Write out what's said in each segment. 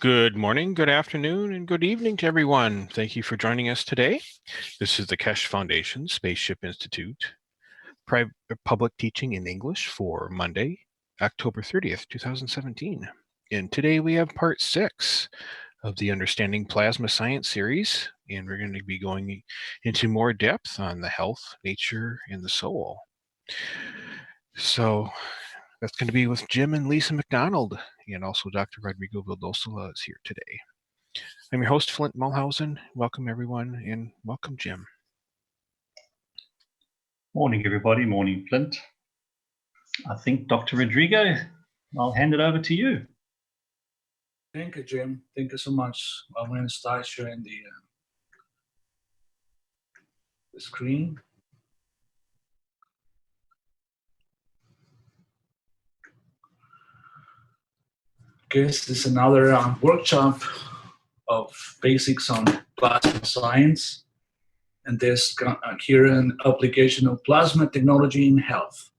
Good morning, good afternoon, and good evening to everyone. Thank you for joining us today. This is the Keshe Foundation Spaceship Institute public teaching in English for Monday, October 30th, 2017. And today we have part 6 of the Understanding Plasma Science series, and we're going to be going into more depth on the health, nature, and the soul. So that's going to be with Jim and Lisa McDonald, and also Dr. Rodrigo Vildosola is here today. I'm your host, Flint Mulhausen. Welcome, everyone, and welcome, Jim. Morning, everybody. Morning, Flint. I think, Dr. Rodrigo, I'll hand it over to you. Thank you, Jim. Thank you so much. I'm going to start sharing the screen. This is another workshop of basics on plasma science, and there's here an application of plasma technology in health.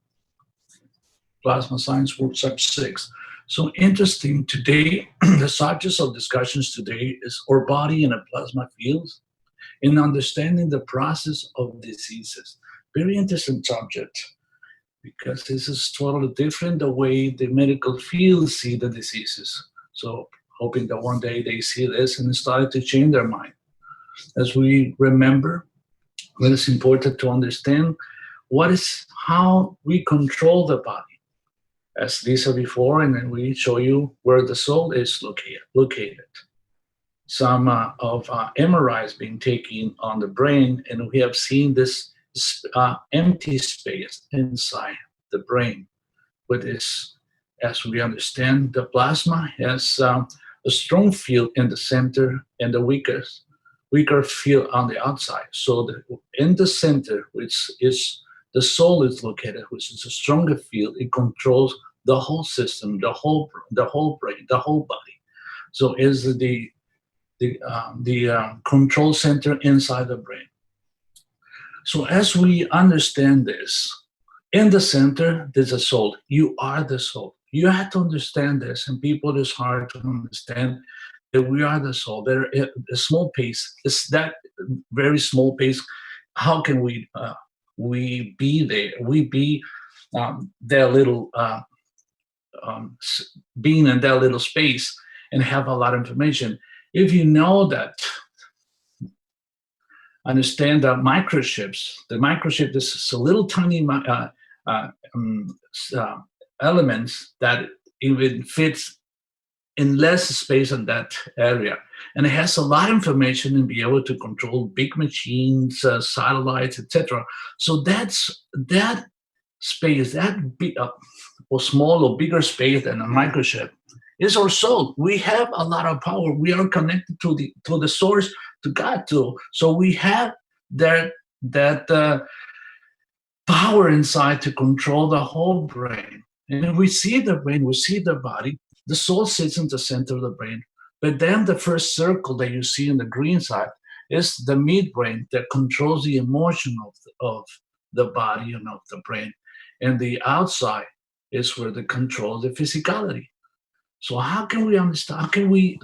Plasma Science Workshop 6. So interesting today, the subject of discussions today is our body in a plasma field and understanding the process of diseases. Very interesting subject, because this is totally different the way the medical field see the diseases. So hoping that one day they see this and start to change their mind. As we remember, it is important to understand how we control the body. As Lisa before, and then we show you where the soul is located. Some of MRIs being taken on the brain, and we have seen this empty space inside the brain. With this, as we understand, the plasma has a strong field in the center and the weaker field on the outside. So in the center, which is the soul is located, which is a stronger field. It controls the whole system, the whole brain, the whole body. So is the control center inside the brain. So as we understand this, in the center there's a soul. You are the soul. You have to understand this, and people, it's hard to understand that we are the soul. There is a small piece. It's that very small piece. How can we be there? We be that little being in that little space and have a lot of information. If you know that, understand that microchips. The microchip is a little tiny elements that even fits in less space in that area, and it has a lot of information and be able to control big machines, satellites, etc. So that's that space, that big or small or bigger space than a microchip is our soul. We have a lot of power. We are connected to the source, to God too. So we have that power inside to control the whole brain. And we see the brain, we see the body. The soul sits in the center of the brain. But then the first circle that you see on the green side is the midbrain that controls the emotion of the body and of the brain. And the outside is where they control the physicality. So how can we understand, how can we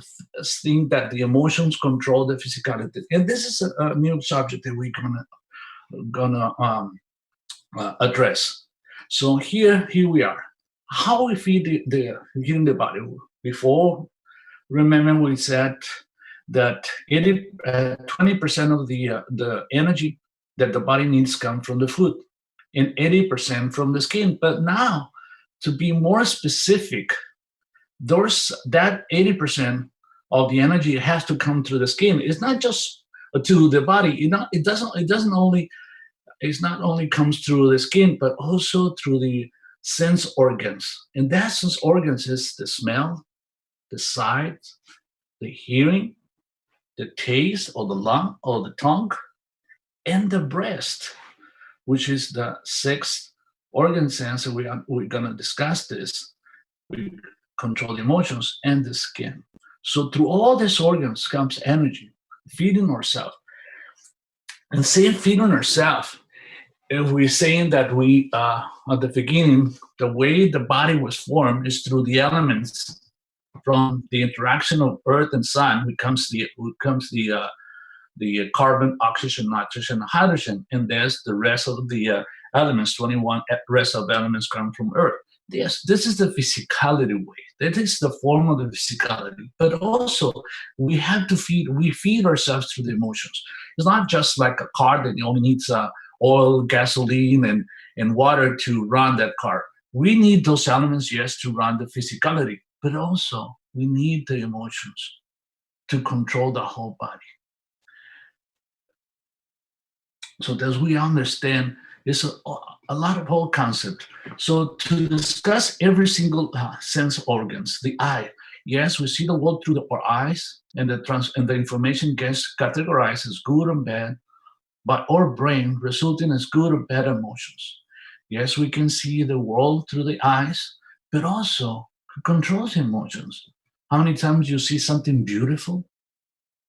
think that the emotions control the physicality? And this is a new subject that we're gonna address. So here we are. How we feed healing the body. Before, remember we said that 20% of the energy that the body needs come from the food, and 80% from the skin. But now, to be more specific, that 80% of the energy has to come through the skin. It's not just to the body. It's not only comes through the skin, but also through the sense organs. And that sense organs is the smell, the sight, the hearing, the taste, or the lung, or the tongue, and the breast, which is the sixth organ sense. We're going to discuss this. We control the emotions and the skin. So through all these organs comes energy, feeding ourselves. And saying feeding ourselves, if we're saying that we, at the beginning, the way the body was formed is through the elements from the interaction of Earth and Sun comes the carbon, oxygen, nitrogen, hydrogen, and there's the rest of the elements. 21 rest of elements come from Earth. Yes, this is the physicality way. That is the form of the physicality. But also, we feed ourselves through the emotions. It's not just like a car that only needs oil, gasoline, and water to run that car. We need those elements, yes, to run the physicality, but also we need the emotions to control the whole body. So as we understand, it's a lot of whole concept. So to discuss every single sense organs, the eye, yes, we see the world through our eyes, and the information gets categorized as good and bad by our brain, resulting as good or bad emotions. Yes, we can see the world through the eyes, but also controls emotions. How many times you see something beautiful,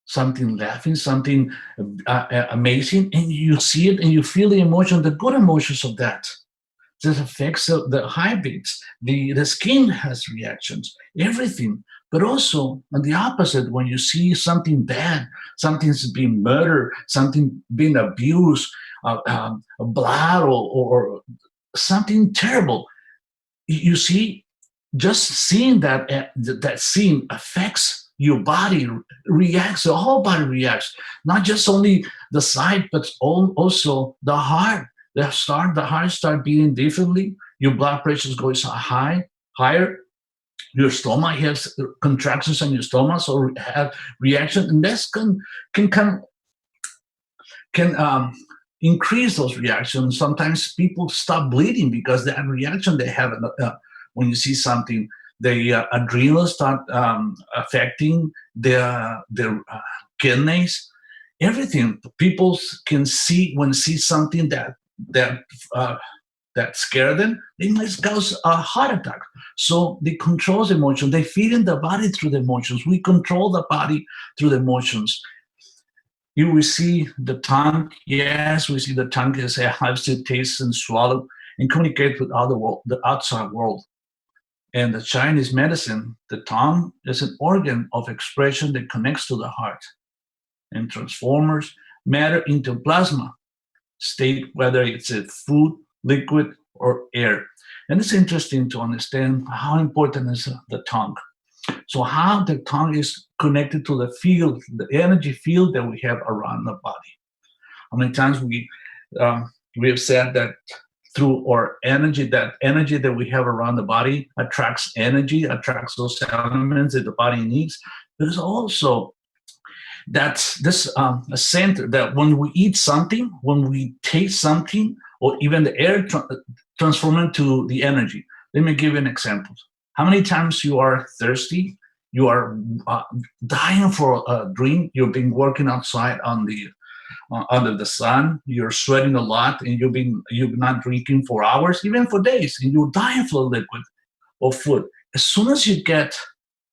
something laughing, something amazing, and you see it and you feel the emotion, the good emotions of that. That affects the heartbeats, the skin has reactions, everything. But also on the opposite, when you see something bad, something's being murdered, something being abused, blood or something terrible, you see, just seeing that scene affects your body, reacts, the whole body reacts, not just only the sight, but also the heart. The heart start beating differently. Your blood pressure goes higher. Your stomach has contractions in your stomach, so have reaction, and this can increase those reactions. Sometimes people stop bleeding because that reaction they have when you see something. The adrenal start affecting their kidneys, everything. People can see something that scare them, they might cause a heart attack. So they control the emotion. They feed in the body through the emotions. We control the body through the emotions. You will see the tongue. Yes, we see the tongue as it helps to taste and swallow and communicate with the outside world. And the Chinese medicine, the tongue is an organ of expression that connects to the heart and transforms matter into plasma state, whether it's a food, liquid, or air. And it's interesting to understand how important is the tongue. So how the tongue is connected to the field, the energy field that we have around the body. How many times we have said that through our energy, that energy that we have around the body attracts energy, attracts those elements that the body needs. There's also that's this a center that when we eat something, when we taste something, or even the air transform into the energy. Let me give you an example. How many times you are thirsty, you are dying for a drink, you've been working outside on the under the sun, you're sweating a lot, and you've been not drinking for hours, even for days, and you're dying for liquid or food. As soon as you get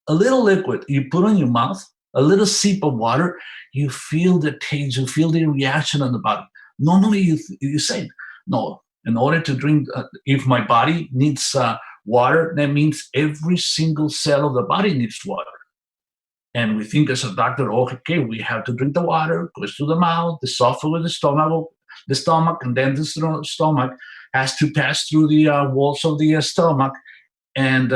a little liquid, you put on your mouth, a little sip of water, you feel the taste, you feel the reaction on the body. Normally you say, no, in order to drink, if my body needs water, that means every single cell of the body needs water. And we think as a doctor, oh, okay, we have to drink the water, goes to the mouth, the esophagus, the stomach, and then the stomach has to pass through the walls of the stomach, and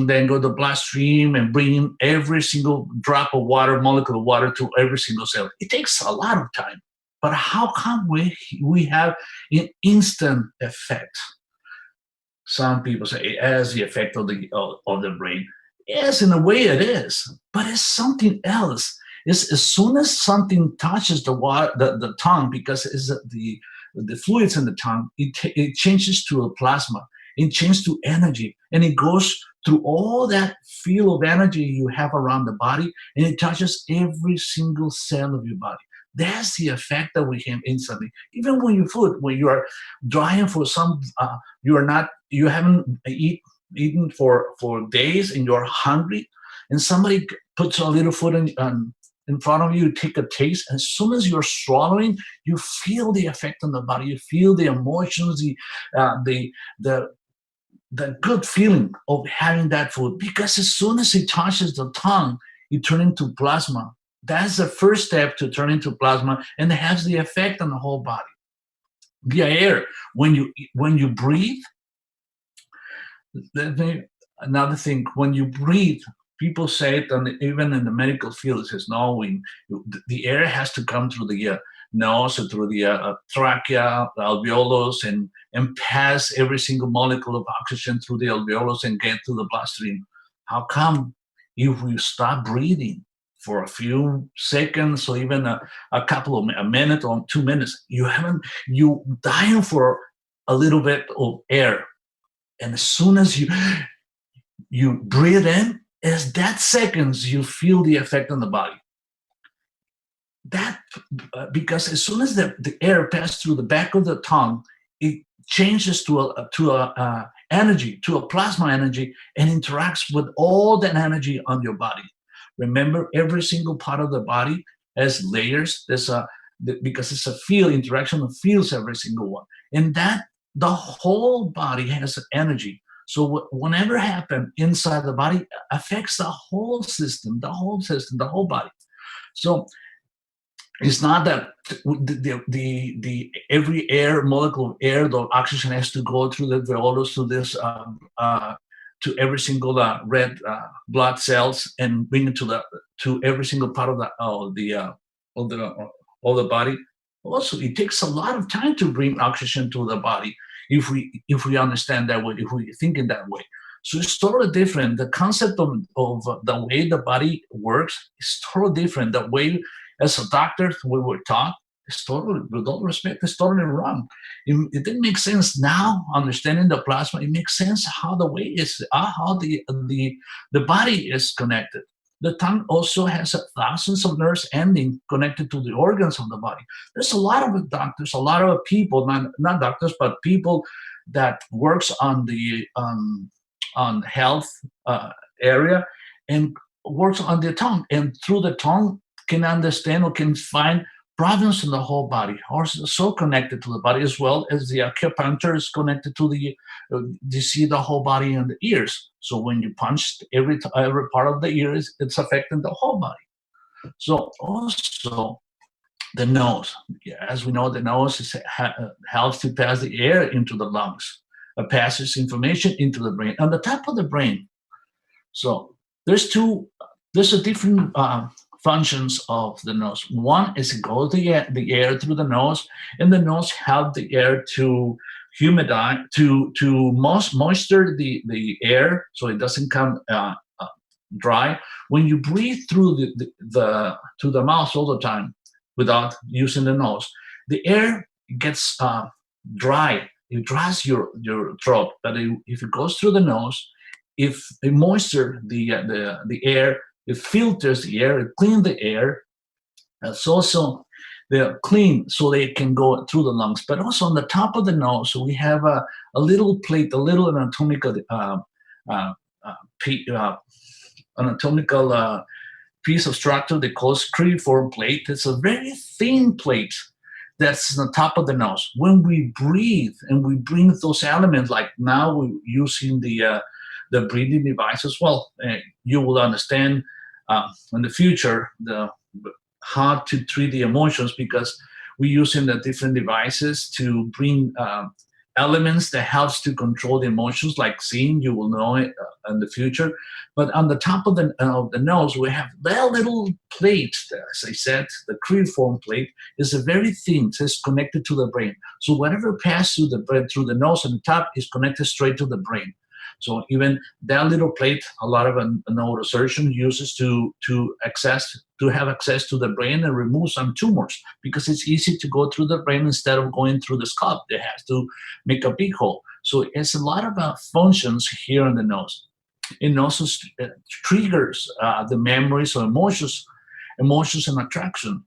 then go to the bloodstream and bring in every single drop of water, molecule of water to every single cell. It takes a lot of time. But how come we have an instant effect? Some people say it has the effect of the brain. Yes, in a way it is, but it's something else. It's as soon as something touches the tongue, because it's the fluids in the tongue, it changes to a plasma. It changes to energy, and it goes through all that field of energy you have around the body, and it touches every single cell of your body. That's the effect that we have instantly. Even when you are dying for some, you haven't eaten for days, and you're hungry, and somebody puts a little food in front of you, you take a taste, and as soon as you're swallowing, you feel the effect on the body, you feel the emotions, the the good feeling of having that food, because as soon as it touches the tongue, it turns into plasma. That's the first step to turn into plasma, and it has the effect on the whole body. The air, when you breathe, another thing, when you breathe, people say it, and even in the medical field, it says no, the air has to come through the nose or through the trachea, the alveolus, and pass every single molecule of oxygen through the alveolus and get to the bloodstream. How come if we stop breathing for a few seconds or even a minute or 2 minutes, you dying for a little bit of air, and as soon as you breathe in, as that seconds, you feel the effect on the body. That because as soon as the air passes through the back of the tongue, it changes to a energy, to a plasma energy, and interacts with all that energy on your body. Remember, every single part of the body has layers. Because it's a field interaction of fields, every single one, and that the whole body has energy. So whatever happens inside the body affects the whole system, the whole body. So it's not that the every air molecule of air, the oxygen has to go through the alveolus to this to every single red blood cells and bring it to every single part of the body. Also, it takes a lot of time to bring oxygen to the body if we understand that way, if we think in that way. So it's totally different. The concept of the way the body works is totally different. The way, as a doctor, we were taught, is totally, with all respect, it's totally wrong. It didn't make sense now, understanding the plasma. It makes sense how the way is, how the body is connected. The tongue also has thousands of nerves ending connected to the organs of the body. There's a lot of doctors, a lot of people, not doctors, but people that works on the on health area and works on the tongue, and through the tongue can understand or can find problems in the whole body, or so connected to the body, as well as the acupuncture is connected to you see the whole body and the ears. So when you punch every part of the ears, it's affecting the whole body. So also the nose, as we know, the nose helps to pass the air into the lungs, passes information into the brain, on the top of the brain. So there's a different functions of the nose. One is it goes the air through the nose, and the nose helps the air to humidify, to moisture the air so it doesn't come dry. When you breathe through to the mouth all the time without using the nose, the air gets dry. It dries your throat. But if it goes through the nose, if it moistures the air, it filters the air, it cleans the air. It's also clean so they can go through the lungs. But also on the top of the nose, we have a little plate, a little anatomical piece of structure they call cruciform plate. It's a very thin plate that's on the top of the nose. When we breathe and we bring those elements, like now we're using the breathing devices, well, you will understand in the future how to treat the emotions, because we're using the different devices to bring elements that helps to control the emotions, like seeing. You will know it in the future. But on the top of the nose, we have that little plate. As I said, the cruciform plate is a very thin. It's connected to the brain. So whatever passes through the brain, through the nose on the top, is connected straight to the brain. So even that little plate, a lot of neurosurgeon uses to have access to the brain and remove some tumors, because it's easy to go through the brain instead of going through the scalp. They have to make a big hole. So it's a lot of functions here in the nose. It also triggers the memories or emotions and attraction.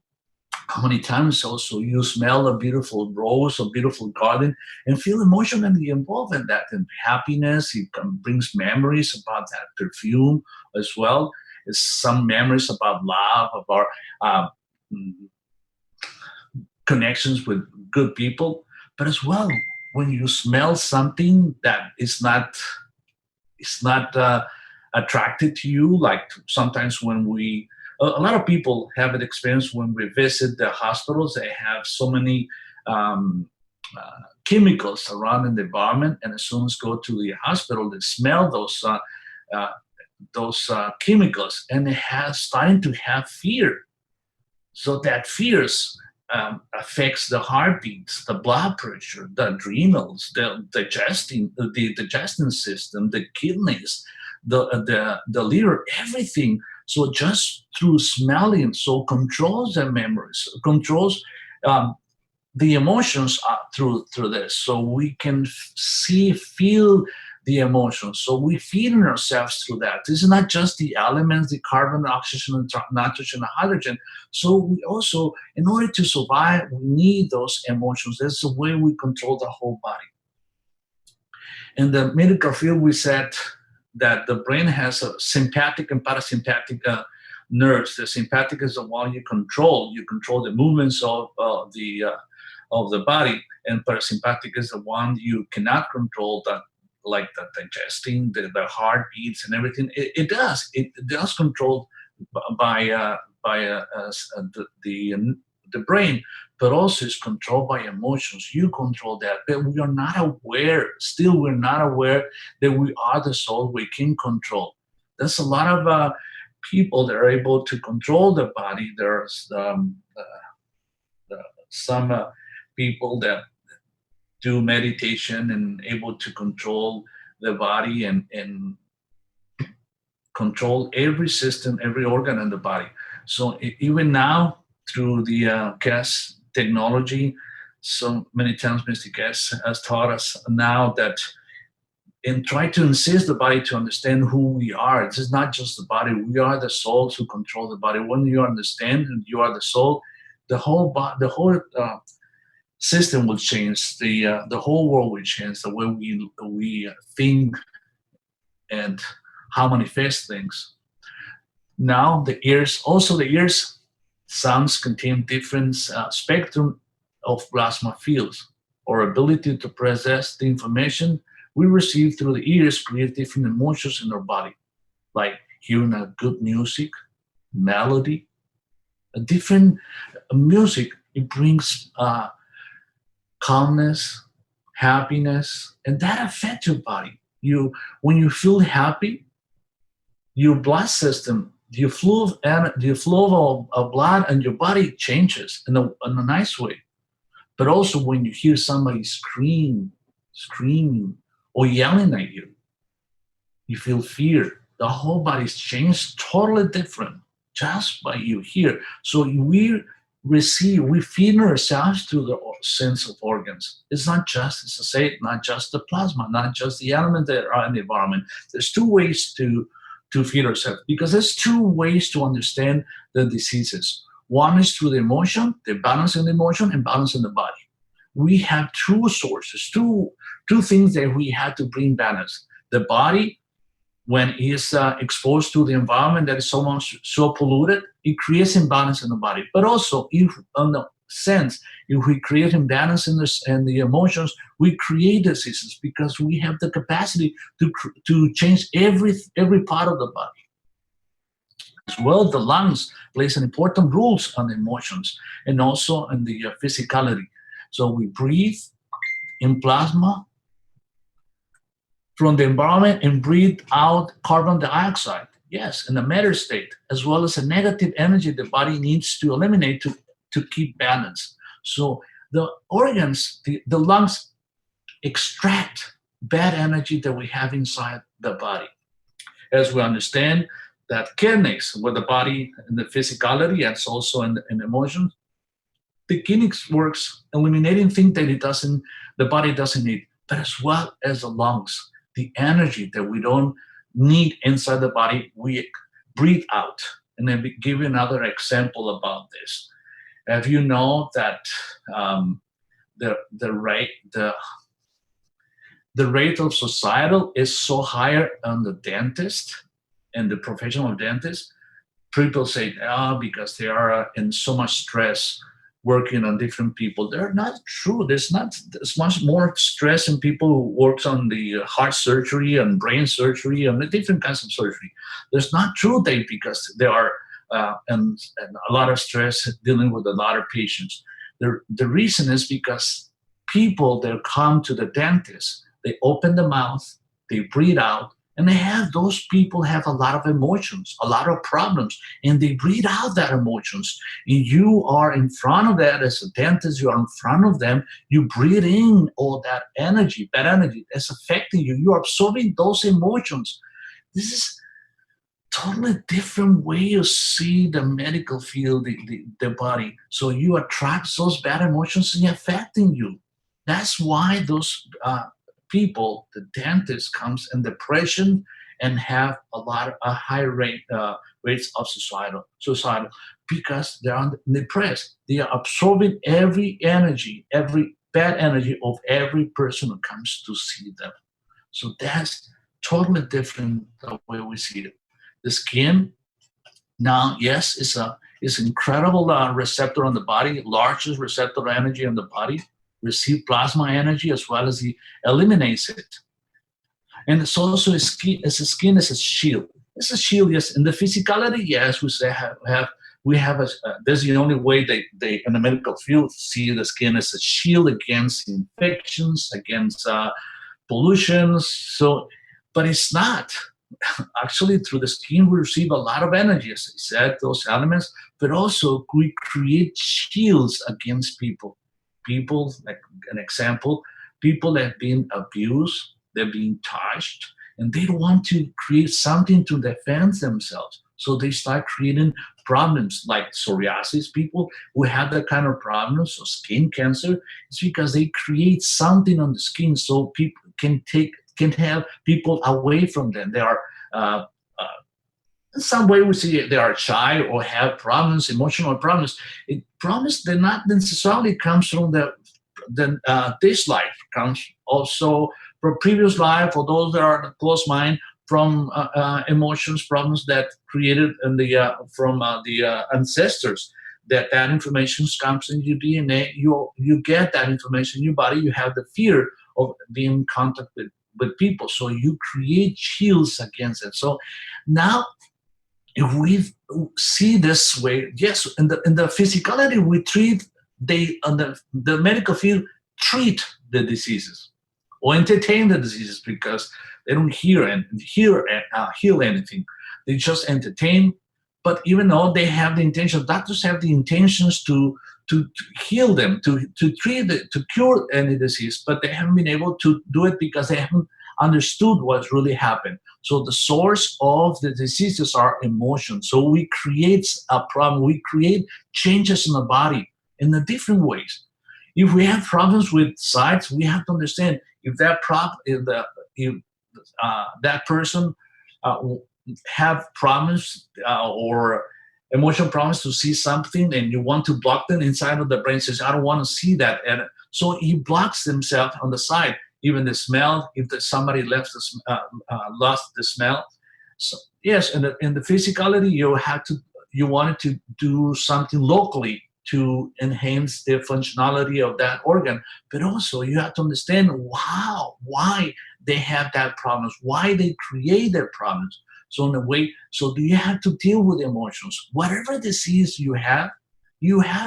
How many times also you smell a beautiful rose or beautiful garden and feel emotionally involved in that, and happiness. It brings memories about that perfume as well. It's some memories about love, about connections with good people. But as well, when you smell something that is not attracted to you, like sometimes when a lot of people have an experience when we visit the hospitals. They have so many chemicals around in the environment, and as soon as go to the hospital, they smell those chemicals, and they have starting to have fear. So that fears affects the heartbeats, the blood pressure, the adrenals, the digestion system, the kidneys, the liver, everything. So just through smelling, so controls the memories, controls the emotions through this. So we can feel the emotions. So we feed ourselves through that. This is not just the elements, the carbon, oxygen, and nitrogen, and hydrogen. So we also, in order to survive, we need those emotions. That's the way we control the whole body. In the medical field, we said that the brain has a sympathetic and parasympathetic nerves. The sympathetic is the one you control. You control the movements of the body, and parasympathetic is the one you cannot control, that like the digesting, the heartbeats and everything. It does control by the brain, but also is controlled by emotions. You control that, but we are not aware. Still, we're not aware that we are the soul. We can control. There's a lot of people that are able to control the body. There's some people that do meditation and able to control the body and control every system, every organ in the body. So even now, through the CAS technology, so many times Mr. CAS has taught us now that, and try to insist the body to understand who we are. This is not just the body. We are the souls who control the body. When you understand and you are the soul, the whole system will change. The whole world will change. The way we think and how manifest things. Now the ears, sounds contain different spectrum of plasma fields. Our ability to process the information we receive through the ears creates different emotions in our body, like hearing a good music, melody, a different music. It brings calmness, happiness, and that affects your body. When you feel happy, your blood system, the flow of blood and your body changes in a nice way. But also when you hear somebody screaming or yelling at you, you feel fear. The whole body's changed, totally different, just by you hear. So we feed ourselves through the sense of organs. It's not just, as I say, not just the plasma, not just the elements that are in the environment. There's two ways to feed ourselves, because there's two ways to understand the diseases. One is through the emotion, the balance in the emotion and balance in the body. We have two sources, two things that we have to bring balance. The body, when it is exposed to the environment that is so polluted, it creates imbalance in the body. But also, if we create imbalance in the emotions, we create diseases, because we have the capacity to change every part of the body. As well, the lungs plays an important role on the emotions and also in the physicality. So we breathe in plasma from the environment and breathe out carbon dioxide. Yes, in the matter state, as well as a negative energy the body needs to eliminate to keep balance. So the organs, the lungs, extract bad energy that we have inside the body. As we understand that kidneys, with the body and the physicality, and also in emotions, the kidneys works eliminating things that the body doesn't need, but as well as the lungs, the energy that we don't need inside the body, we breathe out. And then give you another example about this. Have you know that the rate of suicidal is so higher on the dentist and the professional dentist? People say, because they are in so much stress working on different people. They're not true. There's not as much more stress in people who works on the heart surgery and brain surgery and the different kinds of surgery. There's not true they because there are and a lot of stress dealing with a lot of patients. The reason is because people that come to the dentist, they open the mouth, they breathe out, and those people have a lot of emotions, a lot of problems, and they breathe out that emotions. And you are in front of that as a dentist, you are in front of them, you breathe in all that energy that's affecting you. You are absorbing those emotions. This is totally different way you see the medical field, the body. So you attract those bad emotions and affecting you. That's why those people, the dentist, comes in depression and have a high rates of suicidal because they are depressed. They are absorbing every energy, every bad energy of every person who comes to see them. So that's totally different the way we see it. The skin, now, yes, it's an incredible receptor on the body, largest receptor energy on the body, receive plasma energy as well as it eliminates it. And it's also a skin as a shield. It's a shield, yes. In the physicality, yes, we have that's the only way they in the medical field see the skin as a shield against infections, against pollutions. So, but it's not. Actually, through the skin, we receive a lot of energy, as I said, those elements, but also we create shields against people. People, like an example, people that have been abused, they're being touched, and they don't want to create something to defend themselves. So they start creating problems like psoriasis. People who have that kind of problems, or skin cancer, it's because they create something on the skin so people can have people away from them. They are in some way we see they are shy or have problems, emotional problems. Problems that not necessarily comes from this life, comes also from previous life, or those that are close mind, from emotions, problems that created in from the ancestors. That information comes in your DNA. You get that information in your body. You have the fear of being in contact with people, so you create shields against it. So now, if we see this way, yes, in the physicality, we treat the medical field treat the diseases or entertain the diseases because they don't heal anything. They just entertain. But even though they have the intention, doctors have the intentions to heal them, to treat it, to cure any disease, but they haven't been able to do it because they haven't understood what's really happened. So the source of the diseases are emotions. So we create a problem. We create changes in the body in the different ways. If we have problems with sight, we have to understand if that that person have problems or emotional problems to see something, and you want to block them inside of the brain, says, I don't want to see that. And so he blocks himself on the side. Even the smell, if somebody lost the smell. So yes, in the physicality, you wanted to do something locally to enhance the functionality of that organ, but also you have to understand why they have that problems, why they create their problems. So in a way, do you have to deal with emotions? Whatever disease you have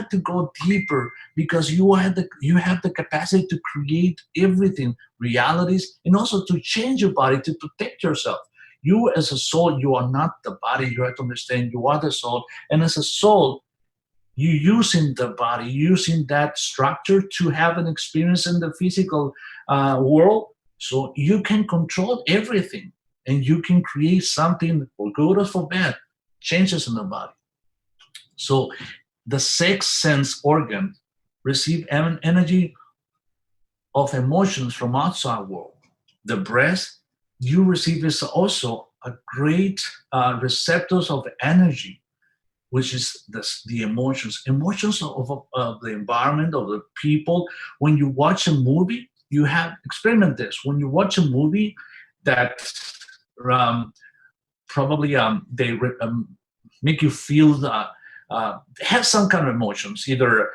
to go deeper because you have the capacity to create everything, realities, and also to change your body to protect yourself. You as a soul, you are not the body. You have to understand you are the soul. And as a soul, you using the body, using that structure to have an experience in the physical world, so you can control everything. And you can create something for good or for bad, changes in the body. So the sixth sense organ receive energy of emotions from outside world. The breath you receive is also a great receptors of energy, which is the emotions of the environment, of the people. When you watch a movie, you have experiment this. When you watch a movie that probably they make you feel have some kind of emotions, either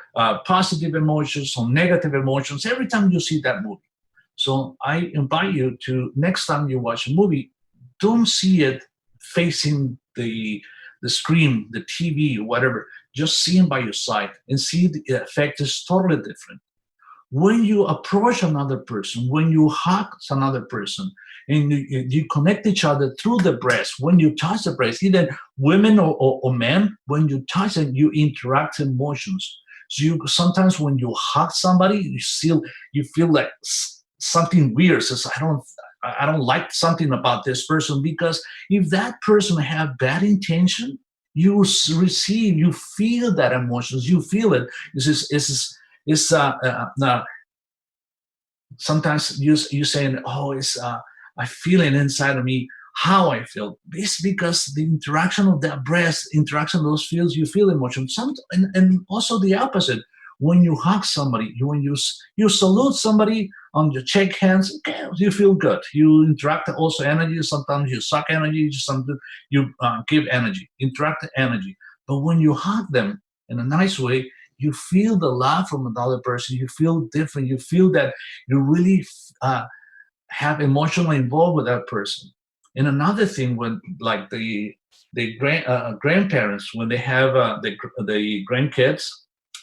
positive emotions or negative emotions, every time you see that movie. So I invite you to, next time you watch a movie, don't see it facing the screen, the TV, whatever. Just see it by your side and see the effect is totally different. When you approach another person, when you hug another person, and you connect each other through the breast, when you touch the breast, either women or men, when you touch them, you interact emotions. So you sometimes when you hug somebody, you feel like something weird. Says I don't like something about this person, because if that person have bad intention, you feel that emotions, you feel it. Sometimes you saying, oh, I feel it inside of me, how I feel. It's because the interaction of that breath, interaction of those feels, you feel emotion. And also the opposite. When you hug somebody, when you salute somebody on your shake hands, okay, you feel good. You interact also energy. Sometimes you suck energy. Sometimes you give energy, interact energy. But when you hug them in a nice way, you feel the love from another person. You feel different. You feel that you really have emotionally involved with that person. And another thing, when like the grandparents, when they have the grandkids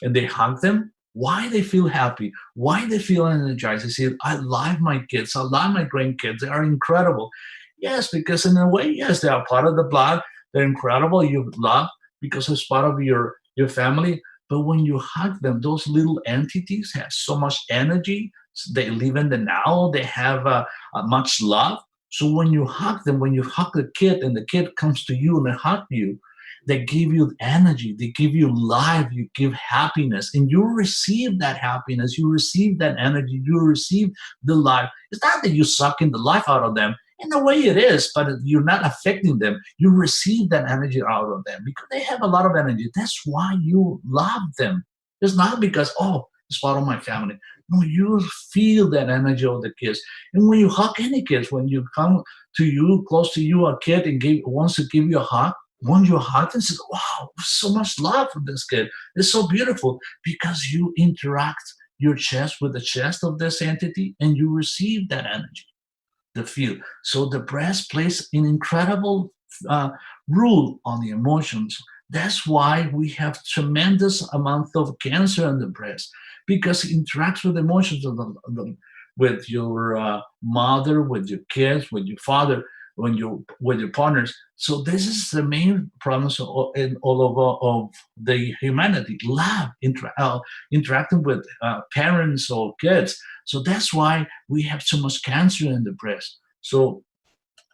and they hug them, why they feel happy, why they feel energized. They say, I love my kids, I love my grandkids, they are incredible. Yes, because in a way, yes, they are part of the blood, they're incredible, you love because it's part of your family. But when you hug them, those little entities have so much energy. They live in the now. They have much love. So when you hug them, when you hug the kid and the kid comes to you and they hug you, they give you energy. They give you life. You give happiness. And you receive that happiness. You receive that energy. You receive the life. It's not that you're sucking the life out of them. In a way it is, but you're not affecting them. You receive that energy out of them because they have a lot of energy. That's why you love them. It's not because, oh, it's part of my family. No, you feel that energy of the kids. And when you hug any kids, when you come to you, close to you, a kid and wants to give you a hug, when you hug them, says, wow, so much love for this kid. It's so beautiful because you interact your chest with the chest of this entity and you receive that energy. The feel. So the breast plays an incredible role on the emotions. That's why we have tremendous amount of cancer in the breast, because it interacts with emotions with your mother, with your kids, with your father, with your partners. So this is the main problems in all over of the humanity. Love, interacting with parents or kids. So that's why we have so much cancer in the breast. So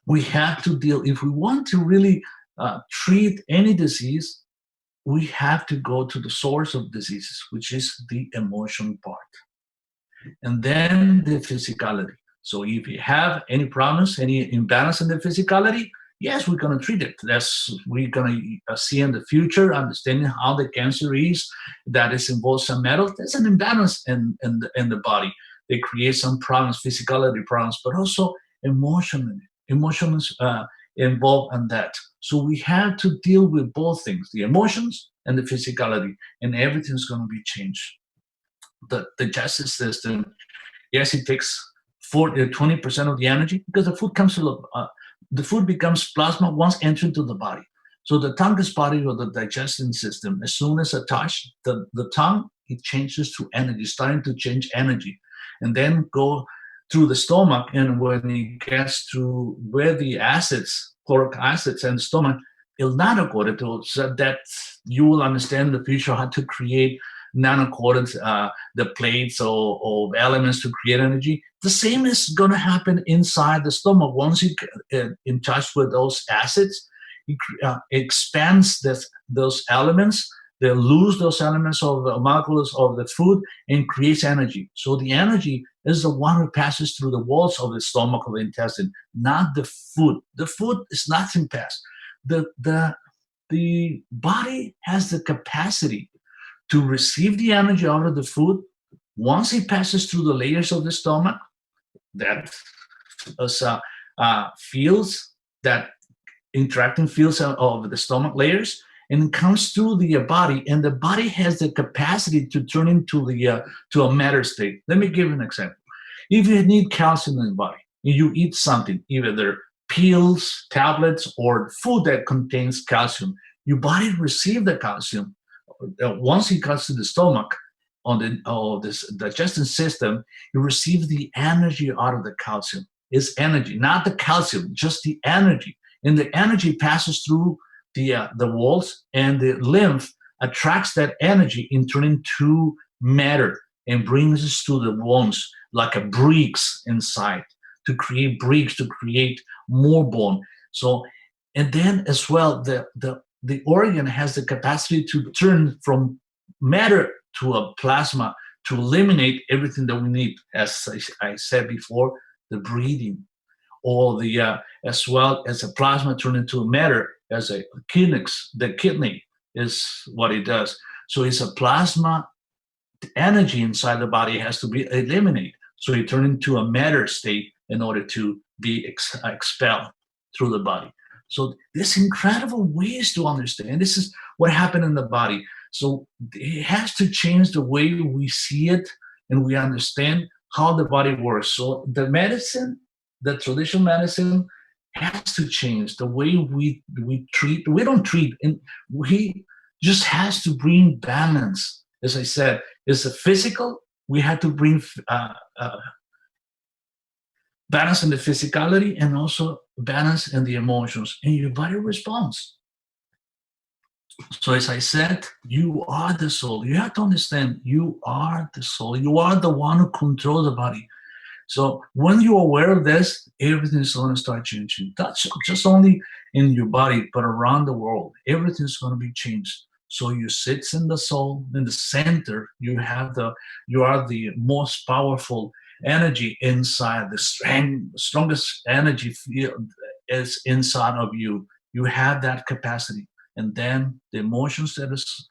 we have to deal, if we want to really treat any disease, we have to go to the source of diseases, which is the emotion part. And then the physicality. So if you have any problems, any imbalance in the physicality, yes, we're going to treat it. We're going to see in the future, understanding how the cancer is, that is involved some metal. There's an imbalance in the body. They create some problems, physicality problems, but also emotions involved in that. So we have to deal with both things, the emotions and the physicality, and everything's going to be changed. The digestive system, yes, it takes 20% of the energy because the food becomes plasma once entering to the body. So the tongue is part of the digestion system. As soon as it touches the tongue, it changes to energy, starting to change energy, and then go through the stomach. And when it gets to where the acids, chloric acids, and the stomach, nano-materials, so that you will understand in the future how to create nano-coated the plates or elements to create energy. The same is going to happen inside the stomach. Once you get in touch with those acids, it expands those elements. They lose those elements of the molecules of the food and creates energy. So the energy is the one who passes through the walls of the stomach or the intestine, not the food. The food is nothing past. The body has the capacity to receive the energy out of the food. Once it passes through the layers of the stomach, that feels, that interacting fields of the stomach layers, and it comes through the body, and the body has the capacity to turn into the to a matter state. Let me give you an example. If you need calcium in the body, and you eat something, either pills, tablets, or food that contains calcium, your body receives the calcium. Once it comes to the stomach, on this digestive system, you receive the energy out of the calcium. It's energy, not the calcium, just the energy. And the energy passes through the walls, and the lymph attracts that energy and turns into matter and brings us to the bones like a bricks inside to create bricks, to create more bone. So, and then as well, the organ has the capacity to turn from matter to a plasma to eliminate everything that we need. As I said before, the breathing, or the as well as a plasma turn into a matter as a kidneys. The kidney is what it does. So it's a plasma energy inside the body has to be eliminated. So it turns into a matter state in order to be expelled through the body. So there's incredible ways to understand. This is what happened in the body. So it has to change the way we see it and we understand how the body works. So the medicine, the traditional medicine, has to change the way we treat. We don't treat, and we just has to bring balance. As I said, it's a physical. We have to bring balance in the physicality and also balance in the emotions, and your body responds. So as I said, you are the soul. You have to understand you are the soul. You are the one who controls the body. So when you're aware of this, everything is going to start changing. That's just only in your body, but around the world, everything's going to be changed. So you sit in the soul, in the center. You are the most powerful energy inside. The strongest energy field is inside of you. You have that capacity, and then the emotions that is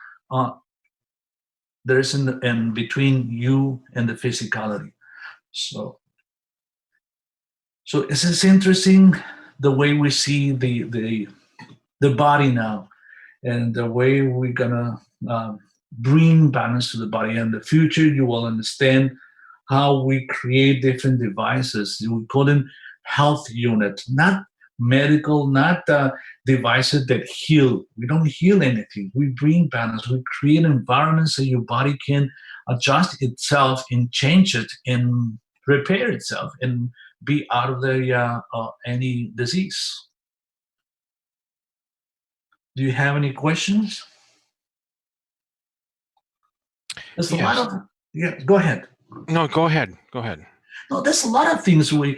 there is in between you and the physicality. So it's interesting the way we see the body now, and the way we're gonna bring balance to the body. In the future, you will understand how we create different devices. We call them health units, not medical, not devices that heal. We don't heal anything. We bring balance. We create environments so your body can adjust itself and change it and repair itself and be out of the any disease. Do you have any questions? There's a lot of, yeah, go ahead. No, go ahead. Go ahead. No, there's a lot of things we're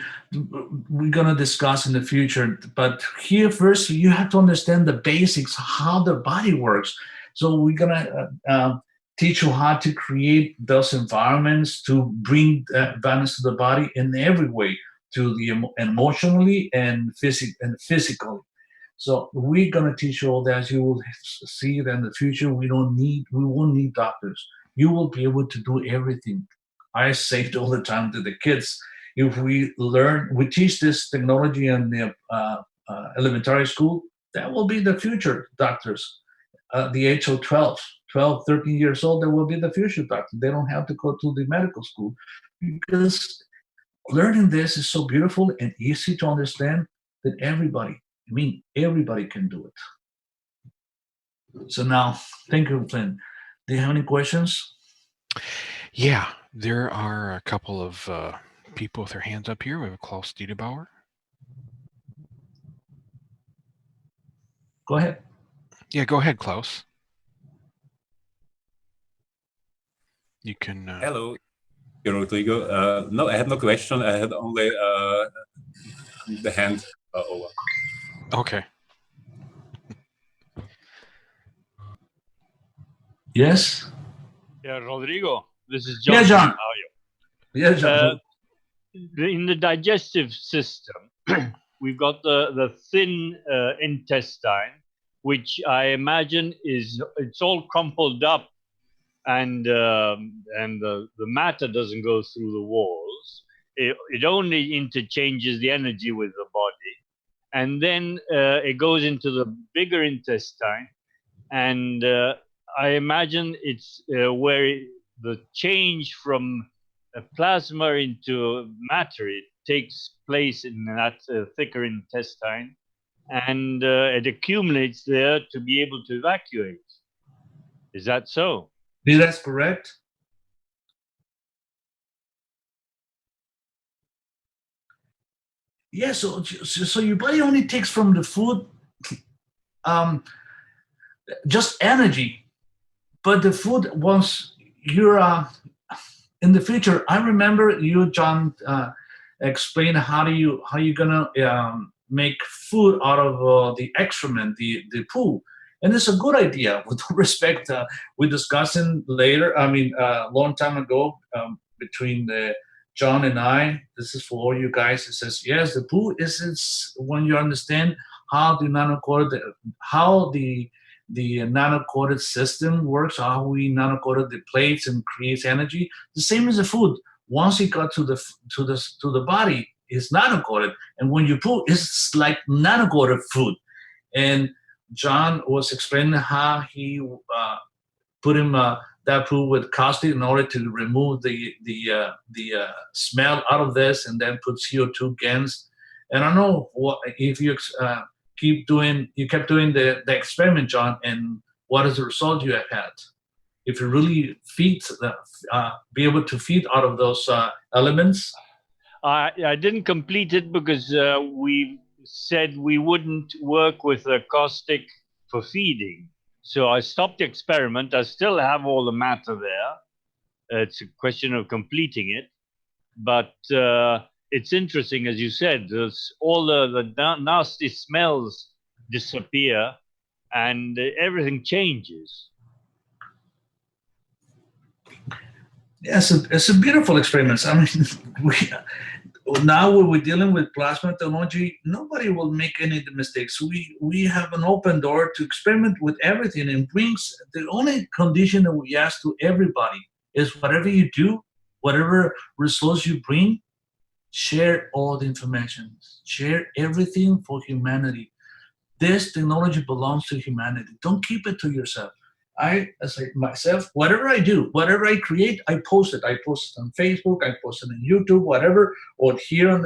gonna discuss in the future, but here first you have to understand the basics, how the body works. So we're gonna teach you how to create those environments to bring balance to the body in every way, to the emotionally and physically. So we're gonna teach you all that. You will see that in the future. We won't need doctors. You will be able to do everything. I say it all the time to the kids. If we teach this technology in the elementary school, that will be the future doctors. At the age of 12, 13 years old, they will be the future doctor. They don't have to go to the medical school, because learning this is so beautiful and easy to understand that everybody can do it. So now, thank you, Flynn. Do you have any questions? Yeah, there are a couple of people with their hands up here. We have Klaus Bauer. Go ahead. Yeah, go ahead, Klaus. You can. Hello, Rodrigo. No, I have no question. I had only the hand over. Okay. Yes. Yeah, Rodrigo. This is John. Yeah, John. How are you? Yeah, John. In the digestive system, we've got the thin intestine, which I imagine it's all crumpled up, and the matter doesn't go through the walls. It only interchanges the energy with the body, and then it goes into the bigger intestine, and I imagine it's where the change from a plasma into matter, it takes place in that thicker intestine, and it accumulates there to be able to evacuate. Is that so? That's correct. Yeah, so your body only takes from the food just energy, but the food, once you're in the future, I remember you, John, explain how you gonna make food out of the excrement, the poo, and it's a good idea. With respect, we discussing later. I mean, a long time ago, between John and I. This is for all you guys. It says yes, the poo is when you understand how the nano-coated system works, how we nano-coated the plates and creates energy. The same as the food. Once it got to the body, it's nano-coated, and when you poo, it's like nano-coated food. And John was explaining how he put him that poo with caustic in order to remove the smell out of this, and then put CO2 against. And I don't know what if you kept doing the experiment, John, and what is the result you have had? If you really be able to feed out of those elements. I didn't complete it because we said we wouldn't work with the caustic for feeding. So I stopped the experiment. I still have all the matter there. It's a question of completing it. But it's interesting, as you said, all the nasty smells disappear and everything changes. Yes, it's a beautiful experiment. I mean, now when we're dealing with plasma technology, nobody will make any mistakes. We have an open door to experiment with everything, and brings the only condition that we ask to everybody is whatever you do, whatever results you bring, share all the information, share everything for humanity. This technology belongs to humanity. Don't keep it to yourself. As myself, whatever I do, whatever I create, I post it. I post it on Facebook, I post it on YouTube, whatever, or here on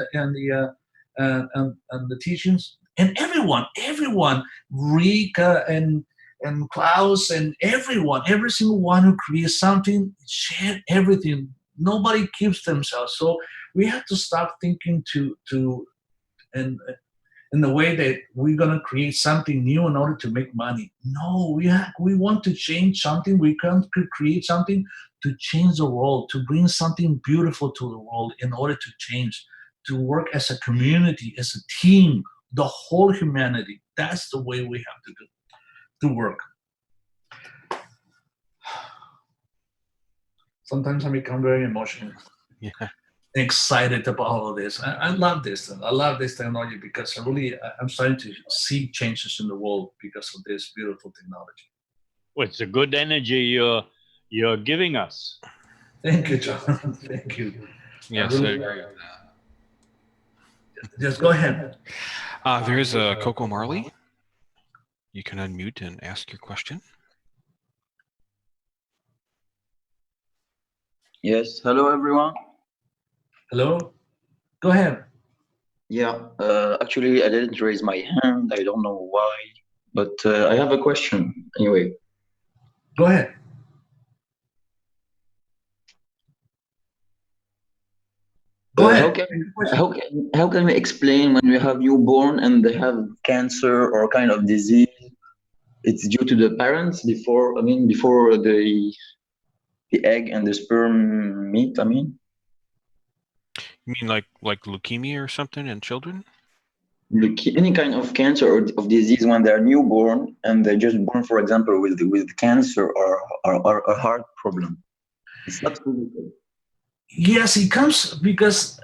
the teachings. And everyone, Rika and Klaus and every single one who creates something, share everything. Nobody keeps themselves. So we have to stop thinking in the way that we're going to create something new in order to make money. No, we want to change something. We can create something to change the world, to bring something beautiful to the world in order to change, to work as a community, as a team, the whole humanity. That's the way we have to work. Sometimes I become very emotional. Yeah. Excited about all of this. I love this. I love this technology because I'm starting to see changes in the world because of this beautiful technology. Well, it's a good energy you're giving us. Thank you, John. Thank you. Yes, I agree with that. Just go ahead. There's Coco Marley. You can unmute and ask your question. Yes, hello everyone. Hello? Go ahead. Yeah, actually I didn't raise my hand. I don't know why, but I have a question anyway. Go ahead. Go ahead. How can we explain when we have newborn and they have cancer or kind of disease? It's due to the parents before the egg and the sperm meet, I mean? You mean like leukemia or something in children? Any kind of cancer or of disease when they're newborn and they're just born, for example, with cancer or a heart problem. It's not physical. Yes, it comes because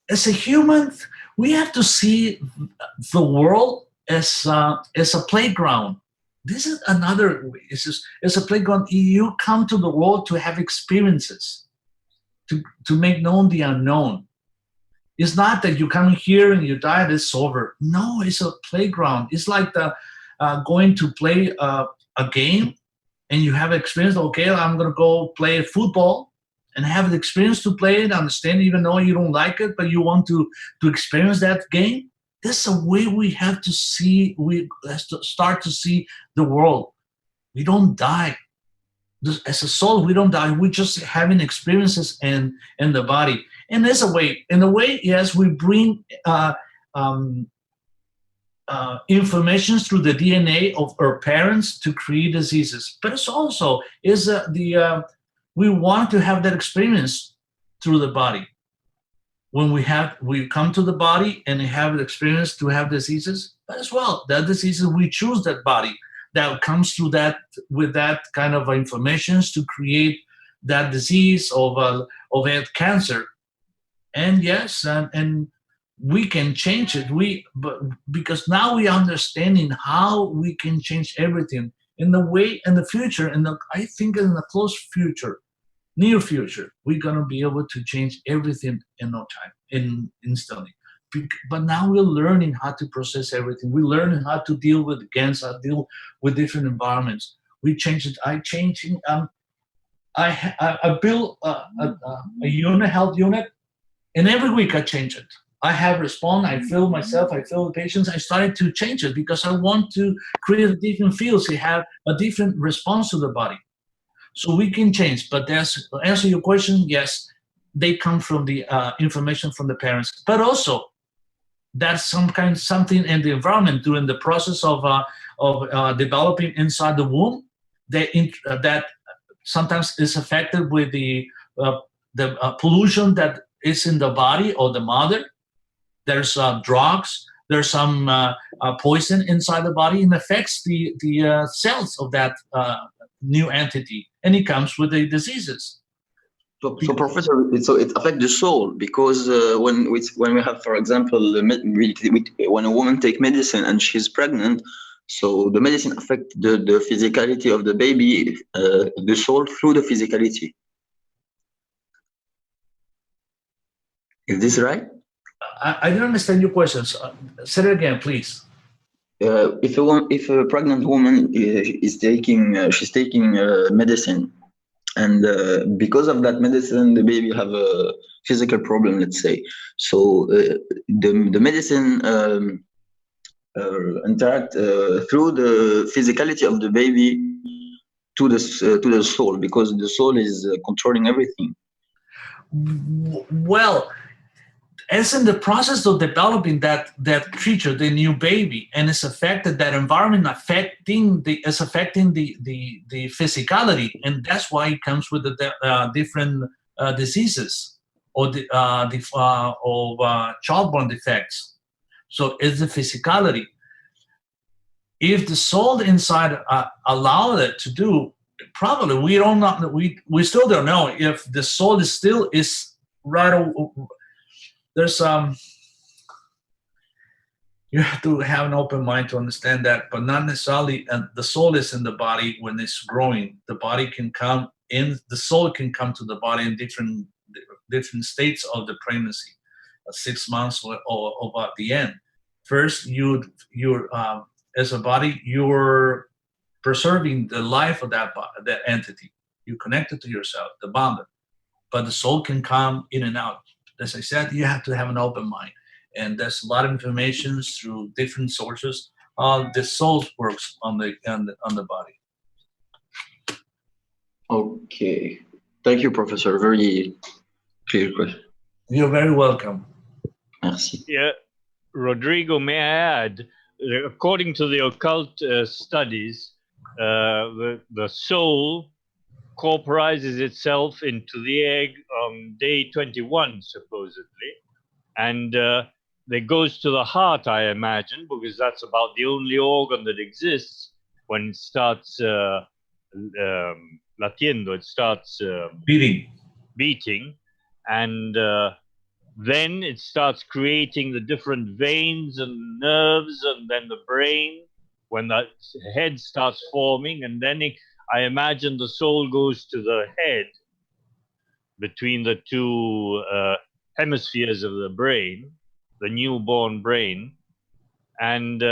as a human, we have to see the world as a playground. This is another way. It's a playground. You come to the world to have experiences, to make known the unknown. It's not that you come here and you die and it's over. No, it's a playground. It's like going to play a game and you have experience, okay, I'm going to go play football and have the experience to play it, understand, even though you don't like it, but you want to experience that game. That's a way we have to see, we have to start to see the world. We don't die. As a soul, we don't die. We're just having experiences in the body. And there's a way. In a way, yes, we bring information through the DNA of our parents to create diseases. But it's also we want to have that experience through the body. When we come to the body and have the experience to have diseases, but as well, that diseases, we choose that body that comes through that, with that kind of information to create that disease of cancer. And yes, and we can change it. Because now we are understanding how we can change everything in the way, in the future, I think in the close future, near future, we're gonna be able to change everything in no time, instantly. But now we're learning how to process everything. We're learning how to deal with gangs, how to deal with different environments. We change it. I built a health unit, and every week I change it. I have respond. I feel myself. I feel the patients. I started to change it because I want to create a different fields. To have a different response to the body. So we can change, but to answer your question, yes, they come from the information from the parents, but also that's something in the environment during the process of developing inside the womb that sometimes is affected with the pollution that is in the body of the mother. There's drugs. There's some poison inside the body and affects the cells of that new entity, and it comes with the diseases. So Professor, it affects the soul because when we have, for example, when a woman takes medicine and she's pregnant, so the medicine affects the physicality of the baby, the soul through the physicality. Is this right? I don't understand your questions. Say it again, please. If a pregnant woman is taking medicine, and because of that medicine, the baby have a physical problem, let's say. So the medicine interact through the physicality of the baby to the soul, because the soul is controlling everything. Well, as in the process of developing that creature, the new baby, and it's affected, that environment affecting the physicality, and that's why it comes with the different diseases or childborne defects. So it's the physicality. If the soul inside allowed it to do, probably we don't know. We still don't know if the soul is right. There's you have to have an open mind to understand that, but not necessarily. And the soul is in the body when it's growing. The body can come in. The soul can come to the body in different states of the pregnancy, 6 months or at the end. First, you're as a body, you're preserving the life of that entity. You connect it to yourself, the bond. But the soul can come in and out. As I said, you have to have an open mind. And there's a lot of information through different sources. The soul works on the body. Okay. Thank you, Professor. Very clear question. You're very welcome. Merci. Yeah, Rodrigo, may I add, according to the occult studies, the soul corporizes itself into the egg on day 21, supposedly, and it goes to the heart, I imagine, because that's about the only organ that exists when it starts latiendo, it starts beating, and then it starts creating the different veins and nerves, and then the brain, when that head starts forming, and then I imagine the soul goes to the head between the two hemispheres of the brain, the newborn brain, and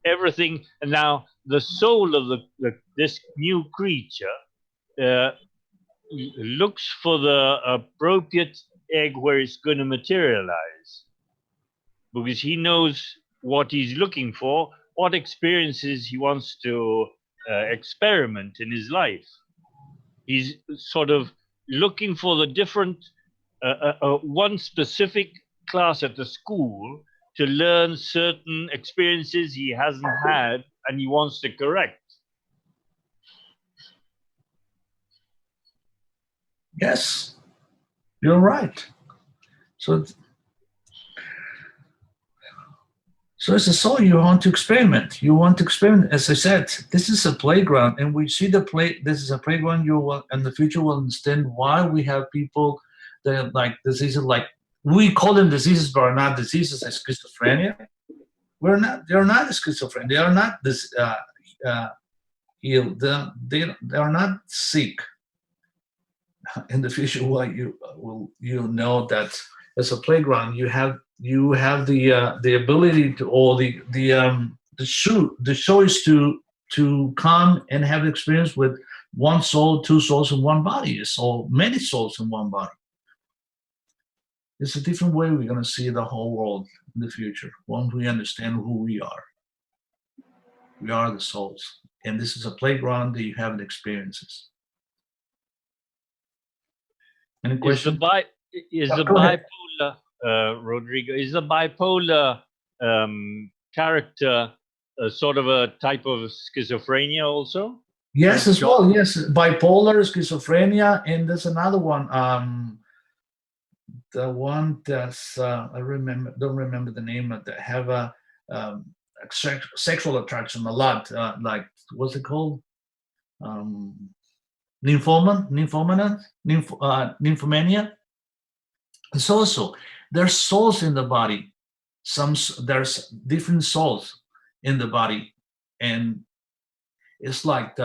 everything. And now the soul of this new creature looks for the appropriate egg where it's going to materialize, because he knows what he's looking for, what experiences he wants to experiment in his life. He's sort of looking for the different, one specific class at the school to learn certain experiences he hasn't had and he wants to correct. Yes, you're right. So it's a soul you want to experiment. You want to experiment. As I said, this is a playground, and we see this is a playground. You will, in the future, will understand why we have people that like diseases, like we call them diseases, but are not diseases, like schizophrenia. They're not schizophrenia. They are not this ill. They are not sick. In the future, you'll know that as a playground, you have the ability to, or the choice to come and have experience with one soul, two souls in one body, so many souls in one body. It's a different way we're going to see the whole world in the future, once we understand who we are. We are the souls, and this is a playground that you have experiences. Any question? Is the bipolar, Rodrigo, is the bipolar character sort of a type of schizophrenia also? Yes, as well. Yes, bipolar, schizophrenia, and there's another one. The one that's don't remember the name of that have a sexual attraction a lot. Like what's it called? Nymphomania. It's also there's souls in the body. There's different souls in the body, and it's like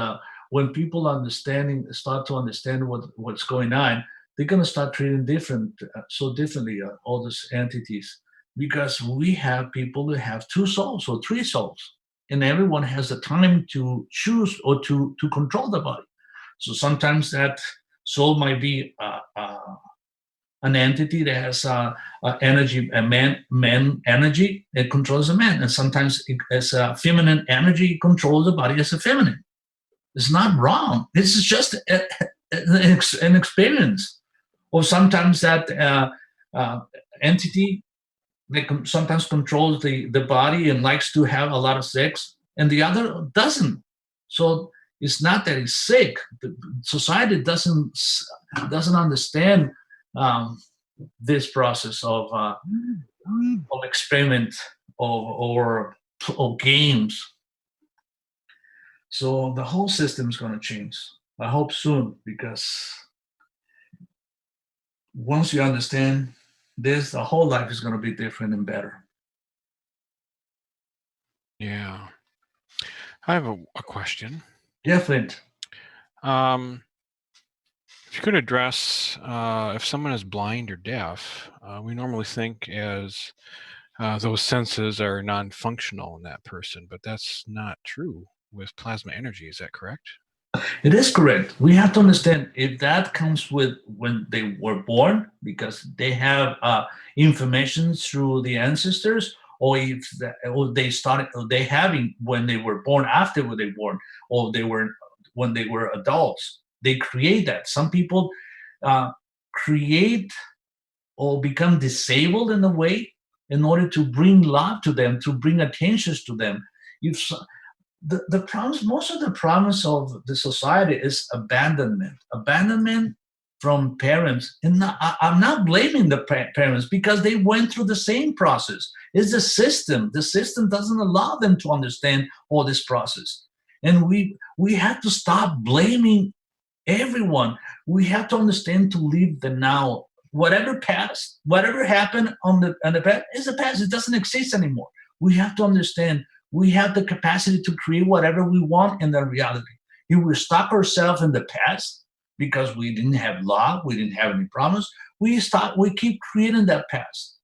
when people start to understand what's going on, they're gonna start treating differently all these entities, because we have people that have two souls or three souls, and everyone has the time to choose or to control the body. So sometimes that soul might be an entity that has energy, a man energy that controls a man, and sometimes as a feminine energy controls the body as a feminine. It's not wrong. This is just an experience. Or sometimes that entity that sometimes controls the body and likes to have a lot of sex, and the other doesn't. So it's not that he's sick. The society doesn't understand this process of experiment or games. So the whole system is going to change. I hope soon, because once you understand this, the whole life is going to be different and better. Yeah. I have a question. Yeah, Flint. If you could address if someone is blind or deaf, we normally think as those senses are non-functional in that person, but that's not true with plasma energy. Is that correct? It is correct. We have to understand if that comes with when they were born, because they have information through the ancestors, or if they having when they were born, after they were born, or when they were adults. They create that. Some people create or become disabled in a way in order to bring love to them, to bring attention to them. The problems, most of the problems of the society is abandonment from parents. And I'm not blaming the parents, because they went through the same process. It's the system. The system doesn't allow them to understand all this process. And we have to stop blaming everyone. We have to understand to live the now. Whatever past, whatever happened on the past is the past. It doesn't exist anymore. We have to understand we have the capacity to create whatever we want in the reality. If we stuck ourselves in the past because we didn't have love, we didn't have any promise, we keep creating that past.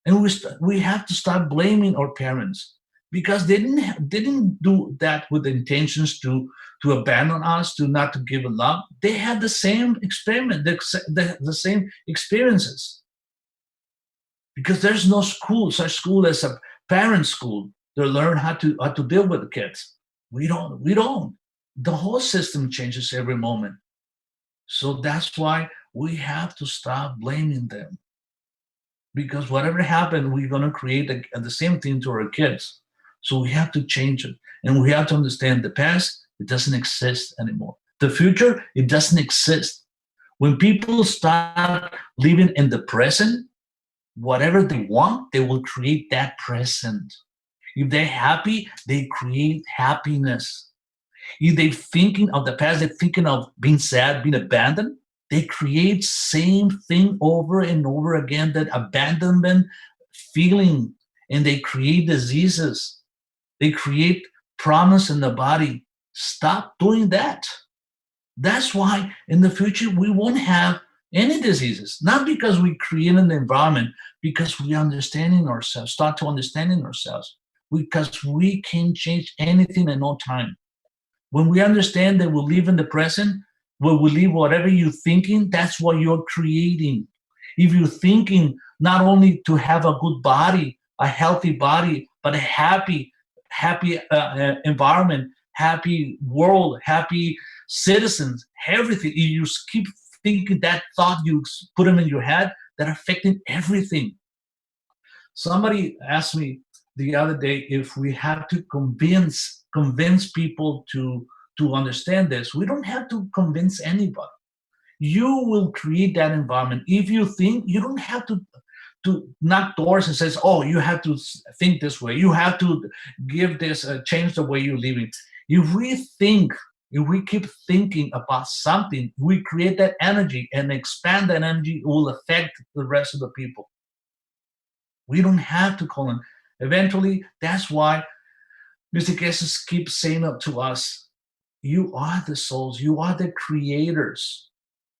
And we have to start blaming our parents. because they didn't do that with intentions to abandon us, to not to give a love. They had the same experiment, the same experiences. Because there's no school, such school as a parent school. They learn how to deal with the kids. We don't. The whole system changes every moment. So that's why we have to stop blaming them. Because whatever happened, we're going to create the same thing to our kids. So we have to change it. And we have to understand the past, it doesn't exist anymore. The future, it doesn't exist. When people start living in the present, whatever they want, they will create that present. If they're happy, they create happiness. If they're thinking of the past, they're thinking of being sad, being abandoned, they create same thing over and over again, that abandonment feeling, and they create diseases. They create problems in the body. Stop doing that. That's why in the future we won't have any diseases, not because we create an environment, because we understanding ourselves, start to understanding ourselves, because we can change anything in no time. When we understand that we live in the present, when we live whatever you're thinking, that's what you're creating. If you're thinking not only to have a good body, a healthy body, but a happy environment, happy world, happy citizens, everything. If you keep thinking that thought, you put them in your head, that affecting everything. Somebody asked me the other day if we have to convince people to understand this. We don't have to convince anybody. You will create that environment. If you think, you don't have to knock doors and says, oh, you have to think this way. You have to give this, change the way you're living. If we keep thinking about something, we create that energy and expand that energy, it will affect the rest of the people. We don't have to call them. Eventually, that's why Mr. Cases keeps saying up to us, you are the souls, you are the creators.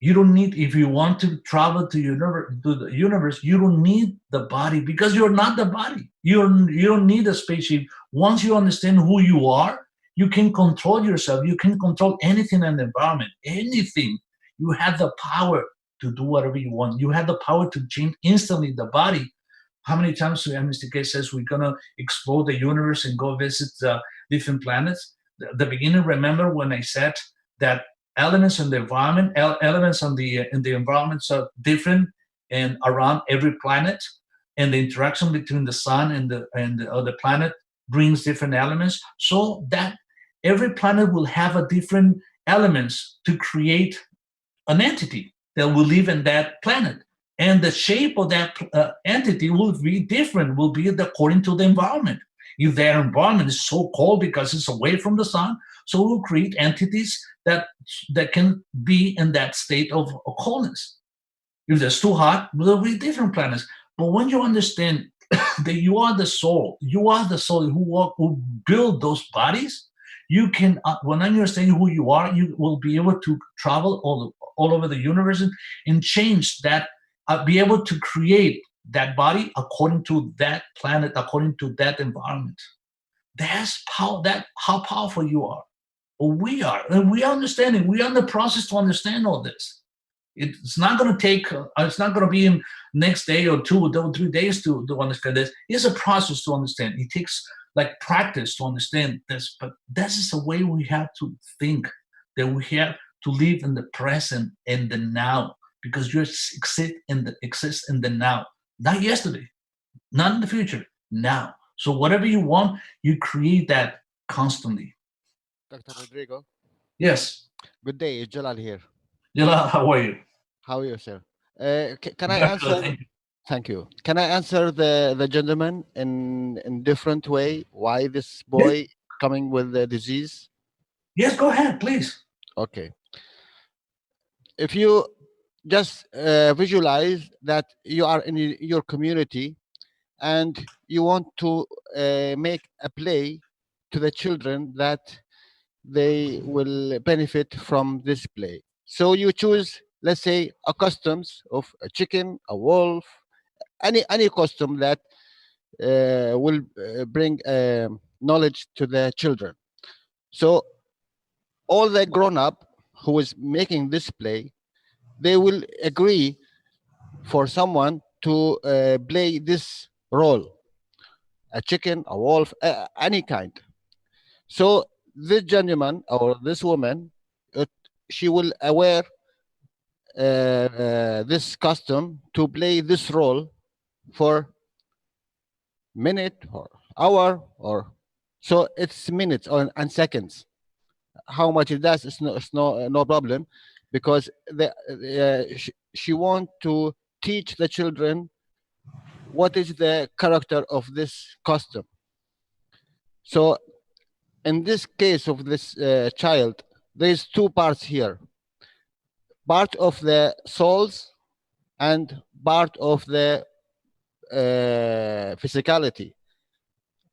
You don't need, if you want to travel to the universe, you don't need the body, because you're not the body. You don't need a spaceship. Once you understand who you are, you can control yourself. You can control anything in the environment, anything. You have the power to do whatever you want. You have the power to change instantly the body. How many times Mr. K says we're going to explore the universe and go visit different planets? The beginning, remember when I said that elements in the environment, elements in the environments are different and around every planet, and the interaction between the sun and the other planet brings different elements, so that every planet will have a different elements to create an entity that will live in that planet. And the shape of that entity will be different, will be according to the environment. If their environment is so cold because it's away from the sun, so we'll create entities that can be in that state of coldness. If it's too hot, there'll be different planets. But when you understand that you are the soul who build those bodies, you can, when you understand who you are, you will be able to travel all over the universe and change that, be able to create that body according to that planet, according to that environment. That's how powerful you are, or we are, and we are understanding. We are in the process to understand all this. It's not going to take. It's not going to be in next day or 2 or 3 days to understand this. It's a process to understand. It takes like practice to understand this. But this is the way we have to think. That we have to live in the present and the now, because you exist in the now, not yesterday, not in the future, now. So whatever you want, you create that constantly. Dr. Rodrigo, Yes. good day. It's Jalal here. Jalal, how are you? How are you, sir? Can I answer? Thank you. Can I answer the gentleman in different way? Why this boy coming with the disease? Yes, go ahead, please. Okay. If you just visualize that you are in your community and you want to make a play to the children that they will benefit from this play. So you choose, let's say, a customs of a chicken, a wolf, any costume that will bring knowledge to the children. So all the grown-up who is making this play, they will agree for someone to play this role, a chicken, a wolf, any kind. So this gentleman or this woman, she will aware this custom to play this role for minute or hour, or so it's minutes or and seconds. How much it does is no problem, because she want to teach the children what is the character of this custom. So in this case of this child, there is two parts here: part of the souls and part of the physicality.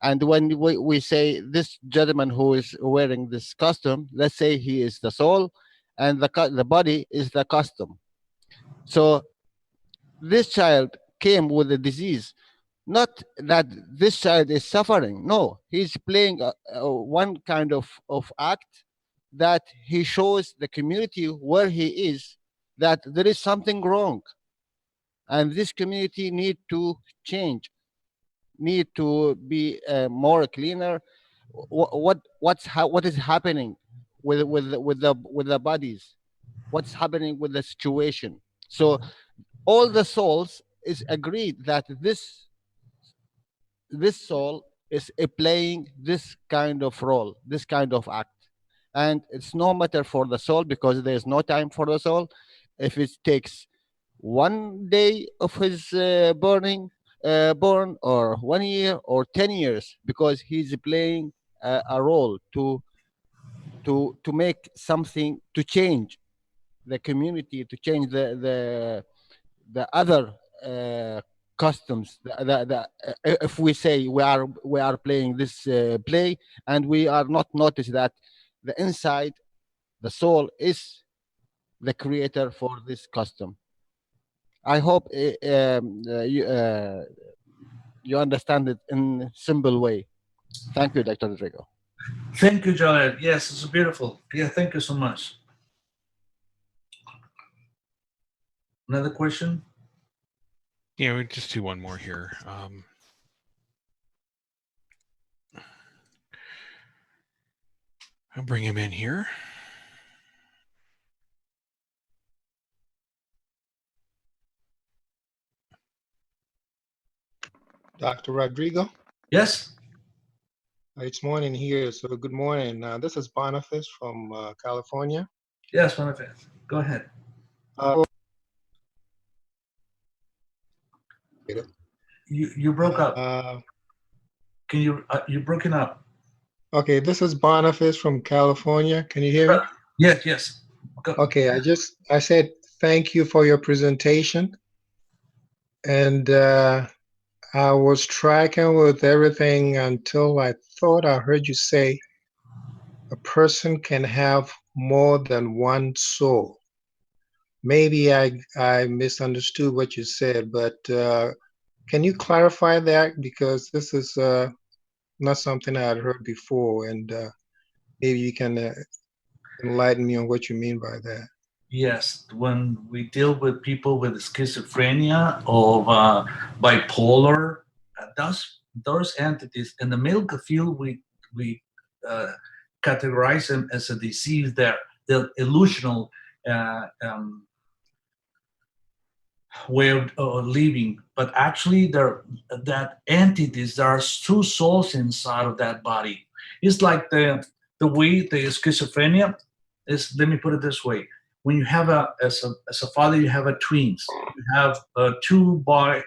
And when we say this gentleman who is wearing this costume, let's say he is the soul and the body is the custom. So this child came with a disease, not that this child is suffering. No, he's playing one kind of act that he shows the community where he is that there is something wrong. And this community need to change, need to be more cleaner. What is happening with the bodies? What's happening with the situation? So all the souls is agreed that this soul is playing this kind of role, this kind of act. And it's no matter for the soul, because there's no time for the soul. If it takes 1 day of his born, or 1 year or 10 years, because he's playing a role to make something, to change the community, to change the other customs. If we say we are playing this play, and we are not notice that the inside, the soul is the creator for this custom. I hope you understand it in simple way. Thank you, Dr. Rodrigo. Thank you, Jared. Yes, it's beautiful. Yeah, thank you so much. Another question? Yeah, we'll just do one more here. I'll bring him in here. Dr. Rodrigo, Yes? it's morning here, so good morning. This is Boniface from California. Yes, Manifest. Go ahead. You broke up. Can you broken up? Okay, this is Boniface from California. Can you hear me? Yes. Go. Okay, I said thank you for your presentation, and I was tracking with everything until I thought I heard you say a person can have more than one soul. Maybe I misunderstood what you said, but can you clarify that? Because this is not something I had heard before, and maybe you can enlighten me on what you mean by that. Yes, when we deal with people with schizophrenia or bipolar, those entities in the medical field, we categorize them as a disease. They're illusional way of living, but actually that entities, there are two souls inside of that body. It's like the way the schizophrenia is. Let me put it this way: when you have as a father, you have twins. You have two bodies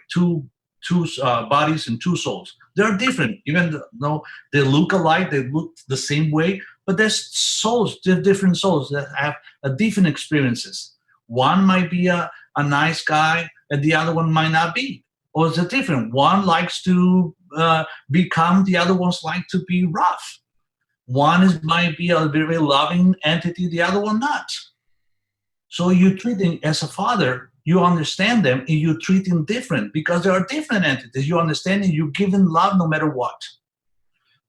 and two souls. They're different, even though they look alike, they look the same way, but there's souls, they're different souls that have different experiences. One might be a nice guy, and the other one might not be. Or it's different. One likes to be calm, the other one's like to be rough. One might be a very loving entity, the other one not. So you treat them as a father, you understand them and you treat them different because there are different entities. You understand and you give them love no matter what.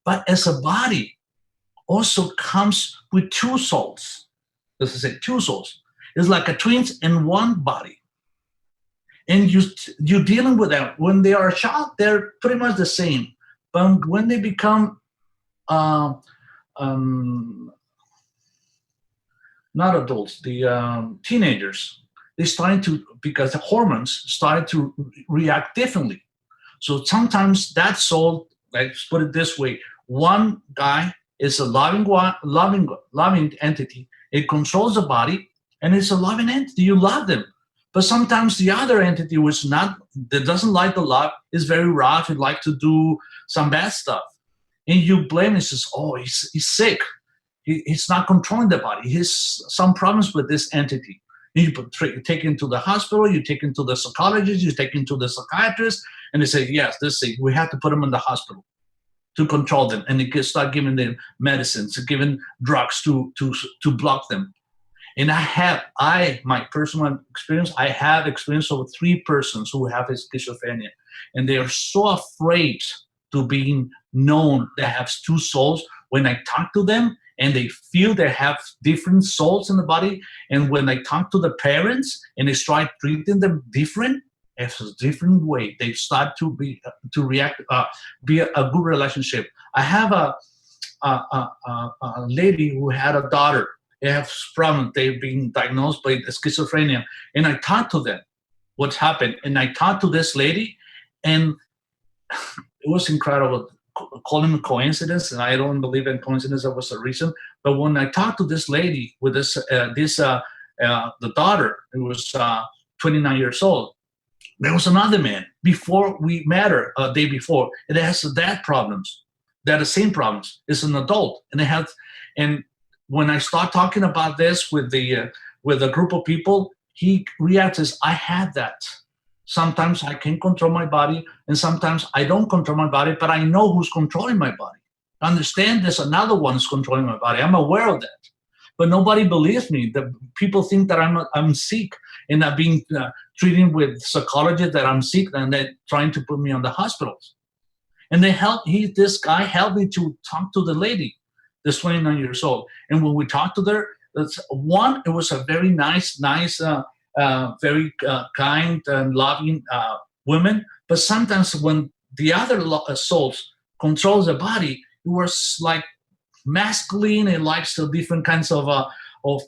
But as a body also comes with two souls. As I say, two souls. It's like a twins in one body. And you're dealing with them. When they are a child, they're pretty much the same. But when they become not adults, the teenagers, they started to, because the hormones started to react differently. So sometimes that soul, let's put it this way, one guy is a loving entity. It controls the body, and it's a loving entity. You love them. But sometimes the other entity that doesn't like the love, is very rough. It like to do some bad stuff. And you blame it, says, oh, he's sick. He's not controlling the body. He has some problems with this entity. And you take him to the hospital, you take him to the psychologist, you take him to the psychiatrist, and they say, yes, we have to put him in the hospital to control them. And they start giving them medicines, giving drugs to block them. And my personal experience, I have experience over 3 persons who have schizophrenia. And they are so afraid to being known they have 2 souls. When I talk to them and they feel they have different souls in the body, and when I talk to the parents and they start treating them different, it's a different way. They start to react, be a good relationship. I have a lady who had a daughter. They have problems. They've been diagnosed with schizophrenia. And I talked to them what's happened. And I talked to this lady, and it was incredible. Call him a coincidence, and I don't believe in coincidence. That was a reason. But when I talked to this lady with the daughter, who was 29 years old, there was another man before we met her a day before. It has that problems. They're the same problems. It's an adult, and when I start talking about this with a group of people, he reacts as, I had that. Sometimes I can control my body, and sometimes I don't control my body, but I know who's controlling my body. I understand there's another one who's controlling my body. I'm aware of that. But nobody believes me. The people think that I'm sick, and I'm being treated with psychologists that I'm sick, and they're trying to put me on the hospitals. And this guy helped me to talk to the lady, this 29 years old. And when we talked to her, it was a very nice, very kind and loving woman. But sometimes when the other souls controls the body, it was like masculine. It likes different kinds of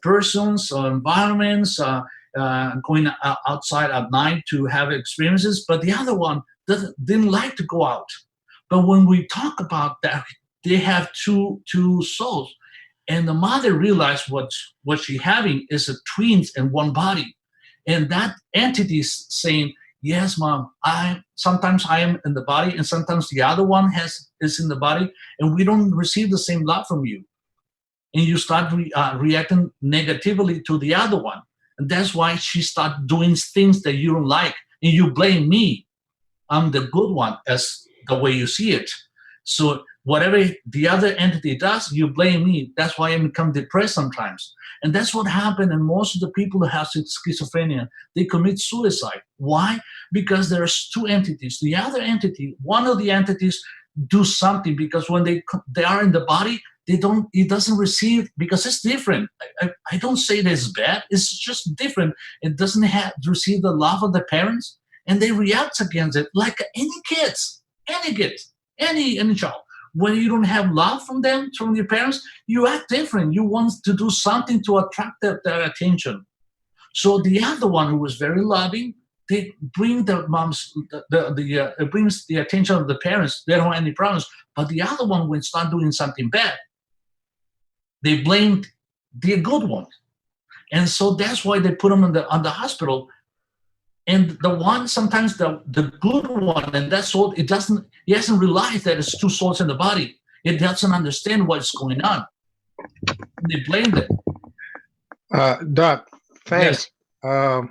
persons or environments, going outside at night to have experiences. But the other one didn't like to go out. But when we talk about that, they have two souls. And the mother realized what she's having is a twins in one body. And that entity is saying, yes, Mom, sometimes I am in the body, and sometimes the other one is in the body, and we don't receive the same love from you. And you start reacting negatively to the other one. And that's why she starts doing things that you don't like. And you blame me. I'm the good one, as the way you see it. So whatever the other entity does, you blame me. That's why I become depressed sometimes. And that's what happened. And most of the people who have schizophrenia, they commit suicide. Why? Because there's 2 entities. The other entity, one of the entities do something, because when they are in the body, it doesn't receive, because it's different. I don't say that it's bad. It's just different. It doesn't receive the love of the parents, and they react against it like any kids, any child. When you don't have love from them, from your parents, you act different. You want to do something to attract their attention. So the other one, who was very loving, they bring the moms, it brings the attention of the parents. They don't have any problems. But the other one, when start doing something bad, they blamed the good one. And so that's why they put them on the hospital. And the one, sometimes the good one, and that soul, he hasn't realized that it's 2 souls in the body. It doesn't understand what's going on. They blame it. Doc, thanks. Yes.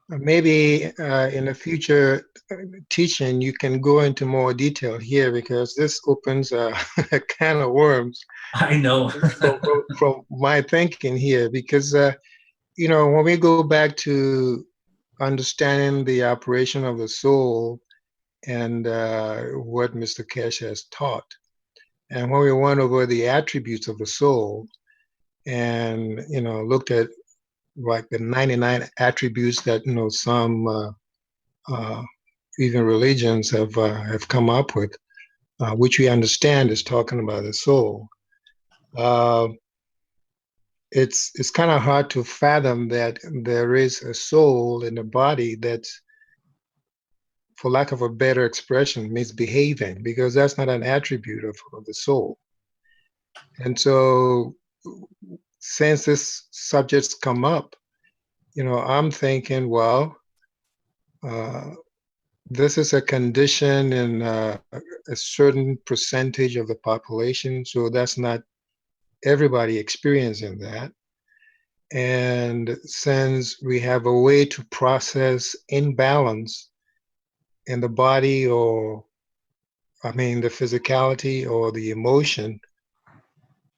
Maybe in a future teaching, you can go into more detail here, because this opens a can of worms. I know. from my thinking here, because when we go back to understanding the operation of the soul and what Mr. Kesh has taught. And when we went over the attributes of the soul and, looked at like the 99 attributes that, some even religions have come up with, which we understand is talking about the soul. It's kind of hard to fathom that there is a soul in the body that's, for lack of a better expression, misbehaving, because that's not an attribute of the soul. And so, since this subject's come up, I'm thinking, well, this is a condition in a certain percentage of the population, so that's not everybody experiencing that. And since we have a way to process imbalance in the body, or the physicality or the emotion.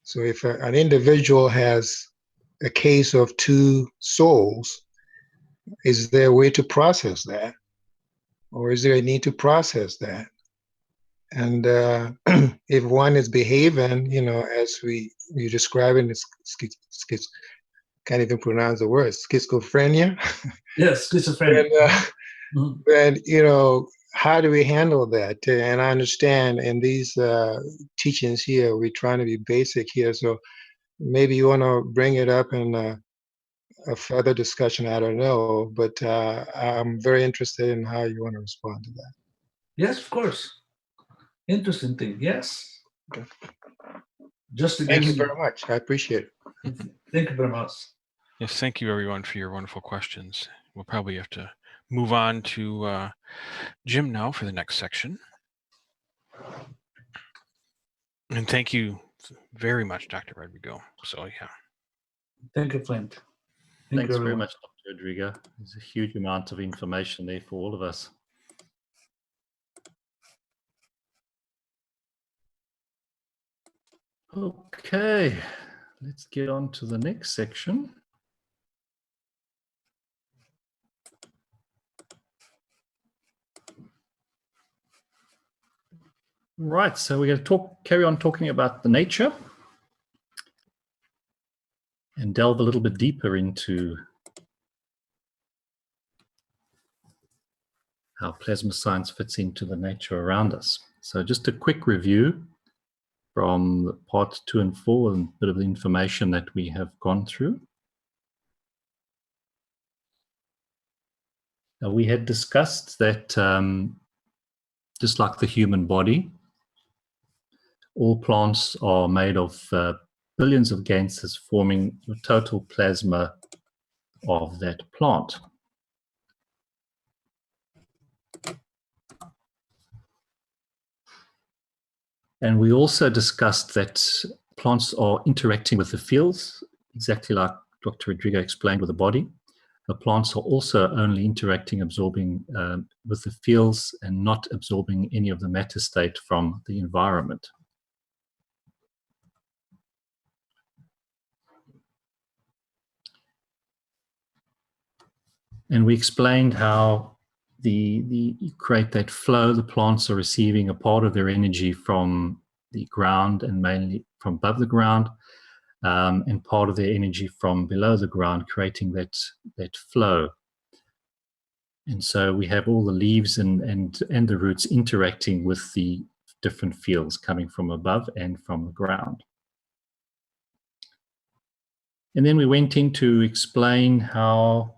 So if an individual has a case of two souls, is there a way to process that? Or is there a need to process that? And if one is behaving, as you describe in can't even pronounce the word, schizophrenia. Yes, schizophrenia. And, how do we handle that? And I understand in these teachings here, we're trying to be basic here. So maybe you want to bring it up in a further discussion. I don't know, but I'm very interested in how you want to respond to that. Yes, of course. Interesting thing. Yes. Okay. Just to Thank you very much. I appreciate it. Thank you very much. Yes, thank you everyone for your wonderful questions. We'll probably have to move on to Jim now for the next section. And thank you very much, Dr. Rodrigo. So yeah. Thank you, Flint. Thanks very much, Dr. Rodrigo. There's a huge amount of information there for all of us. Okay, let's get on to the next section. Right, so we're going to carry on talking about the nature and delve a little bit deeper into how plasma science fits into the nature around us. So just a quick review from parts 2 and 4 and a bit of the information that we have gone through. Now, we had discussed that just like the human body, all plants are made of billions of gases forming the total plasma of that plant. And we also discussed that plants are interacting with the fields, exactly like Dr. Rodrigo explained with the body. The plants are also only interacting, absorbing with the fields and not absorbing any of the matter state from the environment. And we explained how you create that flow. The plants are receiving a part of their energy from the ground and mainly from above the ground, and part of their energy from below the ground, creating that flow. And so we have all the leaves and the roots interacting with the different fields coming from above and from the ground. And then we went in to explain how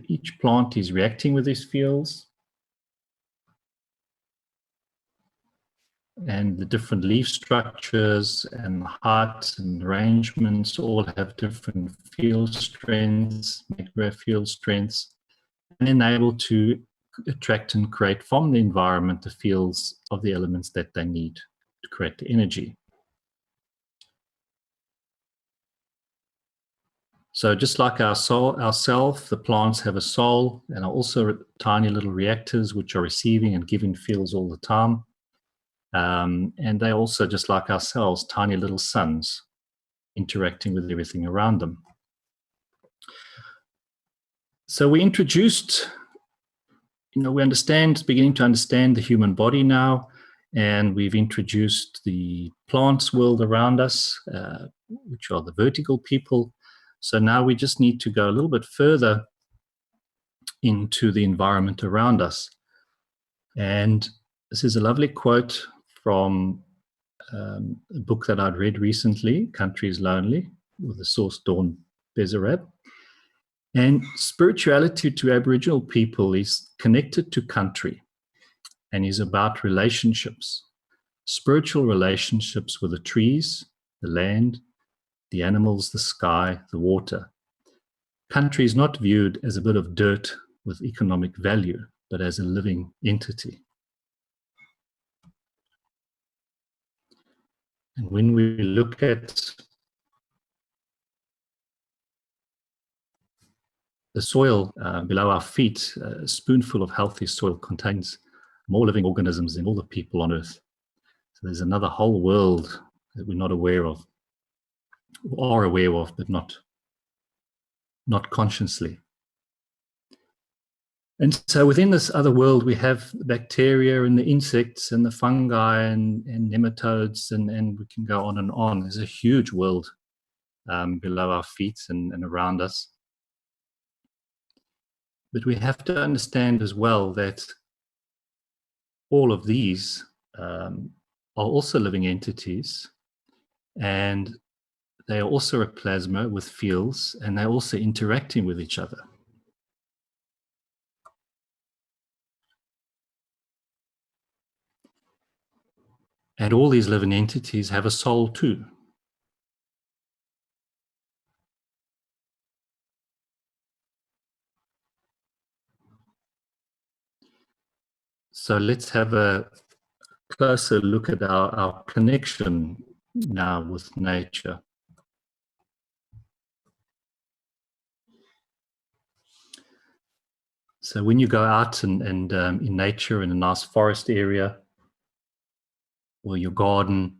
each plant is reacting with these fields and the different leaf structures and heights and arrangements all have different field strengths, macro field strengths, and enable to attract and create from the environment the fields of the elements that they need to create the energy. So just like our soul, ourself, the plants have a soul and are also tiny little reactors which are receiving and giving fields all the time. And they also, just like ourselves, tiny little suns interacting with everything around them. So we introduced, we beginning to understand the human body now, and we've introduced the plants world around us, which are the vertical people. So now we just need to go a little bit further into the environment around us. And this is a lovely quote from a book that I'd read recently, Country is Lonely, with the source Dawn Bezarab. And spirituality to Aboriginal people is connected to country and is about relationships, spiritual relationships with the trees, the land, the animals, the sky, the water. Country is not viewed as a bit of dirt with economic value, but as a living entity. And when we look at the soil below our feet, a spoonful of healthy soil contains more living organisms than all the people on Earth. So there's another whole world that we're not aware of, or are aware of, but not consciously. And so within this other world, we have the bacteria and the insects and the fungi and nematodes, and we can go on and on. There's a huge world below our feet and around us. But we have to understand as well that all of these are also living entities, and they are also a plasma with fields, and they're also interacting with each other. And all these living entities have a soul too. So let's have a closer look at our connection now with nature. So when you go out and in nature, in a nice forest area, or your garden,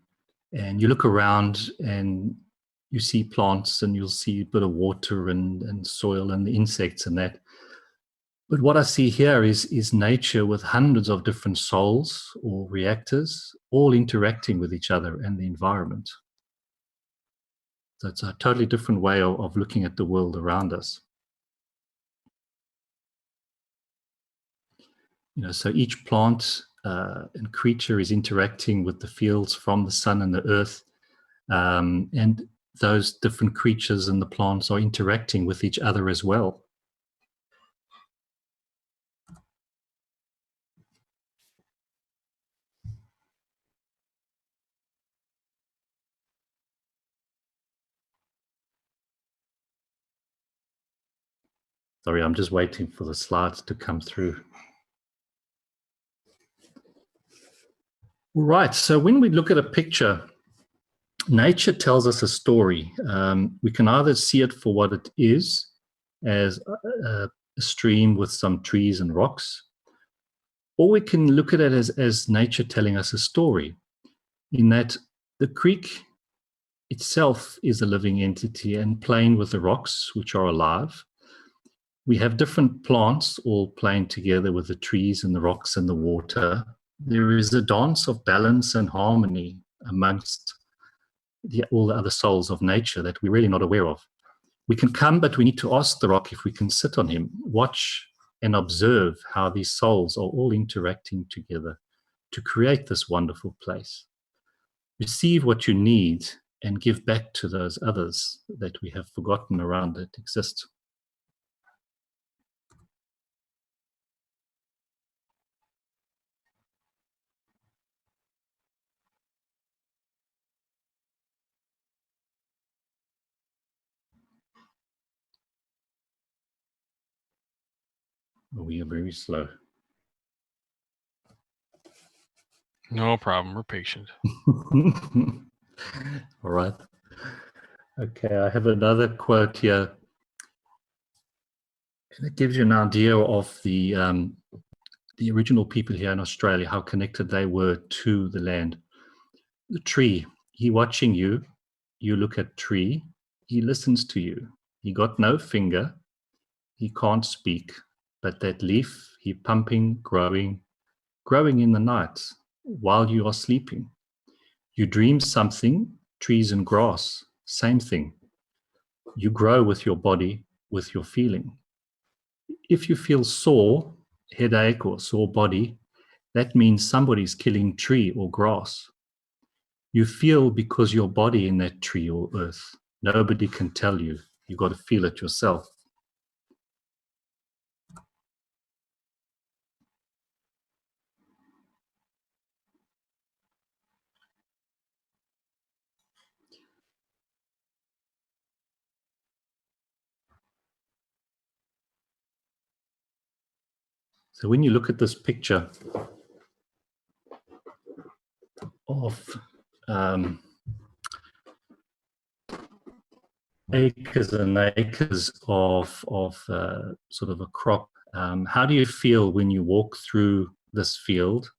and you look around and you see plants, and you'll see a bit of water and soil and the insects and that. But what I see here is nature with hundreds of different souls or reactors, all interacting with each other and the environment. So it's a totally different way of looking at the world around us. So each plant and creature is interacting with the fields from the sun and the earth, and those different creatures and the plants are interacting with each other as well. Sorry, I'm just waiting for the slides to come through. Right, so when we look at a picture, nature tells us a story. We can either see it for what it is, as a stream with some trees and rocks, or we can look at it as nature telling us a story, in that the creek itself is a living entity and playing with the rocks, which are alive. We have different plants all playing together with the trees and the rocks and the water. There is a dance of balance and harmony amongst all the other souls of nature that we're really not aware of. We can come, but we need to ask the rock if we can sit on him, watch and observe how these souls are all interacting together to create this wonderful place. Receive what you need and give back to those others that we have forgotten around that exist. We are very slow. No problem. We're patient. All right. Okay, I have another quote here. And it gives you an idea of the original people here in Australia, how connected they were to the land. The tree, he watching you, you look at tree, he listens to you. He got no finger, he can't speak, but that leaf, he pumping, growing in the night while you are sleeping. You dream something, trees and grass, same thing. You grow with your body, with your feeling. If you feel sore, headache or sore body, that means somebody's killing tree or grass. You feel because your body in that tree or earth. Nobody can tell you. You got to feel it yourself. So when you look at this picture of acres and acres of sort of a crop, how do you feel when you walk through this field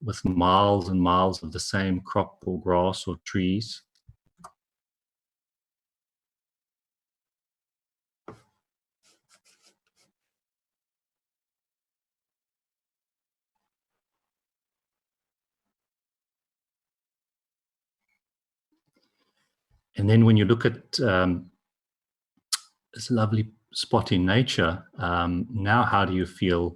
with miles and miles of the same crop or grass or trees? And then when you look at this lovely spot in nature, now how do you feel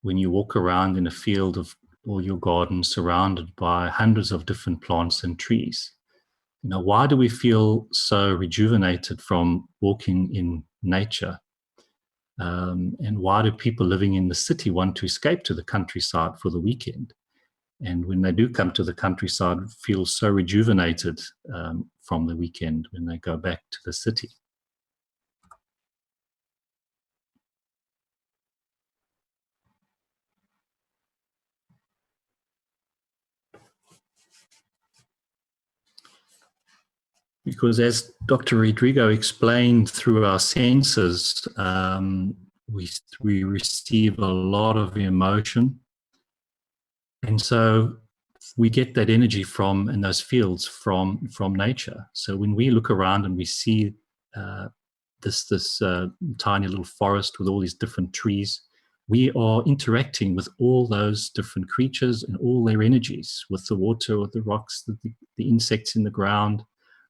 when you walk around in a field of or your garden surrounded by hundreds of different plants and trees? You know, why do we feel so rejuvenated from walking in nature? And why do people living in the city want to escape to the countryside for the weekend? And when they do come to the countryside, feel so rejuvenated from the weekend when they go back to the city. Because as Dr. Rodrigo explained, through our senses, we receive a lot of emotion. And so we get that energy from, and those fields from nature. So when we look around and we see this tiny little forest with all these different trees, we are interacting with all those different creatures and all their energies, with the water, with the rocks, the insects in the ground,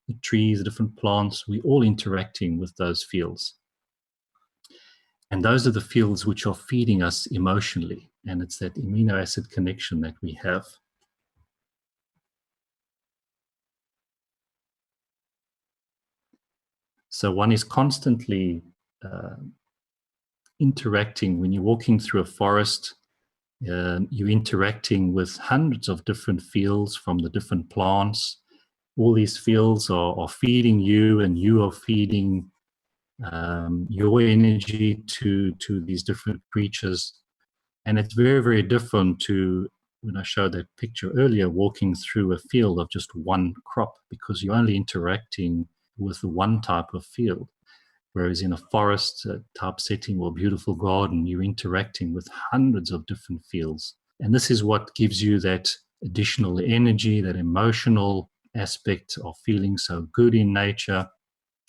the trees, the different plants. We're all interacting with those fields. And those are the fields which are feeding us emotionally. And it's that amino acid connection that we have. So one is constantly interacting. When you're walking through a forest, you're interacting with hundreds of different fields from the different plants. All these fields are feeding you, and you are feeding your energy to these different creatures. And it's very, very different to when I showed that picture earlier, walking through a field of just one crop, because you're only interacting with one type of field. Whereas in a forest type setting or beautiful garden, you're interacting with hundreds of different fields. And this is what gives you that additional energy, that emotional aspect of feeling so good in nature.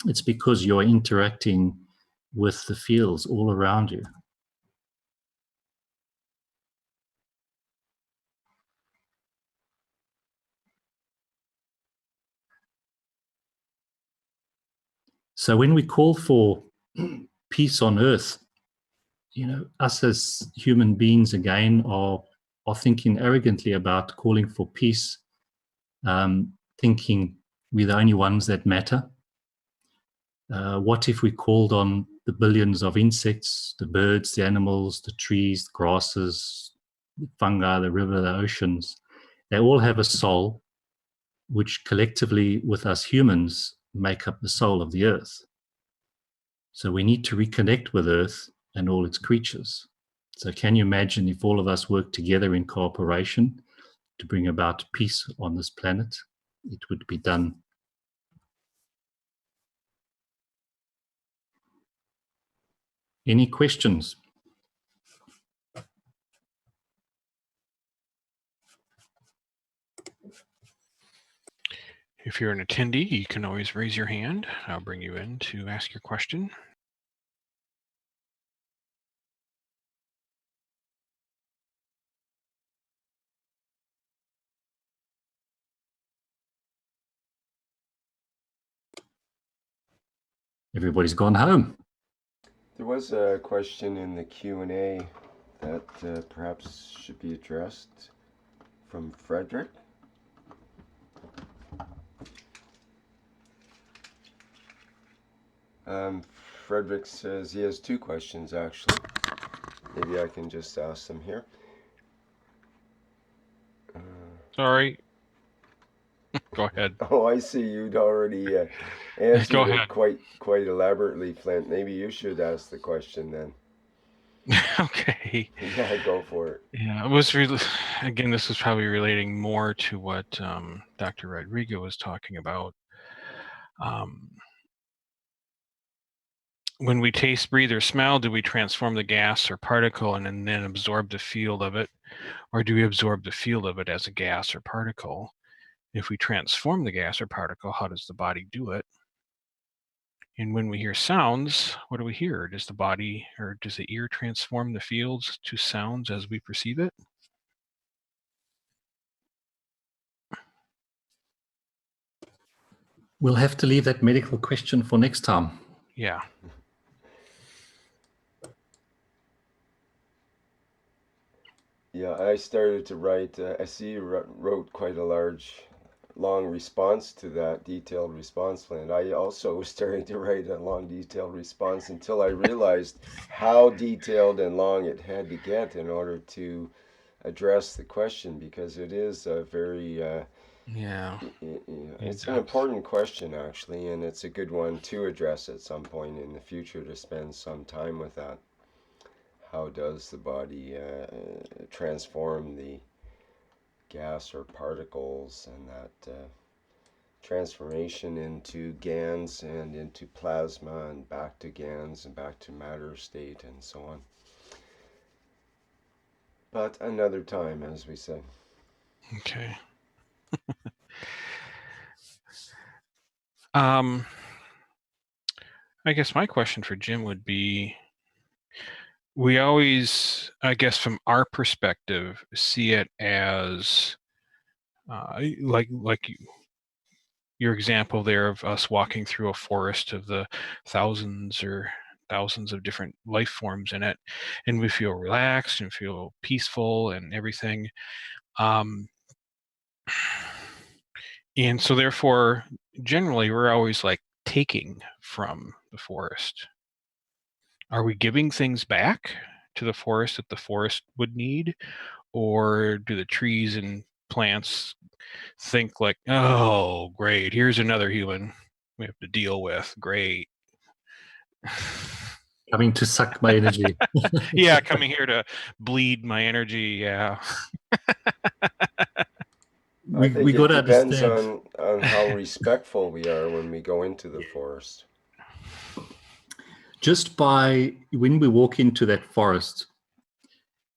It's because you're interacting with the fields all around you. So when we call for peace on earth, you know, us as human beings again are thinking arrogantly about calling for peace, thinking we're the only ones that matter. What if we called on the billions of insects, the birds, the animals, the trees, the grasses, the fungi, the river, the oceans? They all have a soul, which collectively with us humans make up the soul of the earth. So we need to reconnect with earth and all its creatures. So can you imagine if all of us work together in cooperation to bring about peace on this planet? It would be done. Any questions? If you're an attendee, you can always raise your hand. I'll bring you in to ask your question. everybody's gone home. There was a question in the Q&A that perhaps should be addressed from Frederick. Frederick says he has two questions actually. Maybe I can just ask them here. Sorry. Go ahead. Oh, I see. You'd already answered Go it ahead. quite elaborately, Flint. Maybe you should ask the question then. Okay. Yeah, go for it. Yeah, it was again. This was probably relating more to what Dr. Rodrigo was talking about. When we taste, breathe, or smell, do we transform the gas or particle and then absorb the field of it, or do we absorb the field of it as a gas or particle? If we transform the gas or particle, how does the body do it? And when we hear sounds, what do we hear? Does the body or does the ear transform the fields to sounds as we perceive it? We'll have to leave that medical question for next time. Yeah. Yeah, I started to write. I see you wrote quite a long response to that detailed response plan. I also was starting to write a long detailed response until I realized how detailed and long it had to get in order to address the question, because it is a very it's an important question actually, and it's a good one to address at some point in the future, to spend some time with that. How does the body transform the gas or particles, and that transformation into GANs and into plasma and back to GANs and back to matter state and so on. But another time, as we said. Okay. I guess my question for Jim would be, we always, I guess from our perspective, see it as like your example there of us walking through a forest of the thousands of different life forms in it, and we feel relaxed and feel peaceful and everything. And so therefore, generally, we're always like taking from the forest. Are we giving things back to the forest that the forest would need? Or do the trees and plants think like, oh, great, here's another human we have to deal with. Great. Coming to suck my energy. Yeah, coming here to bleed my energy. Yeah. I think we it got to depends understand on how respectful we are when we go into the forest. just by when we walk into that forest,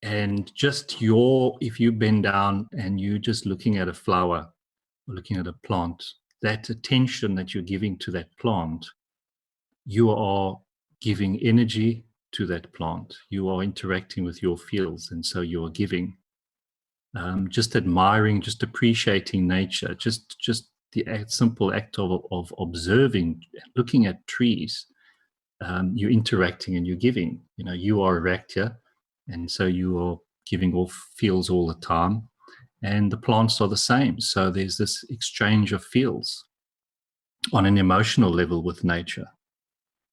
and just if you bend down and you're just looking at a flower or looking at a plant, that attention that you're giving to that plant, you are giving energy to that plant. You are interacting with your fields, and so you're giving. Just admiring, just appreciating nature, just the simple act of observing, looking at trees, you're interacting and you're giving. You know, you are a reactor, and so you are giving off fields all the time, and the plants are the same. So there's this exchange of fields on an emotional level with nature.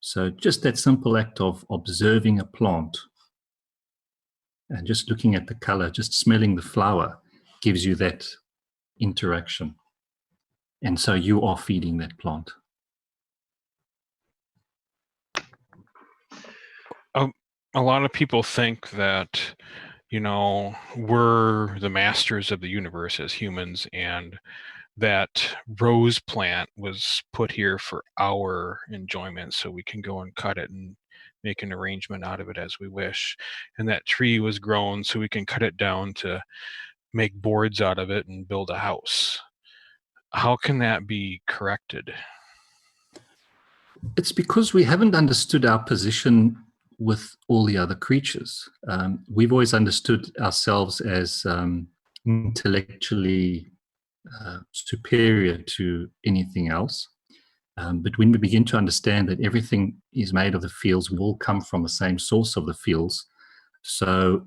So just that simple act of observing a plant and just looking at the color, just smelling the flower, gives you that interaction. And so you are feeding that plant. A lot of people think that, you know, we're the masters of the universe as humans, and that rose plant was put here for our enjoyment so we can go and cut it and make an arrangement out of it as we wish. And that tree was grown so we can cut it down to make boards out of it and build a house. How can that be corrected? It's because we haven't understood our position with all the other creatures. We've always understood ourselves as intellectually superior to anything else. But when we begin to understand that everything is made of the fields, we all come from the same source of the fields. So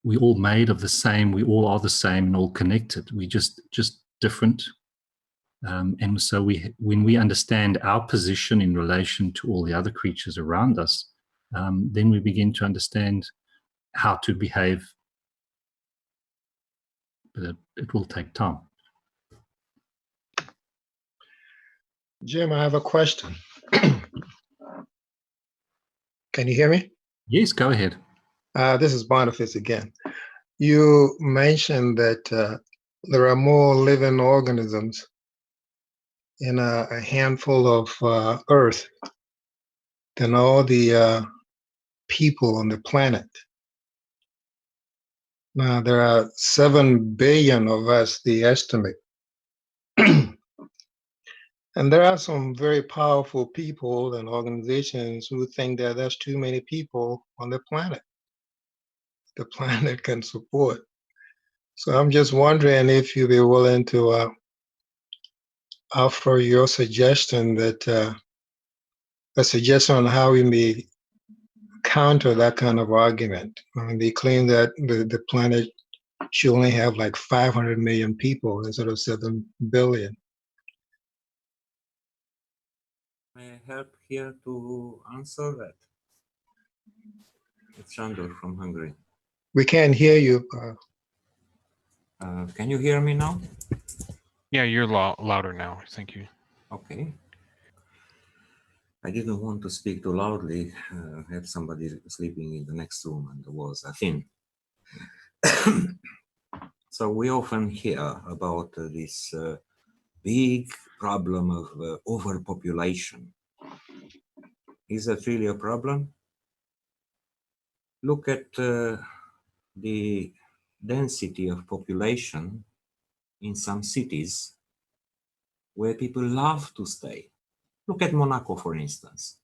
we all made of the same, we all are the same and all connected. We just different. And so when we understand our position in relation to all the other creatures around us, then we begin to understand how to behave. But it will take time. Jim, I have a question. Can you hear me? Yes, go ahead. This is Boniface again. You mentioned that there are more living organisms in a handful of Earth than all the people on the planet. Now, there are 7 billion of us, the estimate. And there are some very powerful people and organizations who think that there's too many people on the planet can support. So I'm just wondering if you'd be willing to offer your suggestion that a suggestion on how we may counter that kind of argument. I mean, they claim that the planet should only have like 500 million people instead of 7 billion. May I help here to answer that? It's Sandor from Hungary. We can't hear you. Can you hear me now? Yeah, you're louder now. Thank you. Okay. I didn't want to speak too loudly. I had somebody sleeping in the next room and there was a thing. So we often hear about this big problem of overpopulation. Is that really a problem? Look at the density of population in some cities where people love to stay. Look at Monaco, for instance.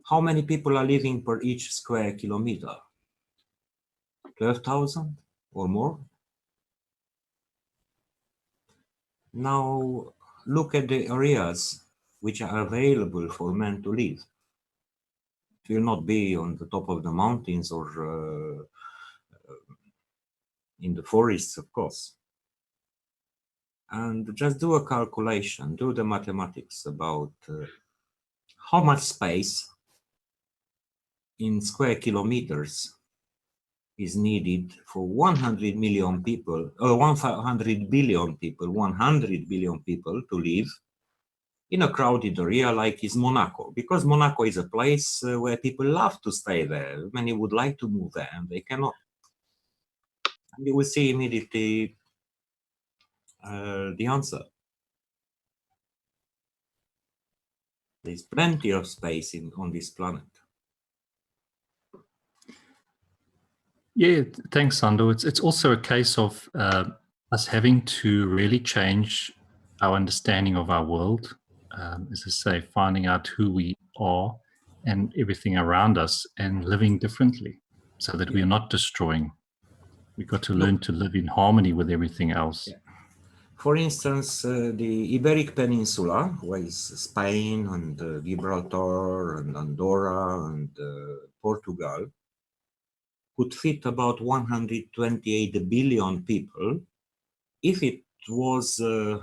How many people are living per each square kilometer? 12,000 or more? Now look at the areas which are available for men to live. It will not be on the top of the mountains or in the forests, of course. And just do a calculation, do the mathematics about how much space in square kilometers is needed for 100 million people, or 100 billion people, 100 billion people to live in a crowded area like is Monaco, because Monaco is a place where people love to stay there. Many would like to move there and they cannot. And you will see immediately the answer. There's plenty of space on this planet. Yeah, thanks, Sando. It's also a case of us having to really change our understanding of our world. As I say, finding out who we are and everything around us and living differently so that we are not destroying. We've got to learn to live in harmony with everything else. Yeah. For instance, the Iberic Peninsula, where is Spain and Gibraltar and Andorra and Portugal, could fit about 128 billion people if it was a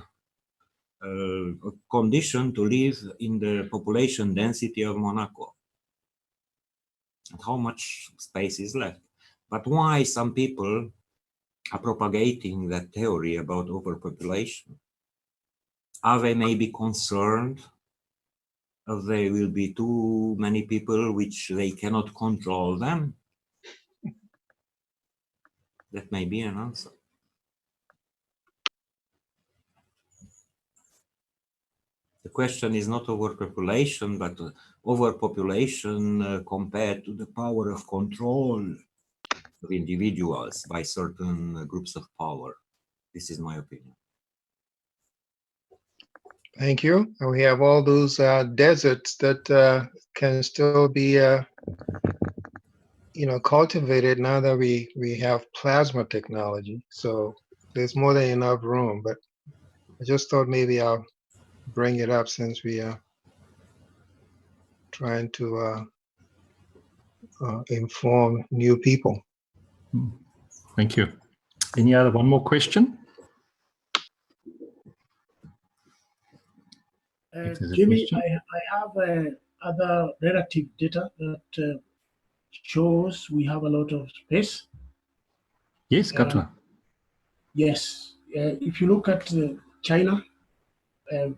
condition to live in the population density of Monaco. And how much space is left? But why some people are propagating that theory about overpopulation? Are they maybe concerned that there will be too many people which they cannot control them? That may be an answer. The question is not overpopulation, but overpopulation compared to the power of control of individuals by certain groups of power. This is my opinion. Thank you. And we have all those deserts that can still be, cultivated now that we have plasma technology. So there's more than enough room. But I just thought maybe I'll bring it up since we are trying to inform new people. Thank you. One more question? Jimmy, I have other relative data that shows we have a lot of space. Yes, Katwa. Yes. If you look at China, the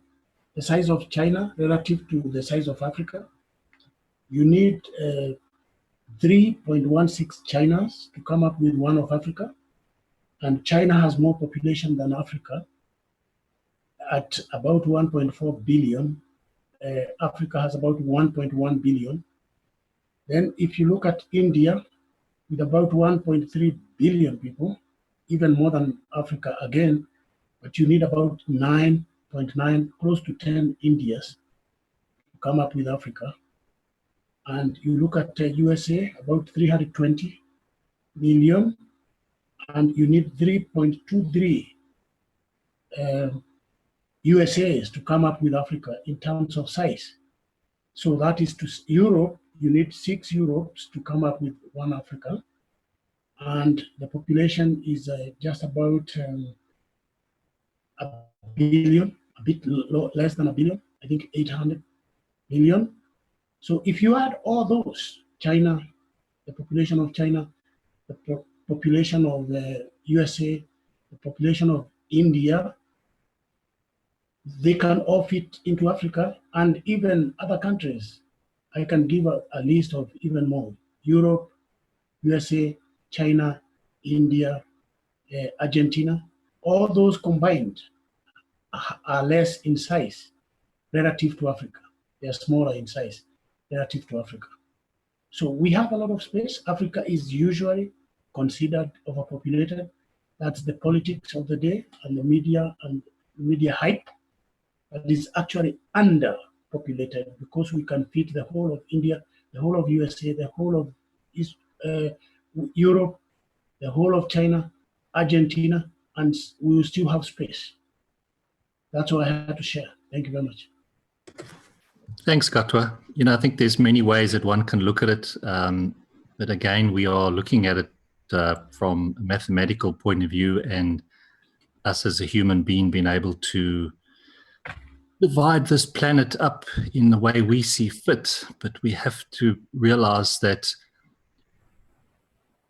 size of China relative to the size of Africa, you need 3.16 Chinas to come up with one of Africa. And China has more population than Africa at about 1.4 billion. Africa has about 1.1 billion. Then if you look at India, with about 1.3 billion people, even more than Africa again, but you need about 9.9, close to 10 Indias to come up with Africa. And you look at USA, about 320 million, and you need 3.23 USAs to come up with Africa in terms of size. So that is to Europe, you need 6 Europes to come up with one Africa. And the population is just about a billion, a bit less than a billion, I think 800 million. So if you add all those, China, the population of China, the population of the USA, the population of India, they can all fit into Africa, and even other countries. I can give a list of even more. Europe, USA, China, India, Argentina, all those combined are less in size relative to Africa. They are smaller in size relative to Africa. So we have a lot of space. Africa is usually considered overpopulated. That's the politics of the day and the media hype. But it's actually underpopulated because we can fit the whole of India, the whole of USA, the whole of Europe, the whole of China, Argentina, and we will still have space. That's what I had to share. Thank you very much. Thanks, Katwa. I think there's many ways that one can look at it. But again, we are looking at it from a mathematical point of view, and us as a human being being able to divide this planet up in the way we see fit. But we have to realize that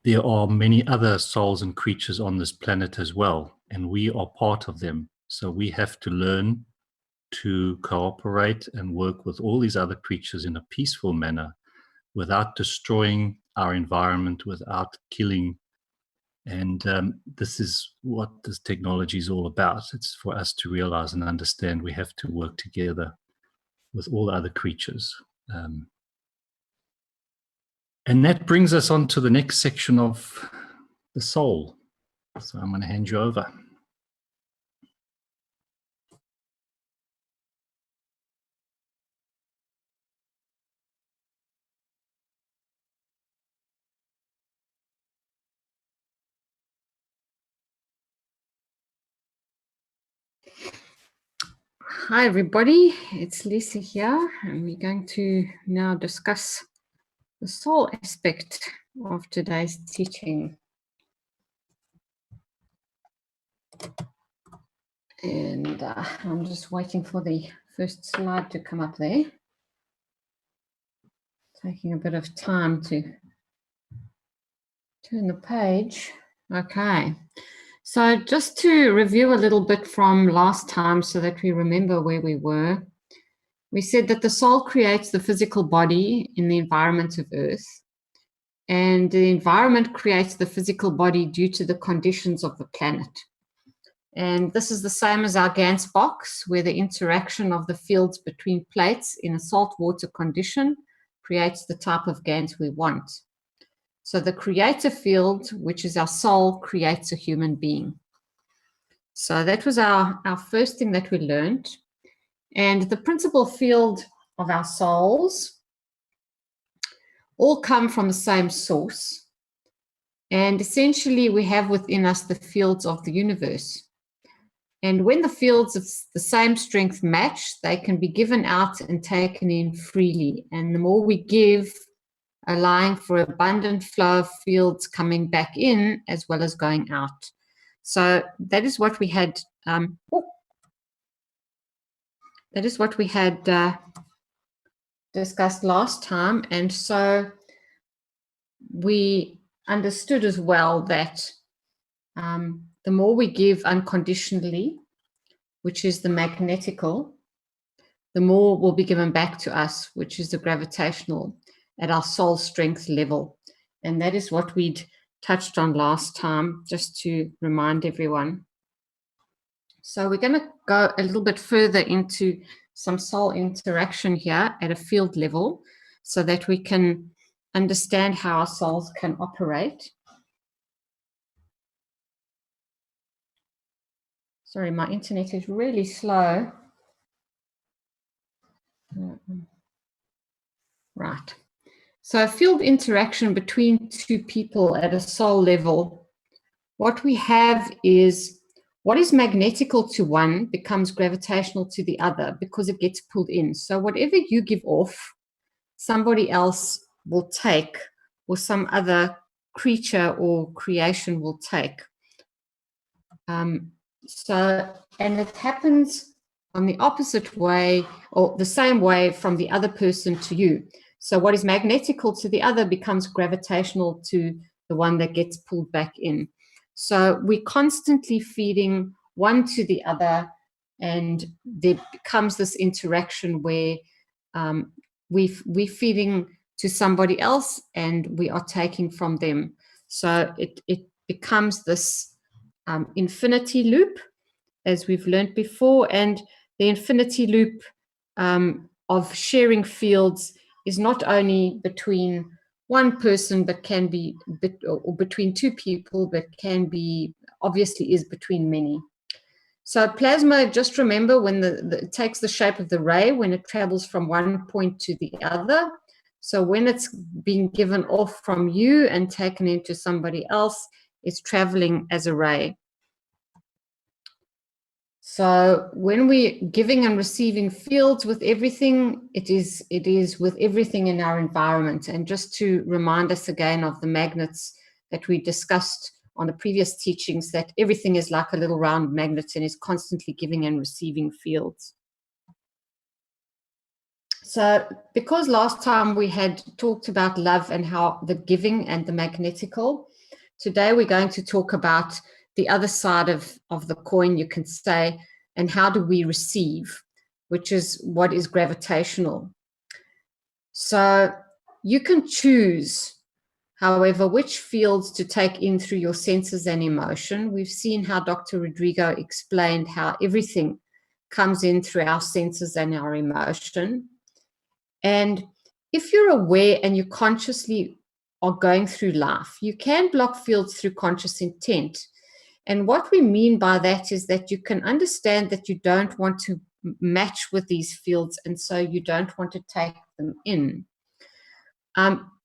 there are many other souls and creatures on this planet as well, and we are part of them. So we have to learn to cooperate and work with all these other creatures in a peaceful manner without destroying our environment, without killing. And this is what this technology is all about. It's for us to realize and understand we have to work together with all other creatures. And that brings us on to the next section of the soul. So I'm going to hand you over. Hi everybody, it's Lisa here, and we're going to now discuss the soul aspect of today's teaching. And I'm just waiting for the first slide to come up there. Taking a bit of time to turn the page. Okay. So just to review a little bit from last time so that we remember where we were, we said that the soul creates the physical body in the environment of Earth, and the environment creates the physical body due to the conditions of the planet. And this is the same as our Gans box, where the interaction of the fields between plates in a saltwater condition creates the type of Gans we want. So the creator field, which is our soul, creates a human being. So that was our first thing that we learned. And the principal field of our souls all come from the same source. And essentially we have within us the fields of the universe. And when the fields of the same strength match, they can be given out and taken in freely. And the more we give, allowing for abundant flow of fields coming back in as well as going out. So that is what we had. That is what we had discussed last time. And so we understood as well that the more we give unconditionally, which is the magnetical, the more will be given back to us, which is the gravitational, at our soul strength level. And that is what we'd touched on last time, just to remind everyone. So we're going to go a little bit further into some soul interaction here at a field level so that we can understand how our souls can operate. Sorry, my internet is really slow. Right. So a field interaction between two people at a soul level, what we have is what is magnetical to one becomes gravitational to the other because it gets pulled in. So whatever you give off, somebody else will take, or some other creature or creation will take. And it happens on the opposite way, or the same way from the other person to you. So what is magnetical to the other becomes gravitational to the one that gets pulled back in. So we're constantly feeding one to the other, and there becomes this interaction where we're feeding to somebody else and we are taking from them. So it becomes this infinity loop, as we've learned before, and the infinity loop of sharing fields is not only between one person, but can be or between two people, but can be, obviously is between many. So plasma, just remember, when it takes the shape of the ray when it travels from one point to the other. So when it's being given off from you and taken into somebody else, it's traveling as a ray. So when we're giving and receiving fields with everything, it is with everything in our environment. And just to remind us again of the magnets that we discussed on the previous teachings, that everything is like a little round magnet and is constantly giving and receiving fields. So because last time we had talked about love and how the giving and the magnetical, today we're going to talk about the other side of the coin, you can say, and how do we receive, which is what is gravitational. So you can choose, however, which fields to take in through your senses and emotion. We've seen how Dr. Rodrigo explained how everything comes in through our senses and our emotion. And if you're aware and you consciously are going through life, you can block fields through conscious intent. And what we mean by that is that you can understand that you don't want to match with these fields, and so you don't want to take them in.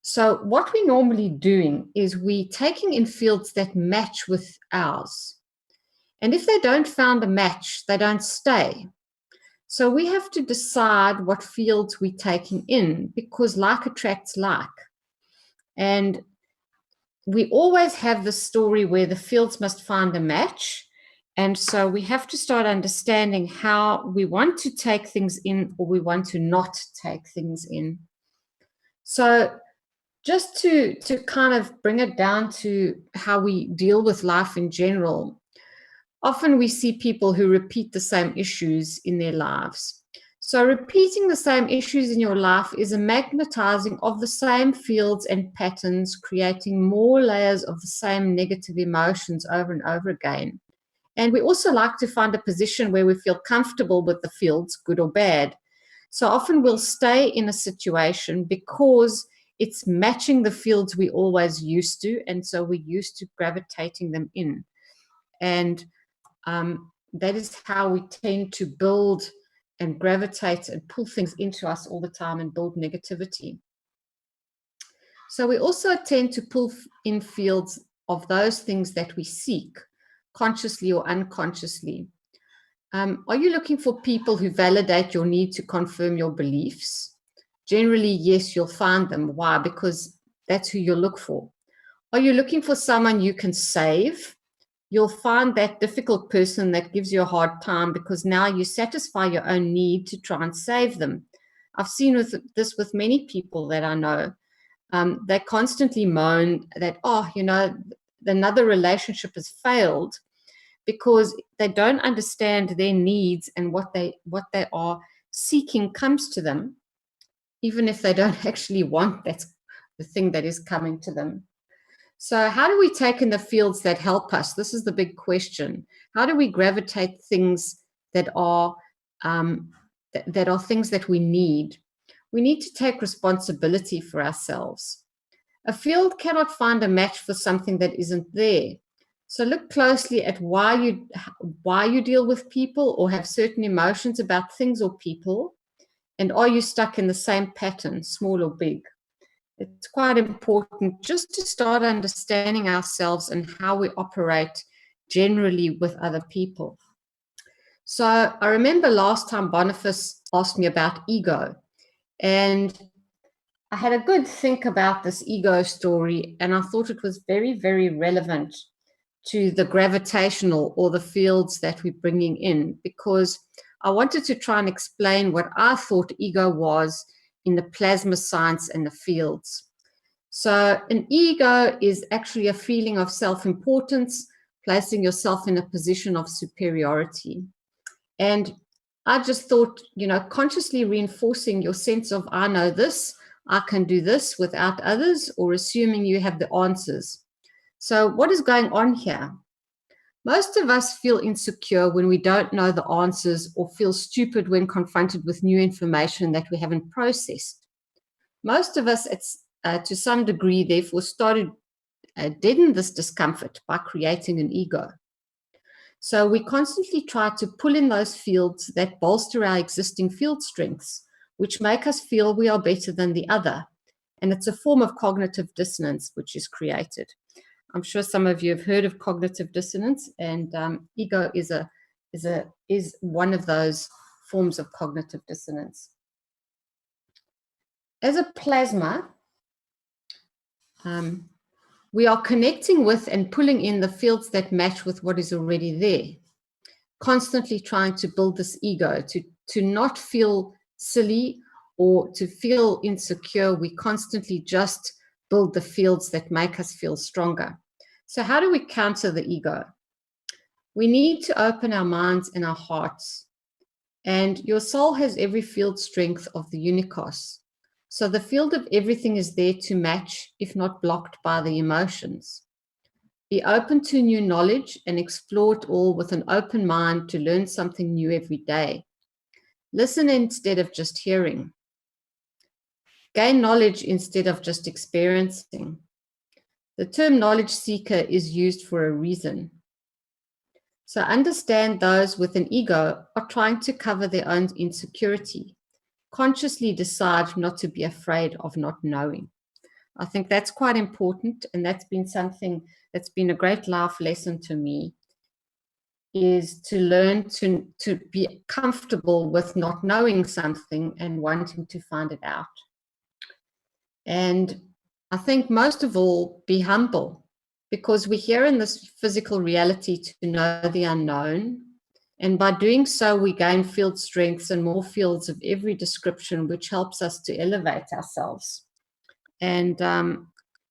So what we're normally doing is we're taking in fields that match with ours. And if they don't find a match, they don't stay. So we have to decide what fields we're taking in, because like attracts like. And we always have the story where the fields must find a match. And so we have to start understanding how we want to take things in or we want to not take things in. So just to kind of bring it down to how we deal with life in general, often we see people who repeat the same issues in their lives. So repeating the same issues in your life is a magnetizing of the same fields and patterns, creating more layers of the same negative emotions over and over again. And we also like to find a position where we feel comfortable with the fields, good or bad. So often we'll stay in a situation because it's matching the fields we always used to, and so we're used to gravitating them in. And that is how we tend to build and gravitate and pull things into us all the time and build negativity. So we also tend to pull in fields of those things that we seek, consciously or unconsciously. Are you looking for people who validate your need to confirm your beliefs? Generally, yes, you'll find them. Why? Because that's who you'll look for. Are you looking for someone you can save? You'll find that difficult person that gives you a hard time because now you satisfy your own need to try and save them. I've seen this with many people that I know. They constantly moan that, oh, you know, another relationship has failed because they don't understand their needs and what they are seeking comes to them, even if they don't actually want that's the thing that is coming to them. So how do we take in the fields that help us? This is the big question. How do we gravitate things that are things that we need? We need to take responsibility for ourselves. A field cannot find a match for something that isn't there. So look closely at why you deal with people or have certain emotions about things or people, and are you stuck in the same pattern, small or big? It's quite important just to start understanding ourselves and how we operate generally with other people. So I remember last time Boniface asked me about ego, and I had a good think about this ego story, and I thought it was very, very relevant to the gravitational or the fields that we're bringing in, because I wanted to try and explain what I thought ego was in the plasma science and the fields. So an ego is actually a feeling of self-importance, placing yourself in a position of superiority. And I just thought, you know, consciously reinforcing your sense of, I know this, I can do this without others, or assuming you have the answers. So what is going on here? Most of us feel insecure when we don't know the answers or feel stupid when confronted with new information that we haven't processed. Most of us, to some degree, therefore, started deaden this discomfort by creating an ego. So we constantly try to pull in those fields that bolster our existing field strengths, which make us feel we are better than the other. And it's a form of cognitive dissonance which is created. I'm sure some of you have heard of cognitive dissonance, and ego is one of those forms of cognitive dissonance. As a plasma, we are connecting with and pulling in the fields that match with what is already there, constantly trying to build this ego, to not feel silly or to feel insecure. We constantly just build the fields that make us feel stronger. So how do we counter the ego? We need to open our minds and our hearts. And your soul has every field strength of the unicos. So the field of everything is there to match, if not blocked by the emotions. Be open to new knowledge and explore it all with an open mind to learn something new every day. Listen instead of just hearing. Gain knowledge instead of just experiencing. The term knowledge seeker is used for a reason. So understand those with an ego are trying to cover their own insecurity. Consciously decide not to be afraid of not knowing. I think that's quite important, and that's been something that's been a great life lesson to me, is to learn to be comfortable with not knowing something and wanting to find it out. And I think most of all, be humble, because we're here in this physical reality to know the unknown. And by doing so, we gain field strengths and more fields of every description, which helps us to elevate ourselves. And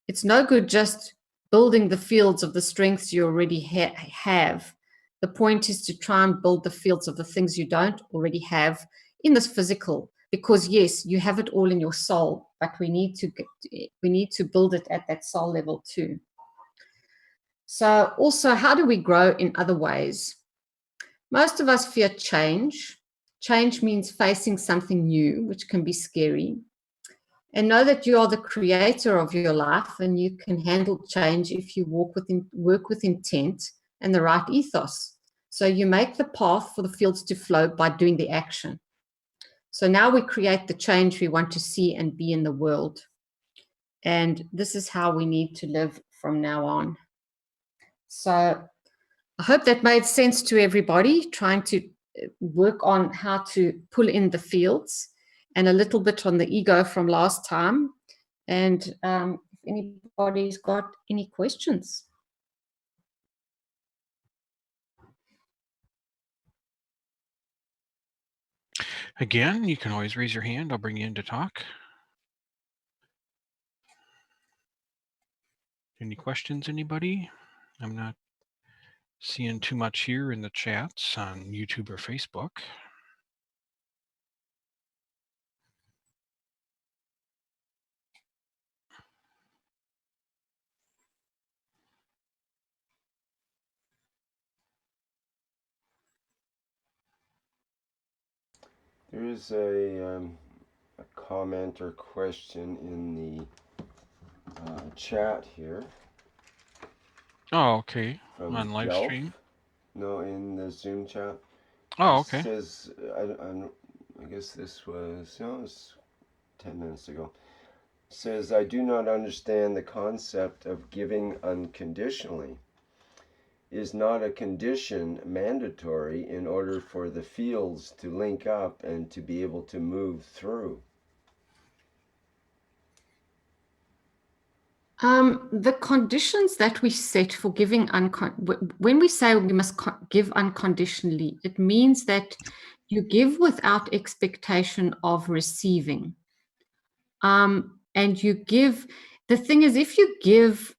it's no good just building the fields of the strengths you already have. The point is to try and build the fields of the things you don't already have in this physical, because yes, you have it all in your soul, but we need to build it at that soul level too. So also, how do we grow in other ways? Most of us fear change. Change means facing something new, which can be scary. And know that you are the creator of your life, and you can handle change if you work with intent and the right ethos. So you make the path for the fields to flow by doing the action. So now we create the change we want to see and be in the world. And this is how we need to live from now on. So I hope that made sense to everybody, trying to work on how to pull in the fields and a little bit on the ego from last time. And if anybody's got any questions. Again, you can always raise your hand. I'll bring you in to talk. Any questions, anybody? I'm not seeing too much here in the chats on YouTube or Facebook. There is a comment or question in the chat here. Oh, okay. From On live Delph. stream? No, in the Zoom chat. Oh, okay. It says, I guess this was, no, it was 10 minutes ago. It says, I do not understand the concept of giving unconditionally. Is not a condition mandatory in order for the fields to link up and to be able to move through? The conditions that we set for giving when we say we must give unconditionally, it means that you give without expectation of receiving. And you give, the thing is, if you give,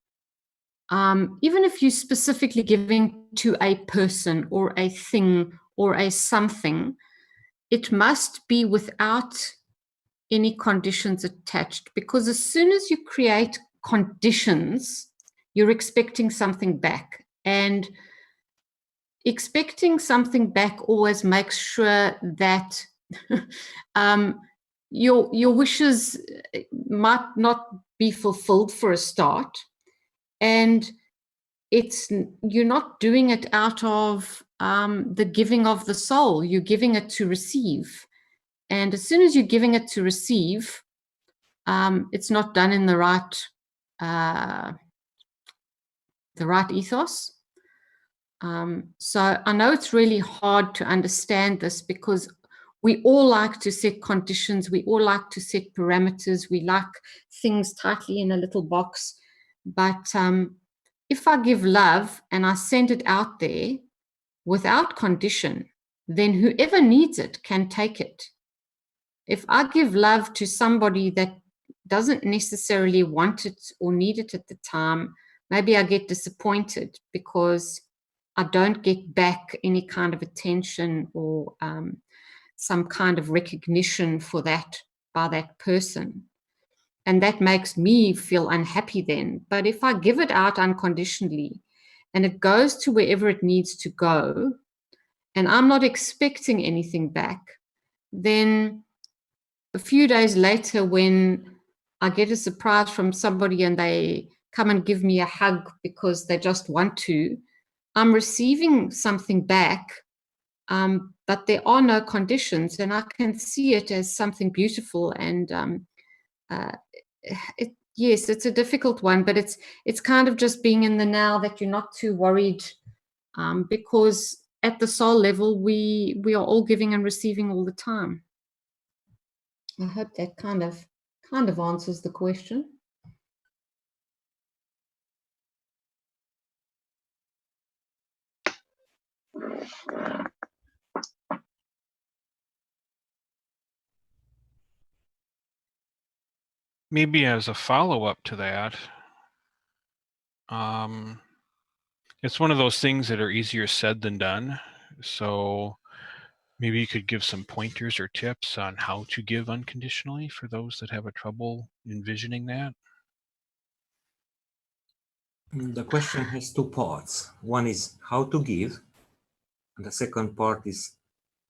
even if you're specifically giving to a person or a thing or a something, it must be without any conditions attached, because as soon as you create conditions, you're expecting something back, and expecting something back always makes sure that your wishes might not be fulfilled for a start, and you're not doing it out of the giving of the soul. You're giving it to receive, and as soon as you're giving it to receive, it's not done in the right ethos. So I know it's really hard to understand this, because we all like to set conditions, we all like to set parameters, we like things tightly in a little box. But if I give love and I send it out there without condition, then whoever needs it can take it. If I give love to somebody that doesn't necessarily want it or need it at the time, maybe I get disappointed because I don't get back any kind of attention or some kind of recognition for that by that person. And that makes me feel unhappy then. But if I give it out unconditionally and it goes to wherever it needs to go, and I'm not expecting anything back, then a few days later, when I get a surprise from somebody and they come and give me a hug because they just want to, I'm receiving something back, but there are no conditions, and I can see it as something beautiful. And yes, it's a difficult one, but it's kind of just being in the now, that you're not too worried, because at the soul level, we are all giving and receiving all the time. I hope that kind of answers the question. Maybe as a follow-up to that, it's one of those things that are easier said than done. So maybe you could give some pointers or tips on how to give unconditionally for those that have a trouble envisioning that. The question has two parts. One is how to give, and the second part is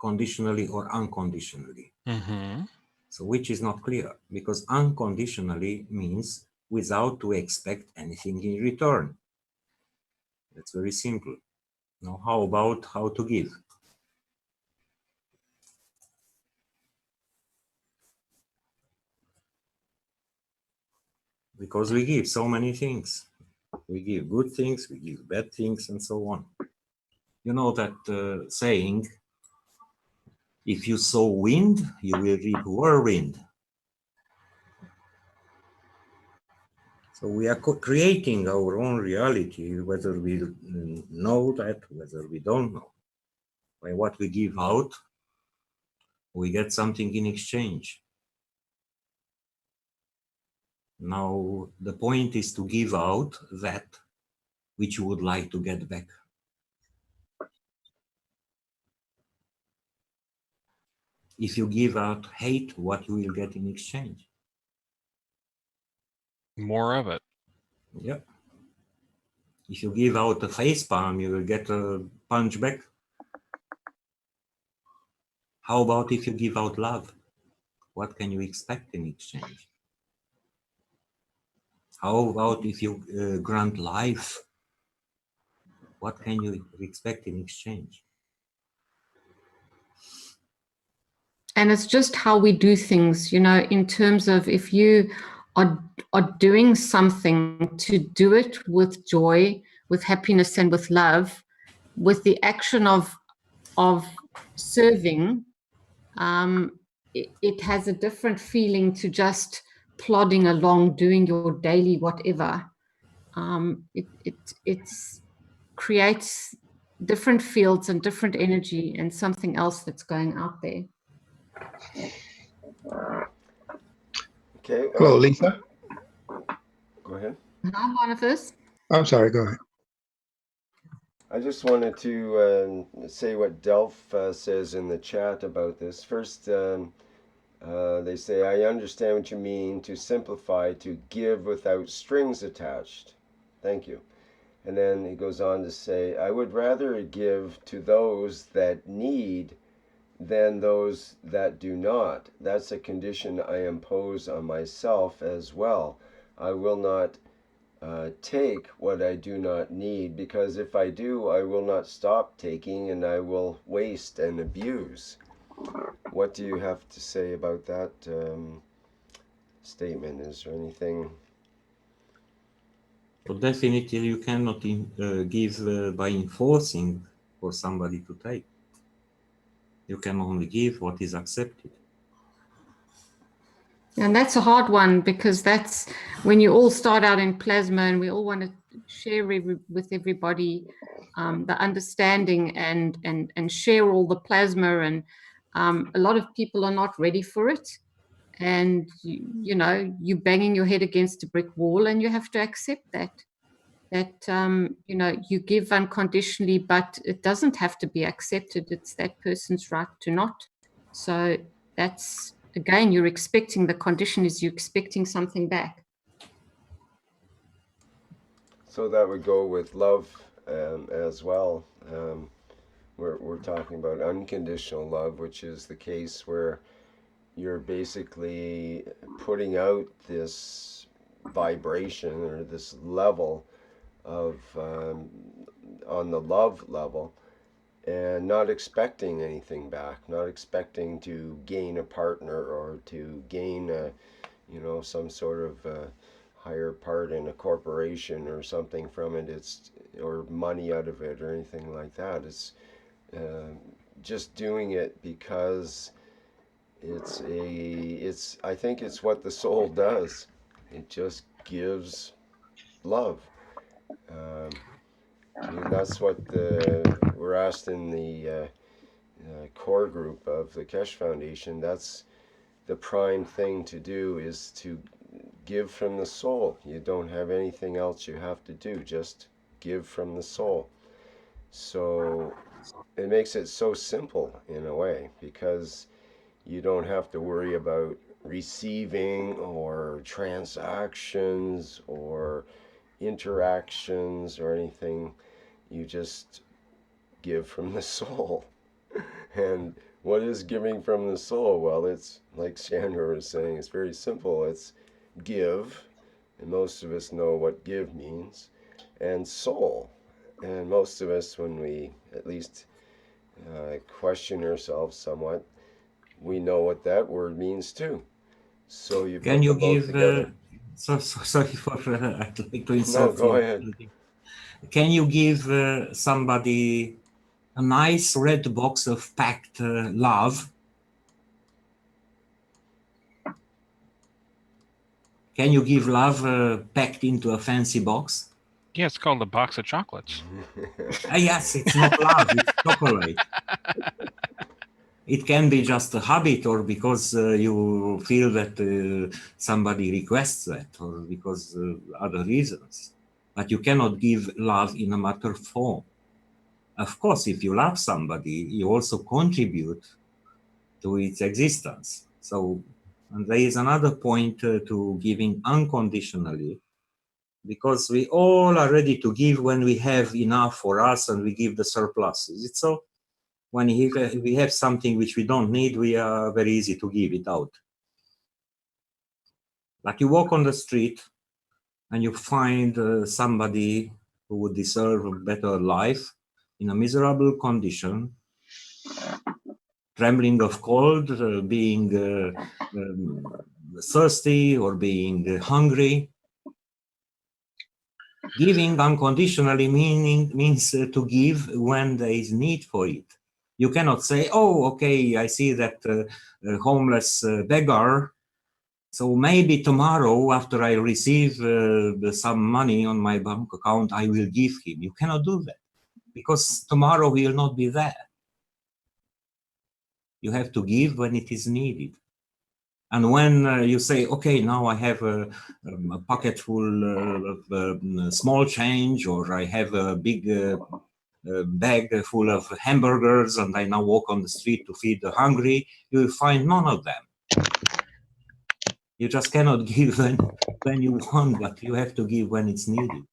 conditionally or unconditionally. Mm-hmm. So which is not clear, because unconditionally means without to expect anything in return. That's very simple. Now, how about how to give? Because we give so many things. We give good things, we give bad things, and so on. You know that saying, If you sow wind, you will reap whirlwind. So we are creating our own reality, whether we know that, whether we don't know. By what we give out, we get something in exchange. Now, the point is to give out that which you would like to get back. If you give out hate, what you will get in exchange? More of it. Yeah. If you give out a face palm, you will get a punch back. How about if you give out love? What can you expect in exchange? How about if you grant life? What can you expect in exchange? And it's just how we do things, you know, in terms of if you are doing something, to do it with joy, with happiness and with love, with the action of serving, it has a different feeling to just plodding along, doing your daily whatever. It creates different fields and different energy and something else that's going out there. Okay. Hello, Lisa. Go ahead. Hi, Boniface. I'm sorry, go ahead. I just wanted to say what Delph says in the chat about this. First, they say, I understand what you mean to simplify, to give without strings attached. Thank you. And then he goes on to say, I would rather give to those that need than those that do not. That's a condition I impose on myself as well. I will not take what I do not need, because if I do, I will not stop taking and I will waste and abuse. What do you have to say about that statement? Is there anything? So definitely you cannot give by enforcing for somebody to take. You can only give what is accepted. And that's a hard one, because that's when you all start out in plasma and we all want to share with everybody the understanding and share all the plasma, and a lot of people are not ready for it. And, you know, you're banging your head against a brick wall, and you have to accept that, you know, you give unconditionally, but it doesn't have to be accepted. It's that person's right to not. So that's, again, you're expecting, the condition is you're expecting something back. So that would go with love as well. We're talking about unconditional love, which is the case where you're basically putting out this vibration or this level of on the love level, and not expecting anything back, not expecting to gain a partner or to gain a, you know, some sort of higher part in a corporation or something from it. It's, or money out of it or anything like that. It's just doing it because I think it's what the soul does. It just gives love. And that's what we're asked in the core group of the Keshe Foundation. That's the prime thing to do, is to give from the soul. You don't have anything else you have to do, just give from the soul. So it makes it so simple in a way, because you don't have to worry about receiving or transactions or interactions or anything. You just give from the soul. And what is giving from the soul? Well, it's like Sandra was saying, it's very simple. It's give, and most of us know what give means, and soul. And most of us, when we at least question ourselves somewhat, we know what that word means too. So you Can put you them both give, together. sorry for, I'd like to No, insult go you. ahead. Can you give somebody a nice red box of packed love Can you give love packed into a fancy box? Yeah, it's called a box of chocolates. Yes, it's not love, it's chocolate. It can be just a habit, or because you feel that somebody requests that, or because other reasons. But you cannot give love in a matter form. Of course, if you love somebody, you also contribute to its existence. So, and there is another point to giving unconditionally, because we all are ready to give when we have enough for us and we give the surpluses. It's so, when we have something which we don't need, we are very easy to give it out. Like you walk on the street and you find somebody who would deserve a better life in a miserable condition, trembling of cold, being thirsty or being hungry. Giving unconditionally means to give when there is need for it. You cannot say, oh, okay, I see that homeless beggar, so maybe tomorrow after I receive some money on my bank account, I will give him. You cannot do that because tomorrow he will not be there. You have to give when it is needed. And when you say, okay, now I have a pocket full of small change, or I have a big bag full of hamburgers and I now walk on the street to feed the hungry, you will find none of them. You just cannot give when you want, but you have to give when it's needed.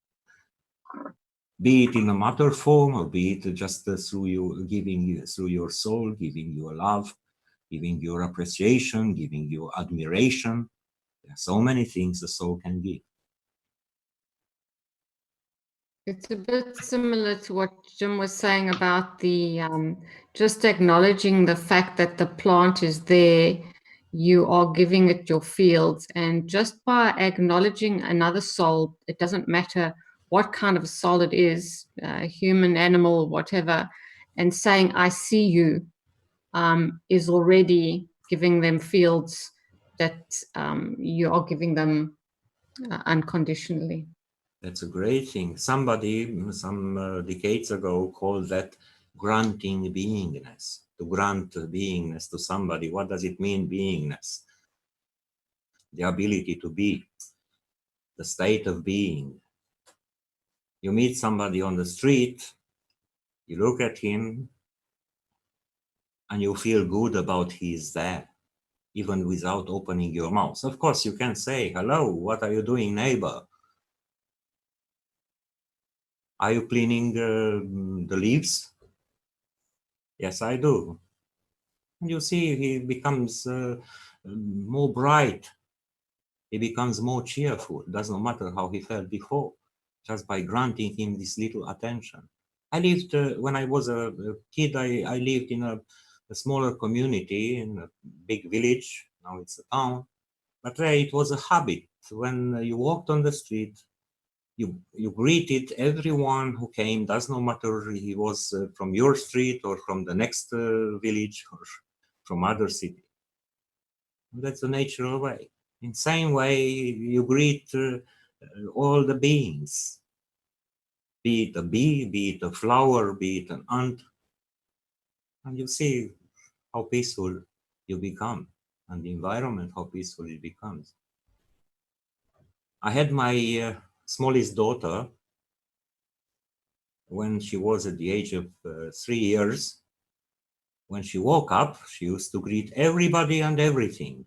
Be it in a matter form, or be it just through you giving through your soul, giving your love, giving your appreciation, giving your admiration. There are so many things the soul can give. It's a bit similar to what Jim was saying about the just acknowledging the fact that the plant is there, you are giving it your fields, and just by acknowledging another soul, it doesn't matter what kind of a soul it is, human, animal, whatever, and saying, I see you, is already giving them fields that you are giving them unconditionally. That's a great thing. Somebody some decades ago called that granting beingness. To grant beingness to somebody. What does it mean, beingness? The ability to be, the state of being. You meet somebody on the street, you look at him, and you feel good about he's there, even without opening your mouth. Of course, you can say, hello, what are you doing, neighbor? Are you cleaning the leaves? Yes, I do. And you see, he becomes more bright. He becomes more cheerful. It doesn't matter how he felt before, just by granting him this little attention. I lived, when I was a kid, I lived in a smaller community in a big village. Now it's a town. But there it was a habit. When you walked on the street, you greeted everyone who came, does not matter he was from your street or from the next village or from other city. That's the natural way. In the same way, you greet all the beings, be it a bee, be it a flower, be it an ant, and you see how peaceful you become, and the environment, how peaceful it becomes. I had my smallest daughter when she was at the age of 3 years. When she woke up, she used to greet everybody and everything.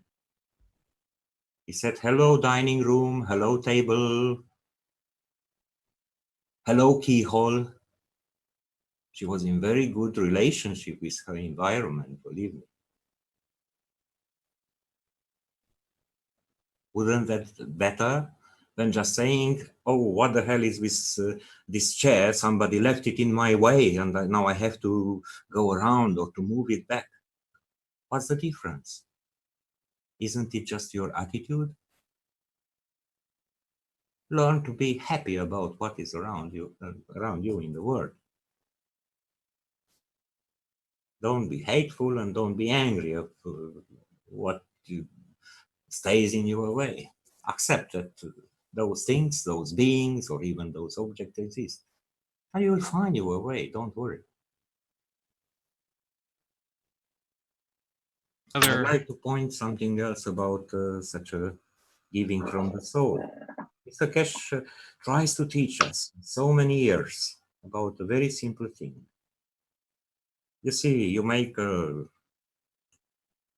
He said, hello, dining room, hello, table, hello, keyhole. She was in very good relationship with her environment, believe me. Wouldn't that better than just saying, oh, what the hell is with this chair? Somebody left it in my way and now I have to go around or to move it back. What's the difference? Isn't it just your attitude? Learn to be happy about what is around you in the world. Don't be hateful and don't be angry of what stays in your way. accept that those things, those beings, or even those objects exist. And you will find your way, don't worry. I'd like to point something else about such a giving from the soul. Mr. Keshe tries to teach us so many years about a very simple thing. You see, you make a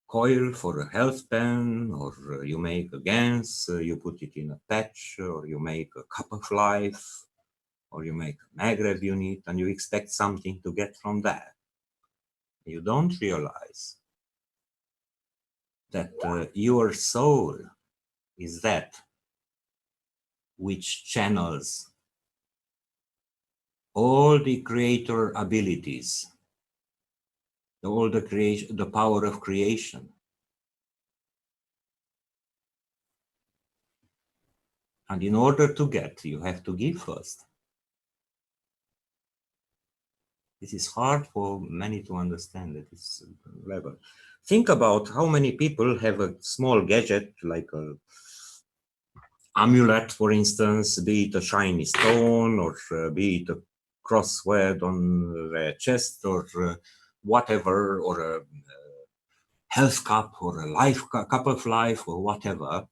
coil for a health pen, or you make a GANS, you put it in a patch, or you make a cup of life, or you make a maglev unit, and you expect something to get from that. You don't realize that your soul is that which channels all the creator abilities, all the creation, the power of creation. And in order to get, you have to give first. This is hard for many to understand at this level. Think about how many people have a small gadget, like a amulet, for instance, be it a shiny stone, or be it a crossword on their chest, or whatever, or a health cup, or a life cup of life, or whatever.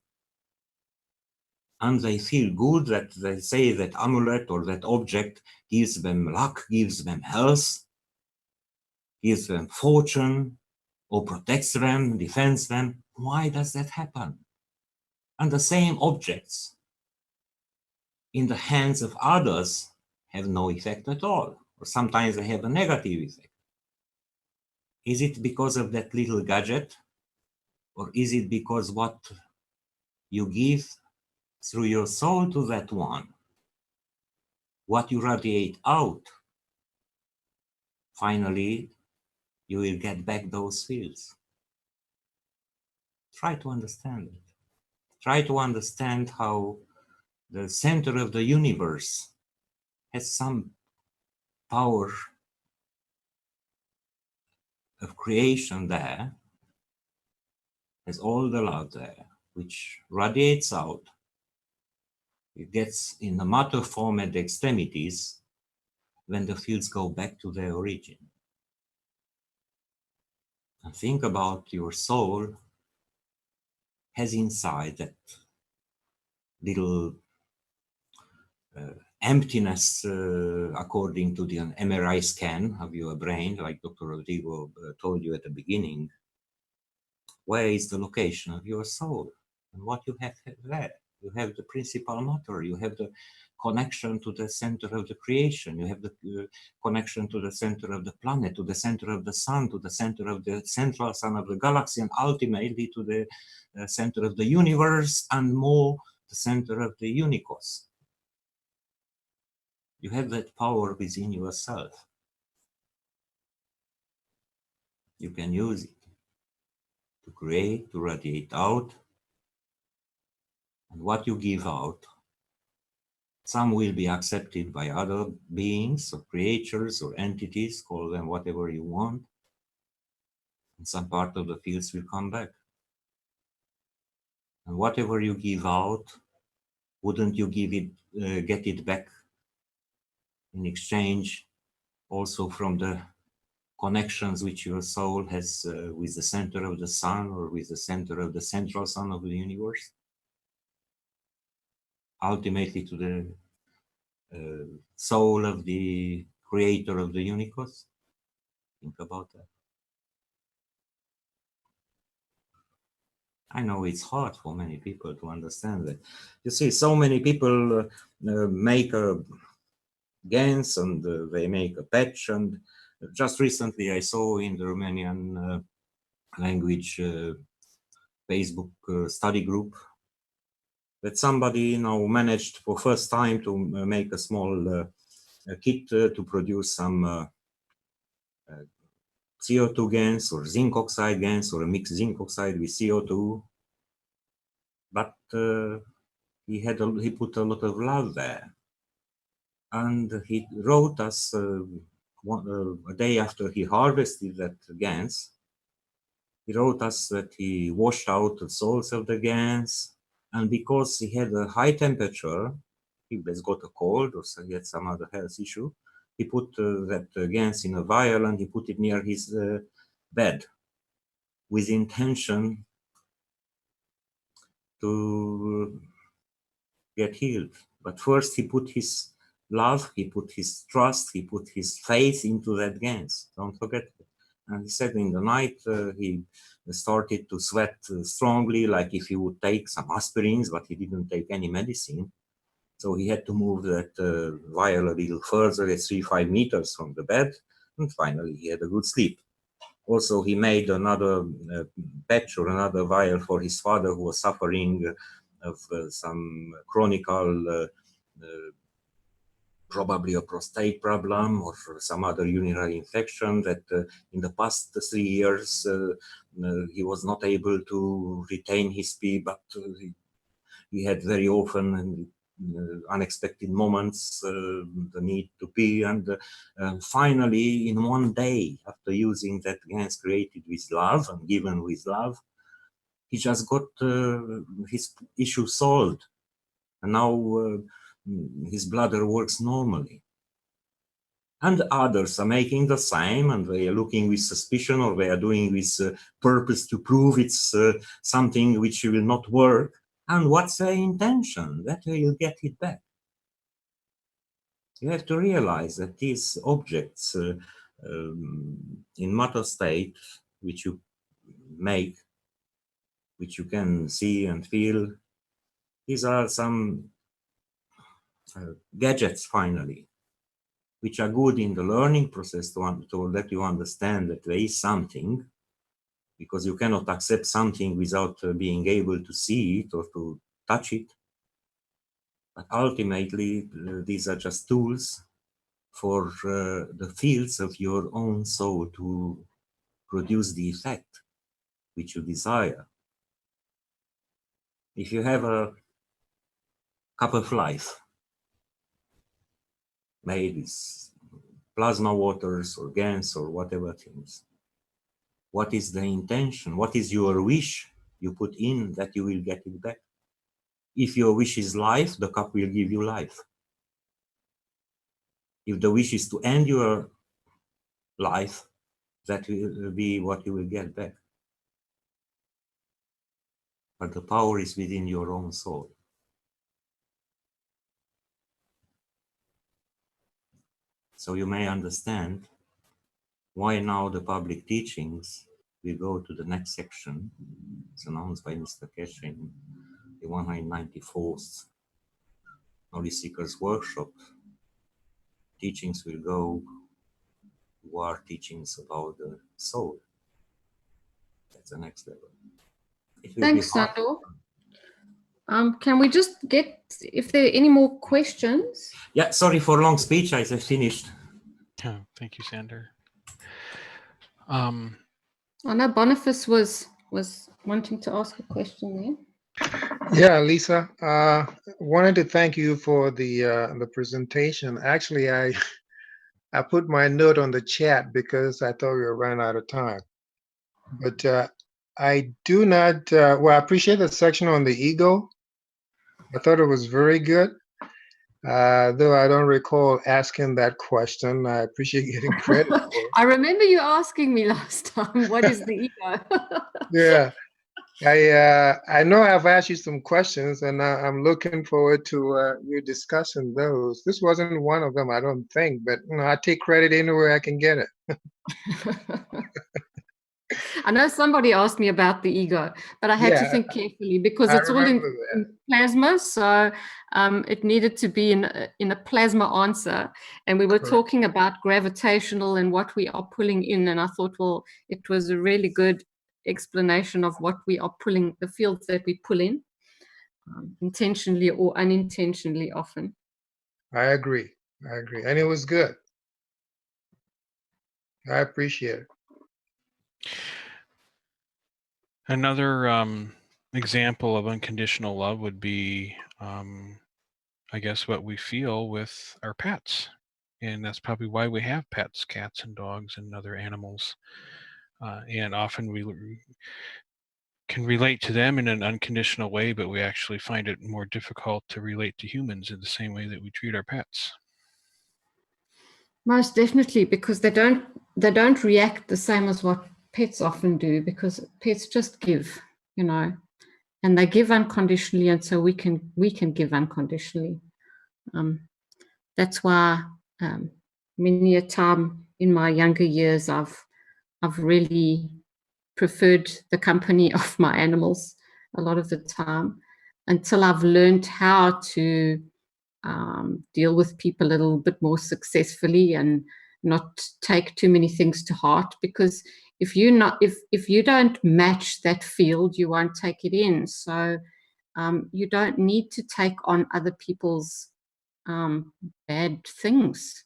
And they feel good that they say that amulet or that object gives them luck, gives them health, gives them fortune, or protects them, defends them. Why does that happen? And the same objects in the hands of others have no effect at all, or sometimes they have a negative effect. Is it because of that little gadget, or is it because what you give through your soul to that one, what you radiate out, finally you will get back those fields. Try to understand it. Try to understand how the center of the universe has some power of creation there, has all the love there, which radiates out. It gets in the matter form at the extremities when the fields go back to their origin. And think about your soul has inside that little emptiness, according to the MRI scan of your brain, like Dr. Rodrigo told you at the beginning. Where is the location of your soul? And what you have there? You have the principal matter, you have the connection to the center of the creation, you have the connection to the center of the planet, to the center of the sun, to the center of the central sun of the galaxy, and ultimately to the center of the universe, and more the center of the unicos. You have that power within yourself. You can use it to create, to radiate out. And what you give out, some will be accepted by other beings or creatures or entities, call them whatever you want. And some part of the fields will come back. And whatever you give out, wouldn't you give it, get it back in exchange also from the connections which your soul has with the center of the sun, or with the center of the central sun of the universe? Ultimately to the soul of the creator of the unicos? Think about that. I know it's hard for many people to understand that. You see, so many people make a GANS, and they make a patch, and just recently I saw in the Romanian language Facebook study group that somebody now managed for first time to make a small kit to produce some CO2 GANS or zinc oxide GANS, or a mixed zinc oxide with CO2. But he put a lot of love there. And he wrote us a day after he harvested that GANS, he wrote us that he washed out the souls of the GANS, And because he had a high temperature, he has got a cold or he had some other health issue, he put that gas in a vial and he put it near his bed with intention to get healed. But first he put his love, he put his trust, he put his faith into that gas. Don't forget it. And he said in the night he started to sweat strongly, like if he would take some aspirins, but he didn't take any medicine. So he had to move that vial a little further, 3-5 meters from the bed, and finally he had a good sleep. Also, he made another patch or another vial for his father, who was suffering of some chronic, probably a prostate problem or some other urinary infection that in the past 3 years he was not able to retain his pee, but he had very often unexpected moments the need to pee, and finally in one day, after using that gas created with love and given with love, he just got his issue solved, and now his bladder works normally. And others are making the same, and they are looking with suspicion, or they are doing with purpose to prove it's something which will not work. And what's their intention? That they will get it back. You have to realize that these objects in matter state, which you make, which you can see and feel, these are some gadgets, finally, which are good in the learning process to let you understand that there is something, because you cannot accept something without being able to see it or to touch it. But ultimately, these are just tools for the fields of your own soul to produce the effect which you desire. If you have a cup of life made with plasma waters or gas or whatever things, what is the intention? What is your wish you put in that you will get it back? If your wish is life, the cup will give you life. If the wish is to end your life, that will be what you will get back. But the power is within your own soul. So you may understand why now the public teachings will go to the next section. It's announced by Mr. Keshe in the 194th Knowledge Seekers Workshop. Teachings will go to our teachings about the soul. That's the next level. Thanks, Sandor. Can we just get, if there are any more questions? Yeah, sorry for long speech, I just finished. Oh, thank you, Sander. I know Boniface was wanting to ask a question there. Yeah, Lisa, wanted to thank you for the presentation. Actually, I put my note on the chat because I thought we were running out of time. But I do not, well, I appreciate the section on the ego. I thought it was very good. Though I don't recall asking that question. I appreciate getting credit for it. I remember you asking me last time, what is the ego? Yeah, I know I've asked you some questions, and I'm looking forward to you discussing those. This wasn't one of them, I don't think, but I take credit anywhere I can get it. I know somebody asked me about the ego, but I had to think carefully because it's all in plasma, so it needed to be in a plasma answer. And we were talking about gravitational and what we are pulling in, and I thought, well, it was a really good explanation of what we are pulling, the fields that we pull in, intentionally or unintentionally often. I agree, and it was good. I appreciate it. Another example of unconditional love would be, I guess, what we feel with our pets. And that's probably why we have pets, cats and dogs and other animals. And often can relate to them in an unconditional way, but we actually find it more difficult to relate to humans in the same way that we treat our pets. Most definitely, because they don't react the same as what pets often do, because pets just give, you know, and they give unconditionally, and so we can give unconditionally. That's why many a time in my younger years I've really preferred the company of my animals a lot of the time, until I've learned how to deal with people a little bit more successfully and not take too many things to heart. Because if you don't match that field, you won't take it in. So you don't need to take on other people's bad things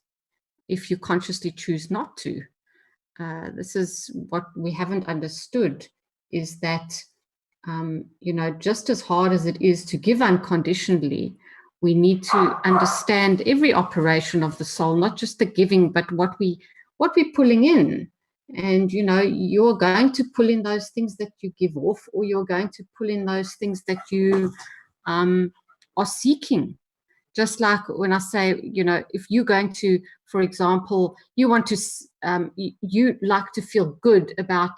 if you consciously choose not to. This is what we haven't understood, is that, you know, just as hard as it is to give unconditionally, we need to understand every operation of the soul, not just the giving, but what we're pulling in. And, you know, you're going to pull in those things that you give off, or you're going to pull in those things that you are seeking. Just like when I say, you know, if you're going to, for example, you want to, you like to feel good about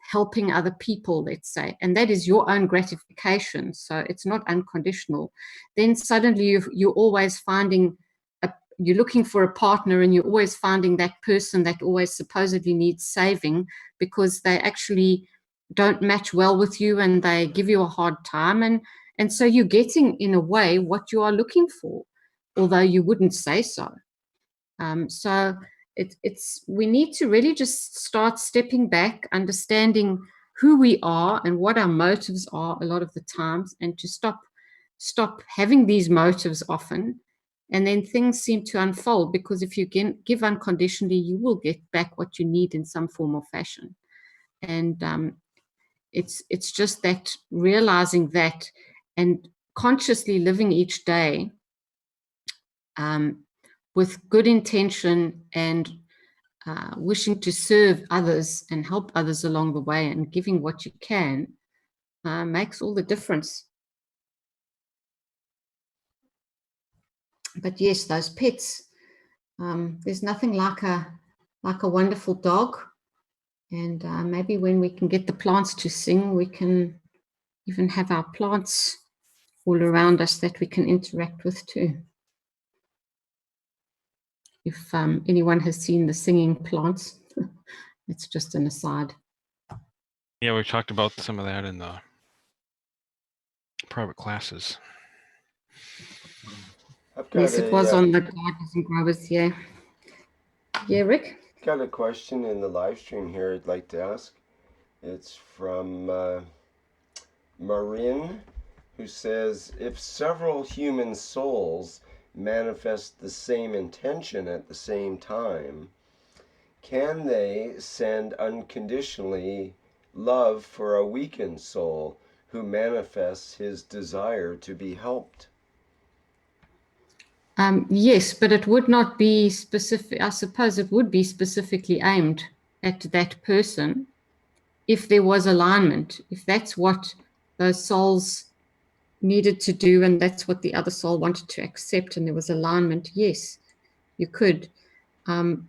helping other people, let's say, and that is your own gratification, so it's not unconditional, then suddenly you're always finding, you're looking for a partner, and you're always finding that person that always supposedly needs saving, because they actually don't match well with you and they give you a hard time. And so you're getting, in a way, what you are looking for, although you wouldn't say so. So we need to really just start stepping back, understanding who we are and what our motives are a lot of the times, and to stop having these motives often. And then things seem to unfold, because if you give unconditionally, you will get back what you need in some form or fashion. And it's just that, realizing that, and consciously living each day with good intention, and wishing to serve others and help others along the way, and giving what you can, makes all the difference. But yes, those pets, there's nothing like a wonderful dog. And maybe when we can get the plants to sing, we can even have our plants all around us that we can interact with too. If anyone has seen the singing plants, it's just an aside. Yeah, we talked about some of that in the private classes. Yes, it was on the Gardeners and Growers, yeah. Yeah, Rick? Got a question in the live stream here I'd like to ask. It's from Marin, who says, if several human souls manifest the same intention at the same time, can they send unconditionally love for a weakened soul who manifests his desire to be helped? Yes, but it would not be specific. I suppose it would be specifically aimed at that person if there was alignment, if that's what those souls needed to do, and that's what the other soul wanted to accept, and there was alignment. Yes, you could. For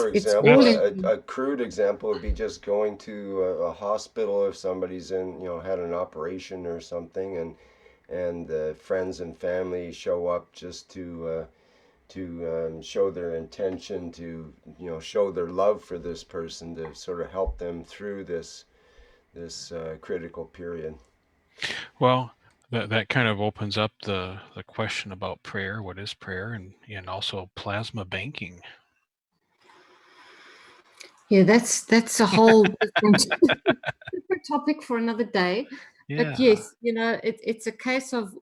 example, a crude example would be just going to a hospital if somebody's had an operation or something, and the friends and family show up just to show their intention to show their love for this person, to sort of help them through this critical period. Well, that kind of opens up the question about prayer. What is prayer, and also plasma banking? Yeah, that's a whole different topic for another day. Yeah. But yes, it's a case of,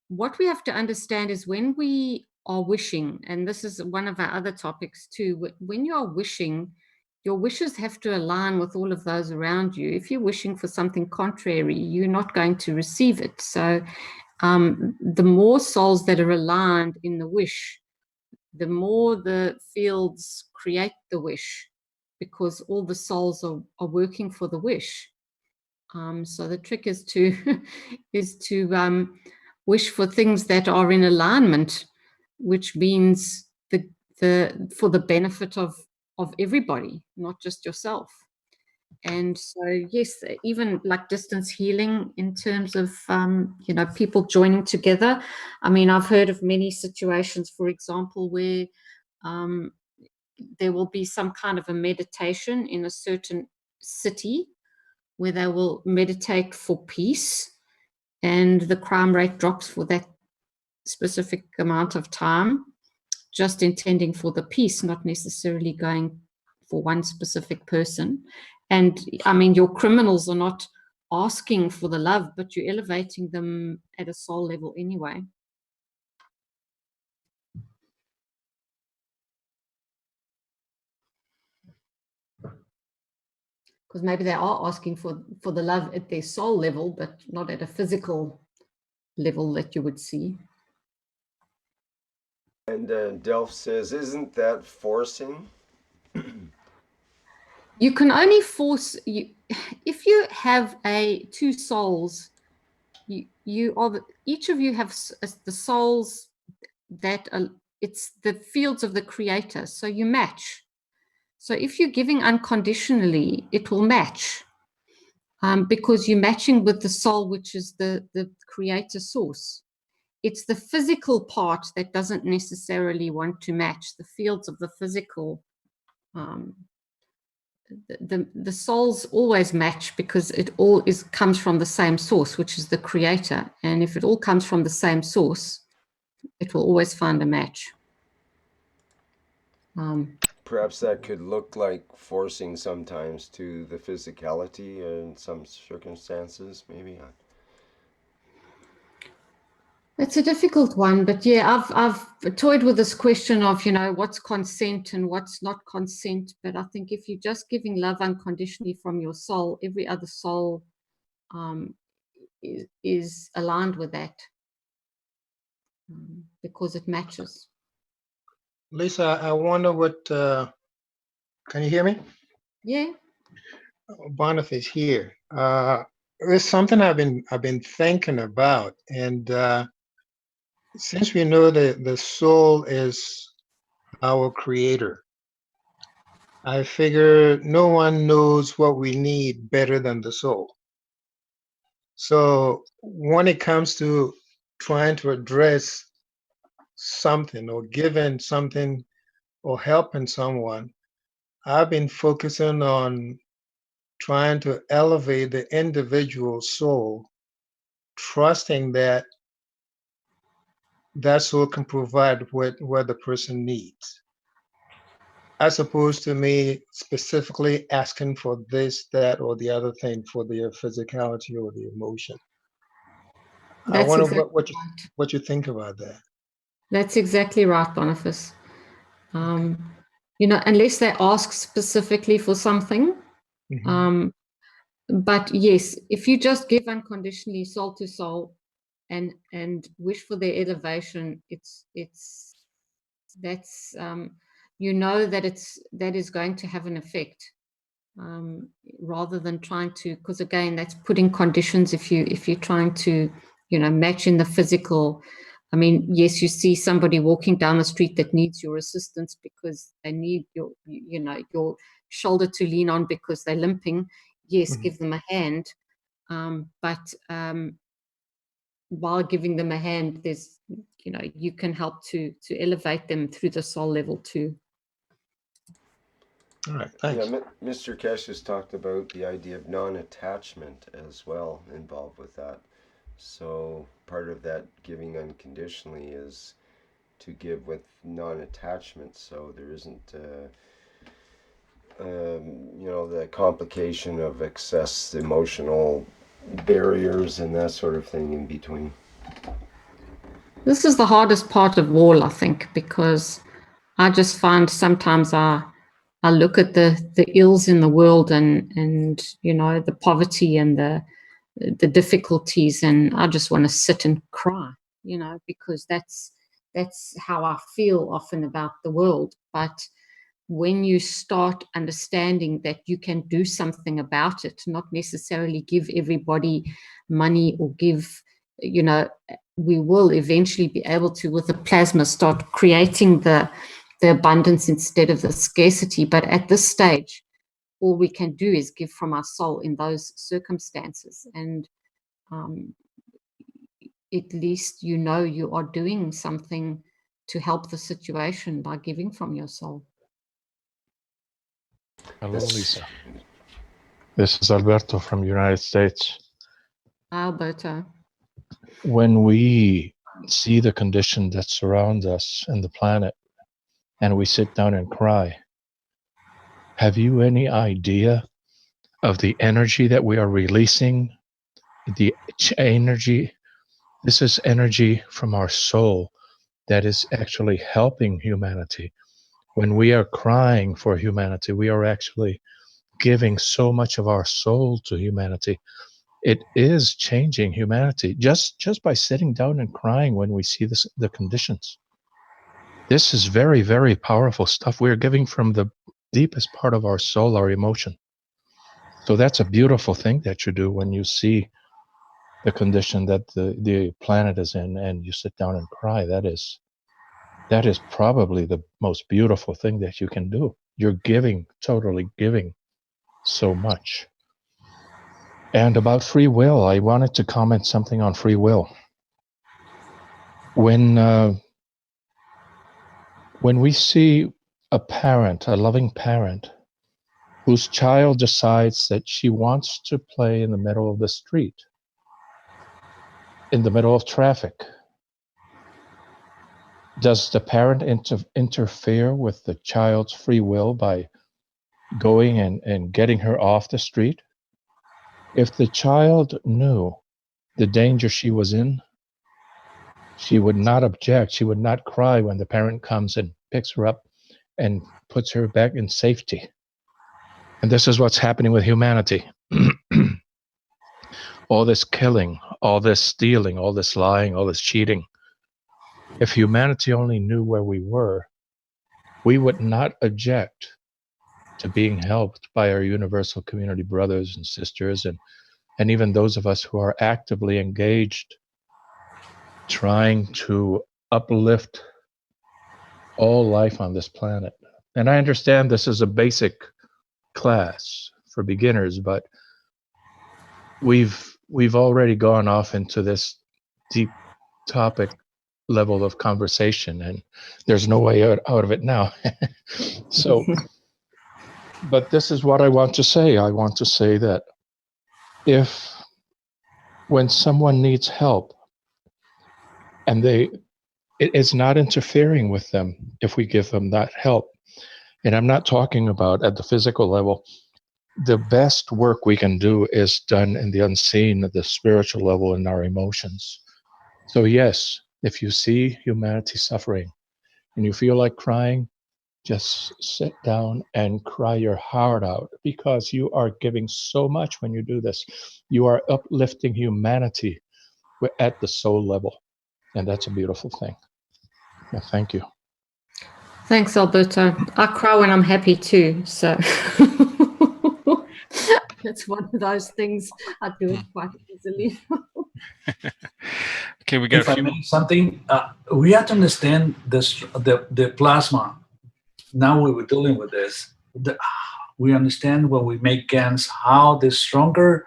what we have to understand is, when we are wishing, and this is one of our other topics too, when you are wishing, your wishes have to align with all of those around you. If you're wishing for something contrary, you're not going to receive it. So the more souls that are aligned in the wish, the more the fields create the wish, because all the souls are working for the wish. So the trick is to is to wish for things that are in alignment, which means for the benefit of everybody, not just yourself. And so, yes, even like distance healing in terms of, people joining together. I mean, I've heard of many situations, for example, where there will be some kind of a meditation in a certain city where they will meditate for peace, and the crime rate drops for that specific amount of time, just intending for the peace, not necessarily going for one specific person. And I mean, your criminals are not asking for the love, but you're elevating them at a soul level anyway. Because maybe they are asking for the love at their soul level, but not at a physical level that you would see. And Delph says, isn't that forcing? You can only force you if you have two souls. You are each of you have the souls that are, it's the fields of the creator. So you match. So if you're giving unconditionally, it will match, because you're matching with the soul, which is the creator source. It's the physical part that doesn't necessarily want to match. The fields of the physical, the souls always match because it all comes from the same source, which is the creator. And if it all comes from the same source, it will always find a match. Perhaps that could look like forcing sometimes to the physicality in some circumstances, maybe. It's a difficult one, but yeah, I've toyed with this question of, what's consent and what's not consent. But I think if you're just giving love unconditionally from your soul, every other soul is aligned with that, because it matches. Lisa, I wonder what, can you hear me? Yeah. Boniface here. There's something I've been thinking about, and since we know that the soul is our creator, I figure no one knows what we need better than the soul. So when it comes to trying to address something or giving something or helping someone, I've been focusing on trying to elevate the individual soul, trusting that that soul can provide what the person needs, as opposed to me specifically asking for this, that, or the other thing for their physicality or the emotion. I wonder what you think about that. That's exactly right, Boniface. Unless they ask specifically for something. But yes, if you just give unconditionally, soul to soul, and wish for their elevation, that is going to have an effect, rather than trying to, because again, that's putting conditions. If you're trying to match in the physical. I mean, yes, you see somebody walking down the street that needs your assistance because they need your shoulder to lean on because they're limping. Yes, give them a hand. But while giving them a hand, there's, you can help to elevate them through the soul level too. All right, thanks. Yeah, Mr. Kesh has talked about the idea of non-attachment as well involved with that. So part of that giving unconditionally is to give with non-attachment, so there isn't the complication of excess emotional barriers and that sort of thing in between. This is the hardest part of all, I think, because I just find sometimes I look at the ills in the world and the poverty and the difficulties, and I just want to sit and cry, because that's how I feel often about the world. But when you start understanding that you can do something about it, not necessarily give everybody money or give, we will eventually be able to, with the plasma, start creating the abundance instead of the scarcity. But at this stage, all we can do is give from our soul in those circumstances. And at least you are doing something to help the situation by giving from your soul. Hello, Lisa. This is Alberto from the United States. Alberto. When we see the condition that surrounds us and the planet, and we sit down and cry, have you any idea of the energy that we are releasing? The energy, this is energy from our soul that is actually helping humanity. When we are crying for humanity, we are actually giving so much of our soul to humanity. It is changing humanity just by sitting down and crying when we see the conditions. This is very, very powerful stuff. We're giving from the deepest part of our soul, our emotion. So that's a beautiful thing that you do when you see the condition that the planet is in and you sit down and cry. That is probably the most beautiful thing that you can do. You're giving, totally giving so much. And about free will, I wanted to comment something on free will. When we see a parent, a loving parent, whose child decides that she wants to play in the middle of the street, in the middle of traffic, does the parent interfere with the child's free will by going and getting her off the street? If the child knew the danger she was in, she would not object. She would not cry when the parent comes and picks her up and puts her back in safety. And this is what's happening with humanity. All this killing, all this stealing, all this lying, all this cheating. If humanity only knew where we were, we would not object to being helped by our universal community brothers and sisters, and even those of us who are actively engaged trying to uplift all life on this planet. And I understand this is a basic class for beginners, but we've already gone off into this deep topic level of conversation, and there's no way out of it now. So, but this is what I want to say. I want to say that when someone needs help and it's not interfering with them if we give them that help. And I'm not talking about at the physical level. The best work we can do is done in the unseen, at the spiritual level, in our emotions. So yes, if you see humanity suffering and you feel like crying, just sit down and cry your heart out, because you are giving so much when you do this. You are uplifting humanity at the soul level. And that's a beautiful thing. Yeah, thank you. Thanks, Alberto. I cry when I'm happy too, so it's one of those things. I do it quite easily. Okay, we got if I may something, we have to understand the plasma. Now we were dealing with this. We understand when we make GANs how the stronger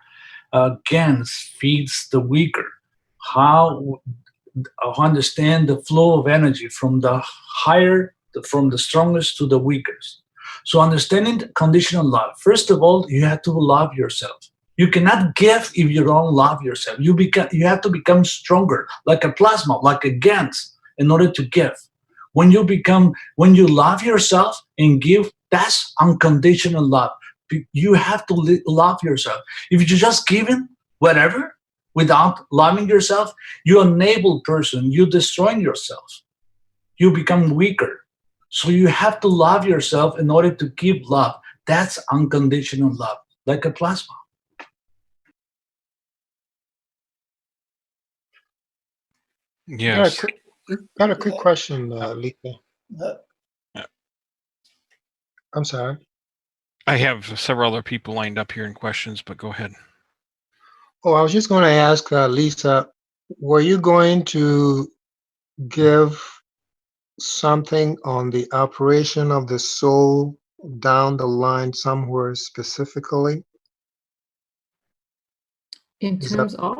GANs feeds the weaker. How understand the flow of energy from the higher, from the strongest to the weakest. So understanding conditional love. First of all, you have to love yourself. You cannot give if you don't love yourself. You have to become stronger, like a plasma, like a GANs, in order to give. When you love yourself and give, that's unconditional love. You have to love yourself. If you're just giving whatever without loving yourself, you're an unable person. You're destroying yourself. You become weaker. So you have to love yourself in order to give love. That's unconditional love, like a plasma. Yes. Got a quick question, Lisa. I'm sorry. I have several other people lined up here in questions, but go ahead. Oh, I was just going to ask Lisa, were you going to give something on the operation of the soul down the line somewhere specifically? In Is that terms of?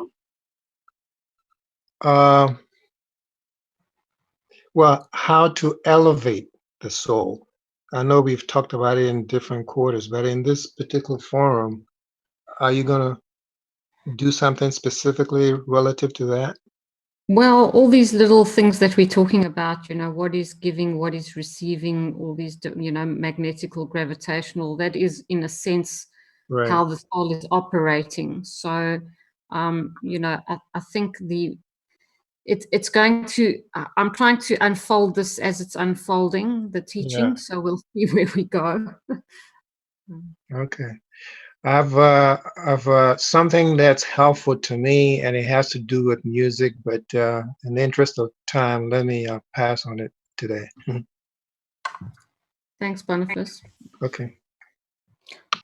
well, how to elevate the soul? I know we've talked about it in different quarters, but in this particular forum, are you going to do something specifically relative to that? Well, all these little things that we're talking about, you know, what is giving, what is receiving, all these, you know, magnetical, gravitational, that is in a sense Right. how the soul is operating. So, you know, I think it's going to, I'm trying to unfold this as it's unfolding, the teaching. Yeah. So we'll see where we go. Okay. I've something that's helpful to me, and it has to do with music, but in the interest of time, let me pass on it today. Thanks, Boniface. Okay.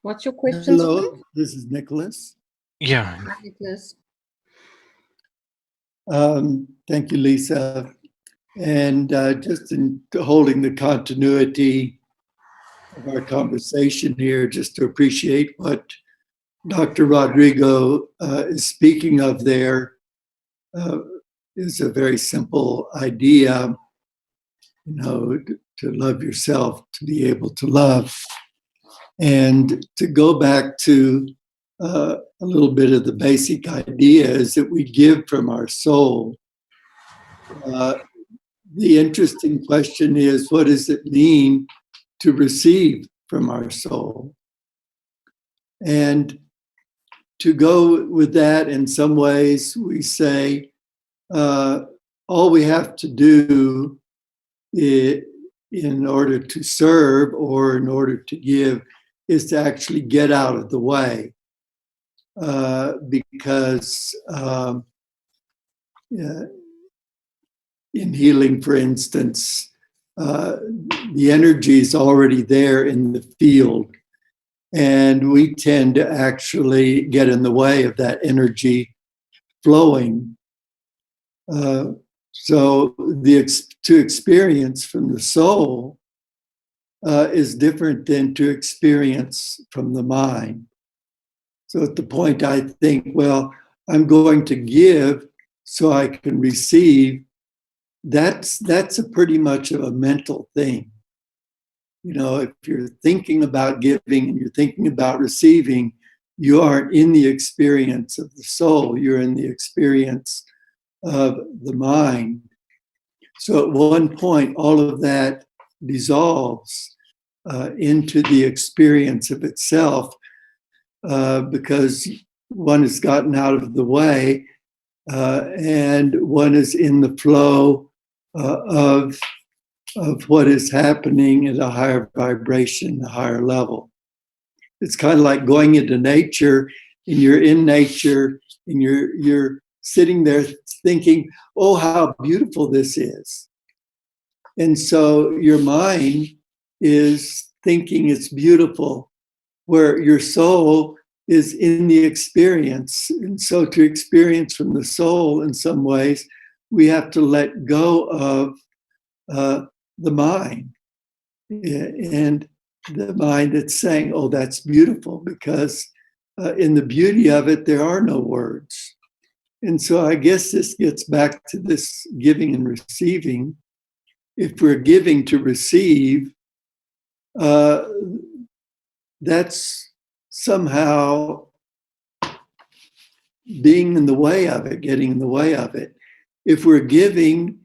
What's your question? Hello, this is Nicholas. Yeah. Hi, Nicholas. Thank you, Lisa. And just in holding the continuity of our conversation here, just to appreciate what Dr. Rodrigo is speaking of there, is a very simple idea, you know, to love yourself, to be able to love. And to go back to a little bit of the basic ideas that we give from our soul. The interesting question is, what does it mean to receive from our soul? And to go with that, in some ways, we say, all we have to do in order to serve or in order to give is to actually get out of the way. Because in healing, for instance, the energy is already there in the field, and we tend to actually get in the way of that energy flowing. So to experience from the soul is different than to experience from the mind. So at the point I think, well, I'm going to give so I can receive, that's a pretty much of a mental thing. You know, if you're thinking about giving and you're thinking about receiving, you aren't in the experience of the soul, you're in the experience of the mind. So at one point, all of that dissolves into the experience of itself, because one has gotten out of the way and one is in the flow of what is happening at a higher vibration, a higher level. It's kind of like going into nature, and you're in nature, and you're sitting there thinking, oh, how beautiful this is. And so your mind is thinking it's beautiful, where your soul is in the experience. And so to experience from the soul, in some ways, we have to let go of the mind. And the mind that's saying, oh, that's beautiful, because in the beauty of it, there are no words. And so I guess this gets back to this giving and receiving. If we're giving to receive, that's somehow being in the way of it, getting in the way of it. If we're giving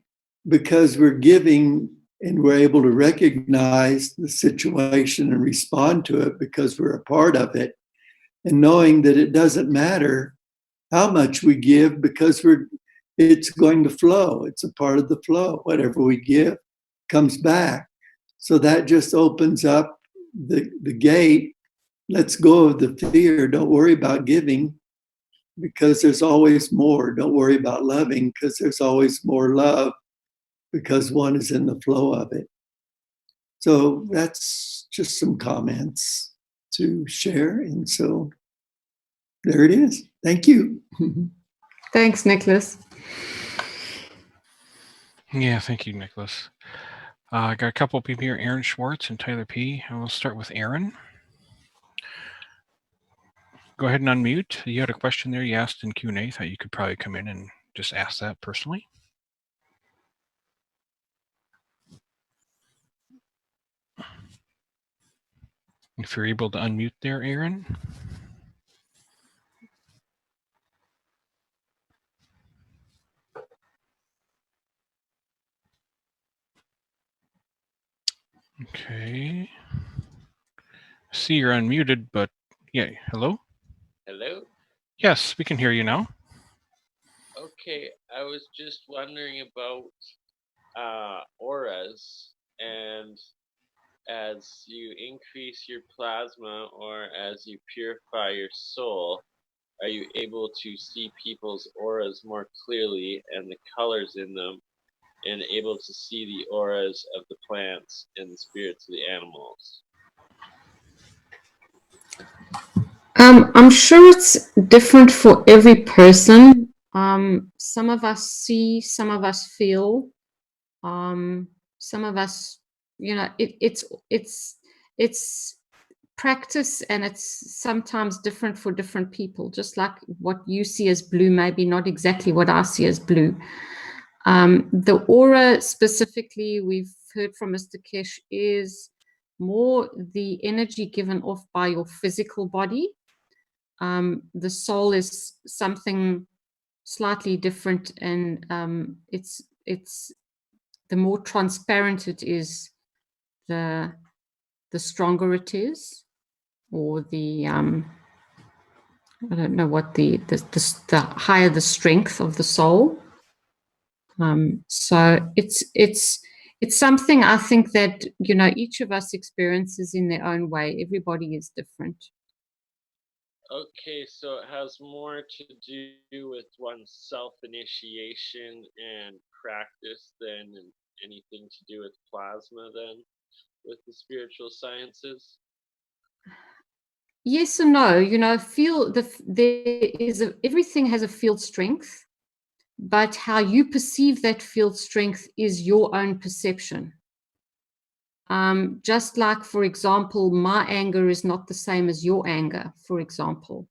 because we're giving and we're able to recognize the situation and respond to it because we're a part of it, and knowing that it doesn't matter how much we give because it's going to flow. It's a part of the flow. Whatever we give comes back. So that just opens up the gate. Let's go of the fear. Don't worry about giving because there's always more. Don't worry about loving because there's always more love, because one is in the flow of it. So that's just some comments to share. And so there it is. Thank you. Thanks, Nicholas. Yeah, thank you, Nicholas. I got a couple of people here, Aaron Schwartz and Tyler P. And we'll start with Aaron. Go ahead and unmute. You had a question there you asked in Q&A. Thought you could probably come in and just ask that personally. If you're able to unmute there, Aaron. Okay. See, you're unmuted, but yeah, hello? Hello? Yes, we can hear you now. Okay, I was just wondering about auras, and as you increase your plasma or as you purify your soul, are you able to see people's auras more clearly and the colors in them, and able to see the auras of the plants and the spirits of the animals? I'm sure it's different for every person. Some of us see, some of us feel, some of us, it's practice, and it's sometimes different for different people. Just like what you see as blue may be not exactly what I see as blue. The aura specifically, we've heard from Mr. Kesh, is more the energy given off by your physical body. The soul is something slightly different, and it's the more transparent it is, the stronger it is, or the I don't know what the higher the strength of the soul. So it's something I think that each of us experiences in their own way. Everybody is different. Okay, so it has more to do with one's self-initiation and practice than anything to do with plasma, then, with the spiritual sciences? Yes and no. Everything has a field strength, but how you perceive that field strength is your own perception. Just like, for example, my anger is not the same as your anger, for example.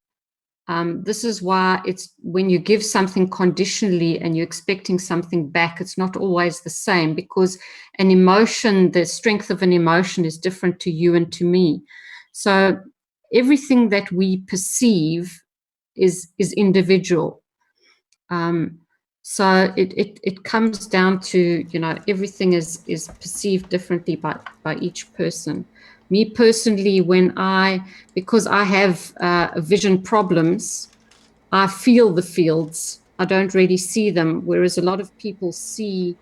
This is why it's when you give something conditionally and you're expecting something back, it's not always the same, because an emotion, the strength of an emotion is different to you and to me. So everything that we perceive is individual. So it comes down to, everything is perceived differently by each person. Me personally, because I have vision problems, I feel the fields. I don't really see them, whereas a lot of people see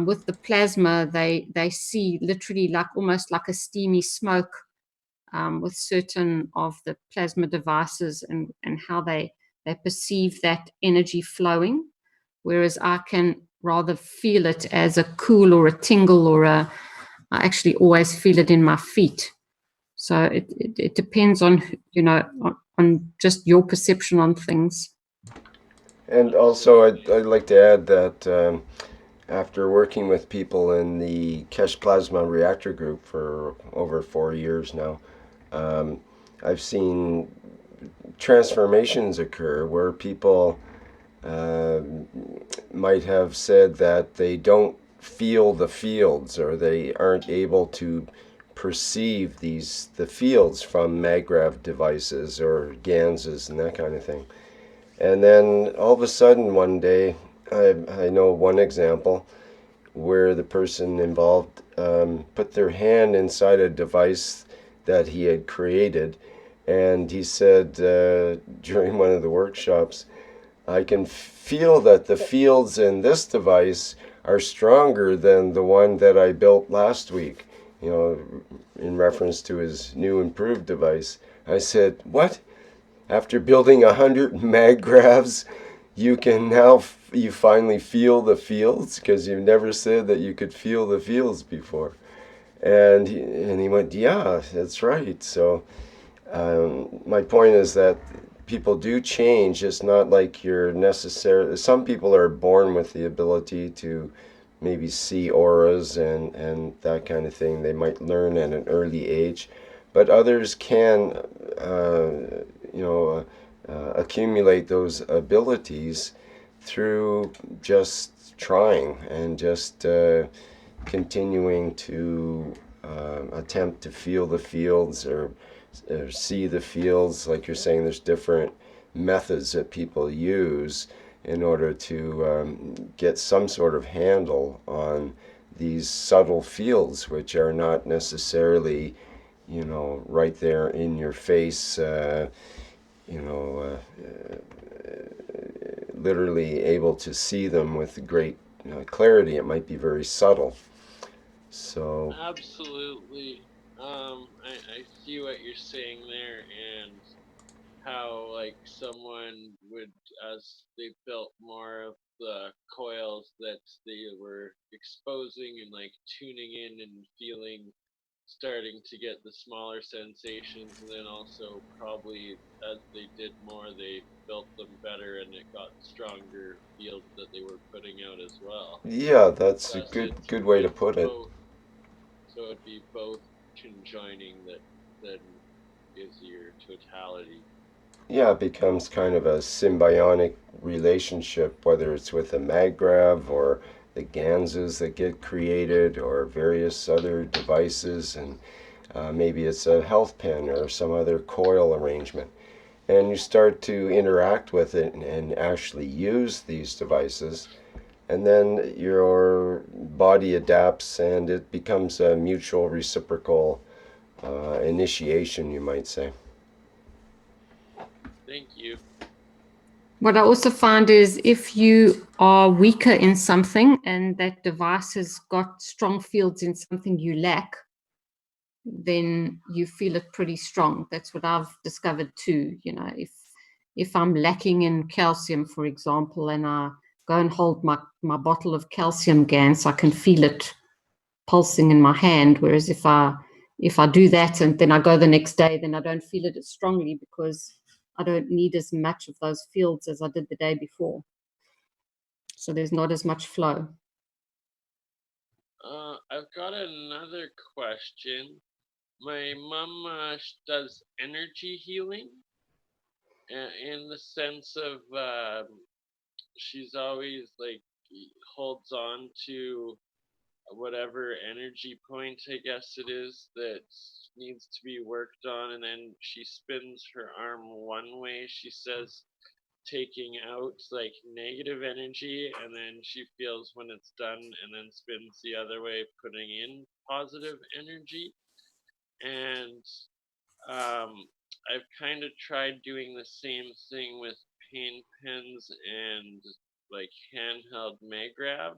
with the plasma, they see literally almost like a steamy smoke with certain of the plasma devices, and how they perceive that energy flowing. Whereas I can rather feel it as a cool or a tingle, or I actually always feel it in my feet. So it depends on, on just your perception on things. And also, I'd like to add that after working with people in the Kesh Plasma Reactor Group for over 4 years now, I've seen transformations occur where people might have said that they don't feel the fields, or they aren't able to perceive the fields from MagRav devices or GANSs and that kind of thing. And then all of a sudden one day, I know one example where the person involved put their hand inside a device that he had created, and he said during one of the workshops, I can feel that the fields in this device are stronger than the one that I built last week, in reference to his new improved device. I said, what? After building 100 MagRavs, you can now, you finally feel the fields? Because you've never said that you could feel the fields before. And he went, yeah, that's right. So my point is that people do change. It's not like you're necessarily, some people are born with the ability to maybe see auras and that kind of thing. They might learn at an early age, but others can, accumulate those abilities through just trying and just continuing to attempt to feel the fields or see the fields. Like you're saying, there's different methods that people use in order to get some sort of handle on these subtle fields, which are not necessarily, right there in your face, literally able to see them with great clarity. It might be very subtle. So Absolutely. I see what you're saying there, and how like someone would, as they felt more of the coils that they were exposing and like tuning in and feeling, starting to get the smaller sensations, and then also probably as they did more, they felt them better, and it got stronger fields that they were putting out as well. yeah, that's a Thus, good way to it's put it. both. So it'd be both conjoining that then gives your totality. Yeah, it becomes kind of a symbiotic relationship, whether it's with a maggrav or the ganses that get created or various other devices, and maybe it's a health pen or some other coil arrangement. And you start to interact with it and actually use these devices, and then your body adapts and it becomes a mutual reciprocal initiation, you might say. Thank you. What I also find is if you are weaker in something and that device has got strong fields in something you lack, then you feel it pretty strong. That's what I've discovered too. If I'm lacking in calcium, for example, and I go and hold my bottle of calcium gans, I can feel it pulsing in my hand. Whereas if I do that and then I go the next day, then I don't feel it as strongly because I don't need as much of those fields as I did the day before. So there's not as much flow. I've got another question. My mom does energy healing, in the sense of she's always like holds on to whatever energy point, I guess it is, that needs to be worked on, and then she spins her arm one way, she says, taking out like negative energy, and then she feels when it's done, and then spins the other way, putting in positive energy. And I've kind of tried doing the same thing with pain pens and like handheld Maggrav,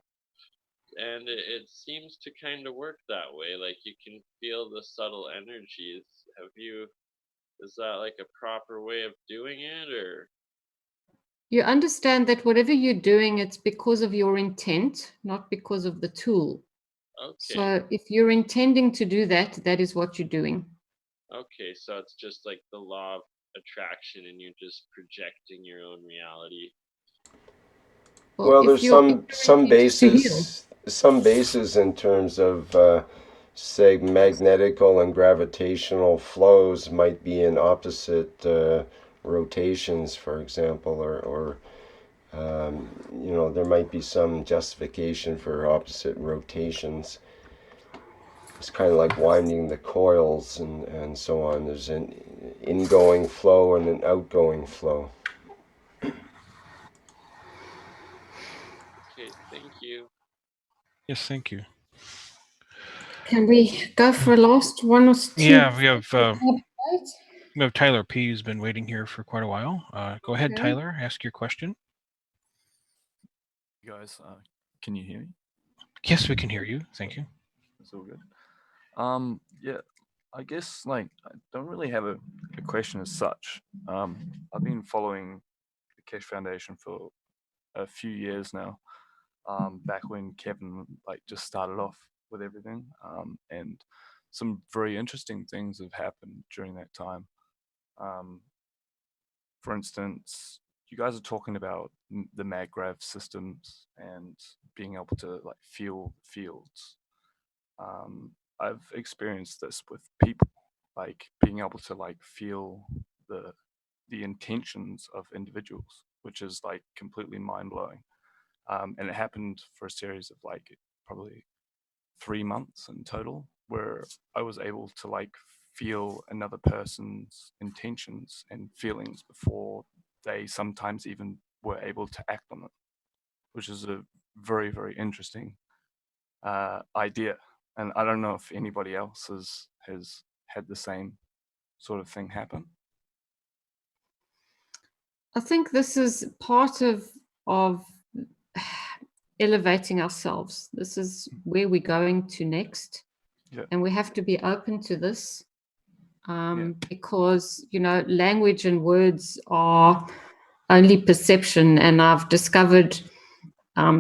and it seems to kind of work that way. Like you can feel the subtle energies. Is that like a proper way of doing it, or? You understand that whatever you're doing, it's because of your intent, not because of the tool. Okay. So if you're intending to do that, that is what you're doing. Okay, so it's just like the law of attraction, and you're just projecting your own reality. Well, there's some bases in terms of say magnetical and gravitational flows might be in opposite rotations, for example, or there might be some justification for opposite rotations. It's kind of like winding the coils and so on. There's an ingoing flow and an outgoing flow. Okay, thank you. Yes, thank you. Can we go for a last one or two? Yeah, we have Tyler P. who's been waiting here for quite a while. Go ahead, Okay. Tyler. Ask your question. You guys, can you hear me? Yes, we can hear you. Thank you. It's all good. Yeah, I guess like I don't really have a question as such. I've been following the Cash Foundation for a few years now. Back when Kevin like just started off with everything. And some very interesting things have happened during that time. For instance, you guys are talking about the maggrav systems and being able to like feel fields. I've experienced this with people, like being able to like feel the intentions of individuals, which is like completely mind blowing. And it happened for a series of like probably 3 months in total, where I was able to like feel another person's intentions and feelings before they sometimes even were able to act on it, which is a very, very interesting idea. And I don't know if anybody else has had the same sort of thing happen. I think this is part of elevating ourselves. This is where we're going to next. Yeah. And we have to be open to this because, you know, language and words are only perception. And I've discovered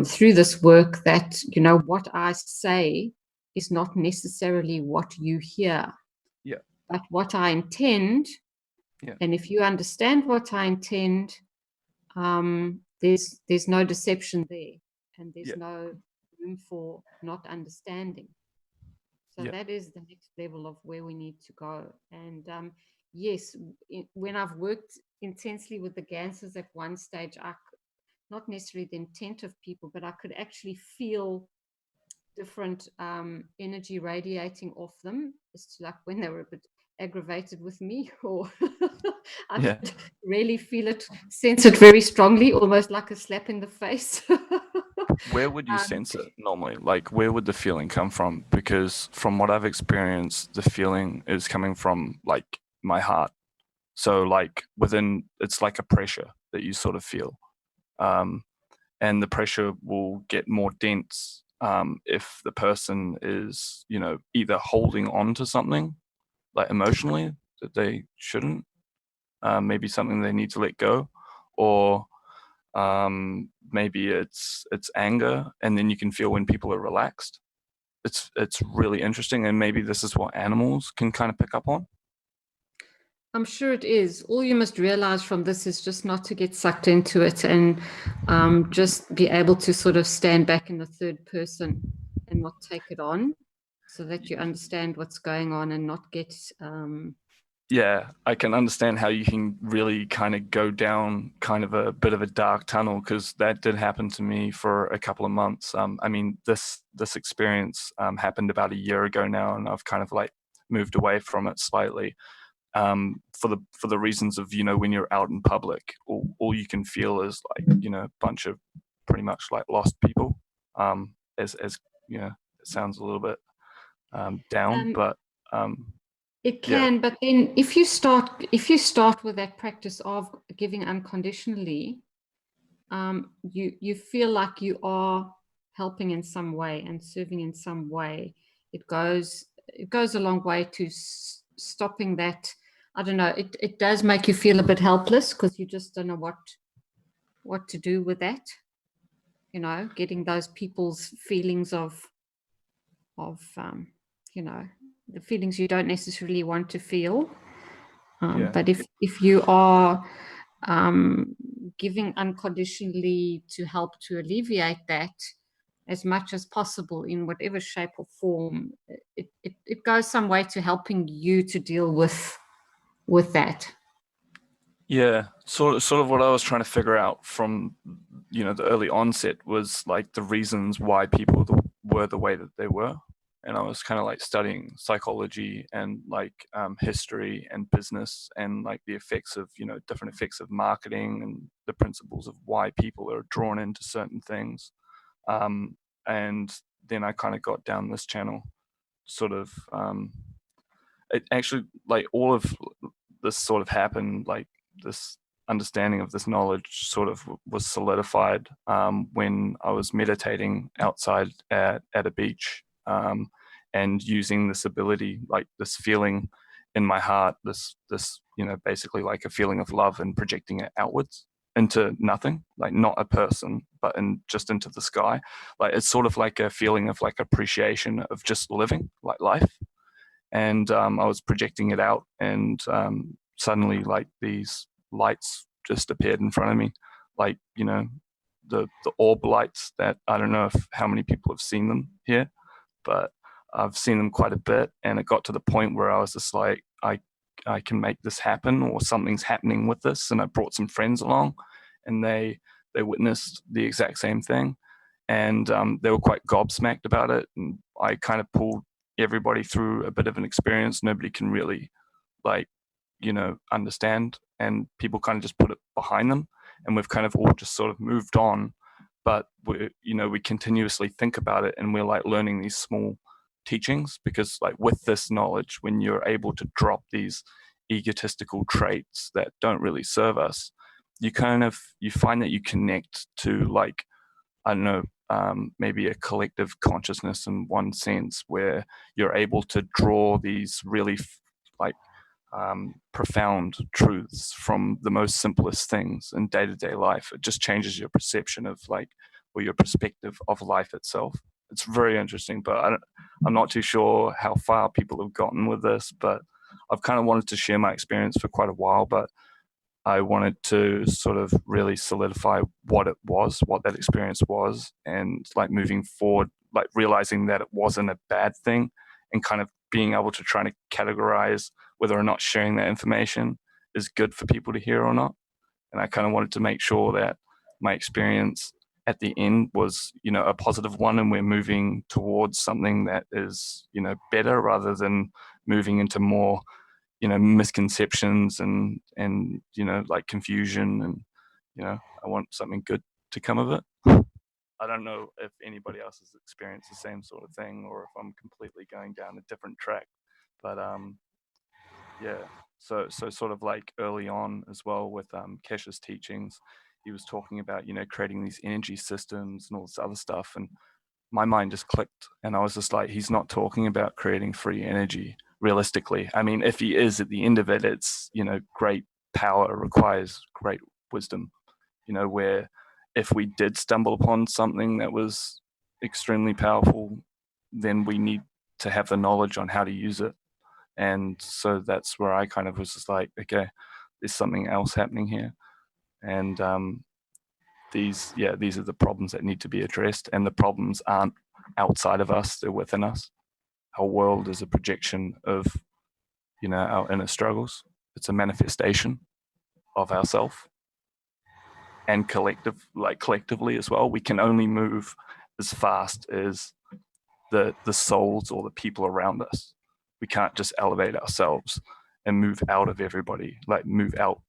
through this work that, you know, what I say is not necessarily what you hear, but what I intend. And if you understand what I intend, there's no deception there, and there's no room for not understanding. So that is the next level of where we need to go. And yes, when I've worked intensely with the Gansers at one stage, not necessarily the intent of people, but I could actually feel different energy radiating off them. It's like when they were a bit aggravated with me, or I could really feel it, sense it very strongly, almost like a slap in the face. Where would you sense it normally? Like, where would the feeling come from? Because from what I've experienced, the feeling is coming from like my heart. So like within, it's like a pressure that you sort of feel. And the pressure will get more dense if the person is, you know, either holding on to something like emotionally that they shouldn't, maybe something they need to let go, or maybe it's anger, and then you can feel when people are relaxed. It's really interesting, and maybe this is what animals can kind of pick up on. I'm sure it is. All you must realize from this is just not to get sucked into it, and just be able to sort of stand back in the third person and not take it on, so that you understand what's going on and not get Yeah, I can understand how you can really kind of go down kind of a bit of a dark tunnel, because that did happen to me for a couple of months. I mean, this experience happened about a year ago now, and I've kind of like moved away from it slightly, for the reasons of, you know, when you're out in public, all you can feel is like, you know, a bunch of pretty much like lost people. As you know, it sounds a little bit down, but it can, but then if you start with that practice of giving unconditionally, you feel like you are helping in some way and serving in some way. It goes a long way to stopping that. I don't know. It does make you feel a bit helpless, because you just don't know what to do with that. You know, getting those people's feelings of you know, the feelings you don't necessarily want to feel. But if you are giving unconditionally to help to alleviate that as much as possible in whatever shape or form, it goes some way to helping you to deal with that. Yeah, sort of what I was trying to figure out from, you know, the early onset was like the reasons why people were the way that they were. And I was kind of like studying psychology and like history and business, and like the effects of, you know, different effects of marketing and the principles of why people are drawn into certain things. And then I kind of got down this channel, sort of, it actually, like all of this sort of happened, like this understanding of this knowledge sort of was solidified when I was meditating outside at a beach, and using this ability, like this feeling in my heart, this, you know, basically like a feeling of love, and projecting it outwards. into nothing, like not a person, but just into the sky. Like it's sort of like a feeling of like appreciation of just living, like life. And I was projecting it out, and suddenly like these lights just appeared in front of me, like, you know, the orb lights that I don't know how many people have seen them here, but I've seen them quite a bit. And it got to the point where I was just like, I can make this happen, or something's happening with this. And I brought some friends along, and they witnessed the exact same thing, and they were quite gobsmacked about it. And I kind of pulled everybody through a bit of an experience nobody can really, like, you know, understand, and people kind of just put it behind them, and we've kind of all just sort of moved on. But we continuously think about it, and we're like learning these small teachings, because like with this knowledge, when you're able to drop these egotistical traits that don't really serve us, you find that you connect to, like, I don't know, maybe a collective consciousness in one sense, where you're able to draw these really profound truths from the most simplest things in day-to-day life. It just changes your perception of or your perspective of life itself. It's very interesting, but I'm not too sure how far people have gotten with this, but I've kind of wanted to share my experience for quite a while, but I wanted to sort of really solidify what that experience was, and like moving forward, like realizing that it wasn't a bad thing, and kind of being able to try to categorize whether or not sharing that information is good for people to hear or not. And I kind of wanted to make sure that my experience at the end was, a positive one, and we're moving towards something that is, better, rather than moving into more, misconceptions and like confusion. And I want something good to come of it. I don't know if anybody else has experienced the same sort of thing, or if I'm completely going down a different track. But yeah, so sort of like early on as well with Kesha's teachings, he was talking about creating these energy systems and all this other stuff, and my mind just clicked, and I was just like, he's not talking about creating free energy realistically. I mean, if he is, at the end of it, it's great power requires great wisdom, where if we did stumble upon something that was extremely powerful, then we need to have the knowledge on how to use it. And so that's where I kind of was just like, okay, there's something else happening here. And these are the problems that need to be addressed, and the problems aren't outside of us, they're within us. Our world is a projection of our inner struggles. It's a manifestation of ourself, and collectively as well. We can only move as fast as the souls or the people around us. We can't just elevate ourselves and move out of everybody, like move out,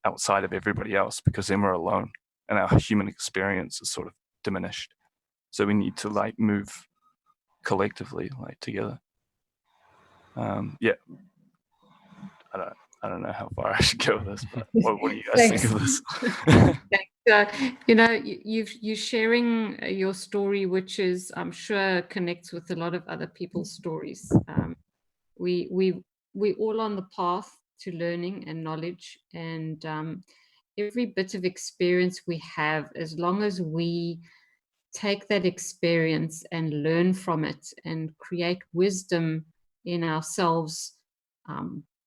outside of everybody else, because then we're alone and our human experience is sort of diminished. So we need to move collectively, together. Yeah, I don't know how far I should go with this, but what do you guys think of this? You're sharing your story, which is, I'm sure, connects with a lot of other people's stories. We all on the path to learning and knowledge, and every bit of experience we have, as long as we take that experience and learn from it and create wisdom in ourselves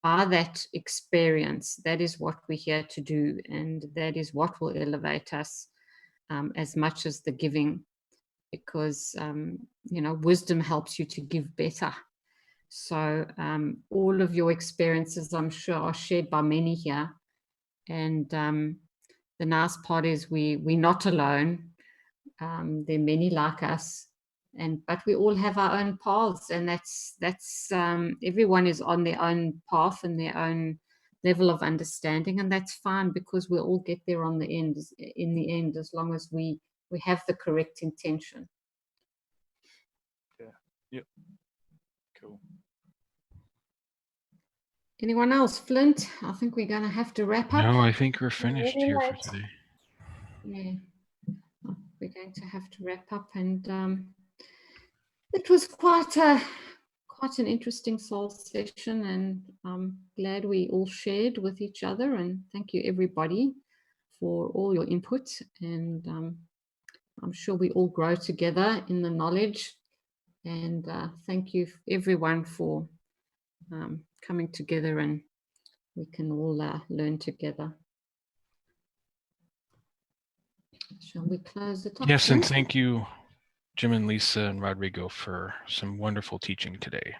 by that experience, that is what we're here to do, and that is what will elevate us as much as the giving, because wisdom helps you to give better. So all of your experiences, I'm sure, are shared by many here, and the nice part is we're not alone. There are many like us, but we all have our own paths, and that's everyone is on their own path and their own level of understanding, and that's fine, because we'll all get there in the end, as long as we have the correct intention. Yeah. Yep. Cool. Anyone else? Flint, I think we're going to have to wrap up. No, I think we're finished here for today. Yeah, we're going to have to wrap up, and it was quite an interesting soul session, and I'm glad we all shared with each other, and thank you everybody for all your input, and I'm sure we all grow together in the knowledge. And thank you everyone for coming together, and we can all learn together. Shall we close the top? Yes, and thank you, Jim and Lisa and Rodrigo, for some wonderful teaching today.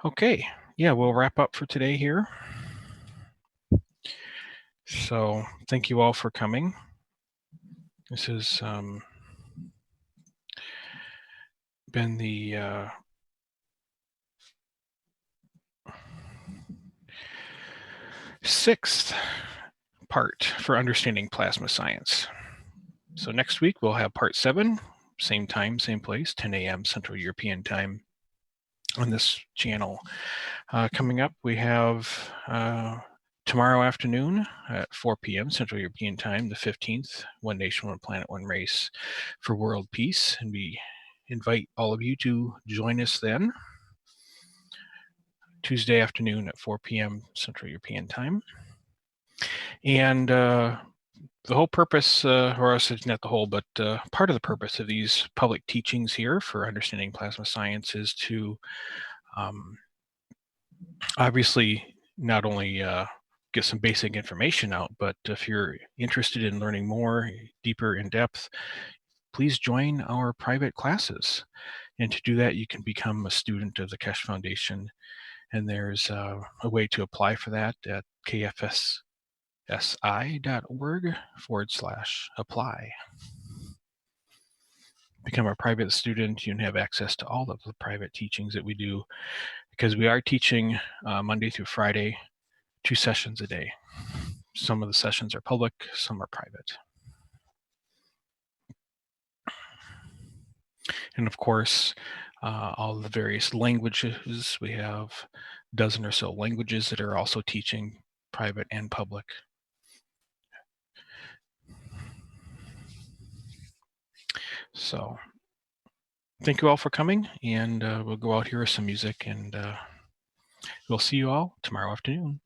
Okay, yeah, we'll wrap up for today here. So thank you all for coming. This has been the sixth part for understanding plasma science. So next week we'll have part 7, same time, same place, 10 a.m. Central European Time on this channel. Coming up, we have tomorrow afternoon at 4 p.m. Central European Time, the 15th, One Nation, One Planet, One Race for World Peace. And we invite all of you to join us then. Tuesday afternoon at 4 p.m. Central European Time. And the whole purpose, or else it's not the whole, but part of the purpose of these public teachings here for understanding plasma science is to obviously not only get some basic information out, but if you're interested in learning more, deeper in depth, please join our private classes. And to do that, you can become a student of the Keshe Foundation. And there's a way to apply for that at kfsi.org/apply. Become a private student, you can have access to all of the private teachings that we do, because we are teaching Monday through Friday, 2 sessions a day. Some of the sessions are public, some are private. And of course, all the various languages, we have a dozen or so languages that are also teaching private and public. So thank you all for coming, and we'll go out here with some music, and we'll see you all tomorrow afternoon.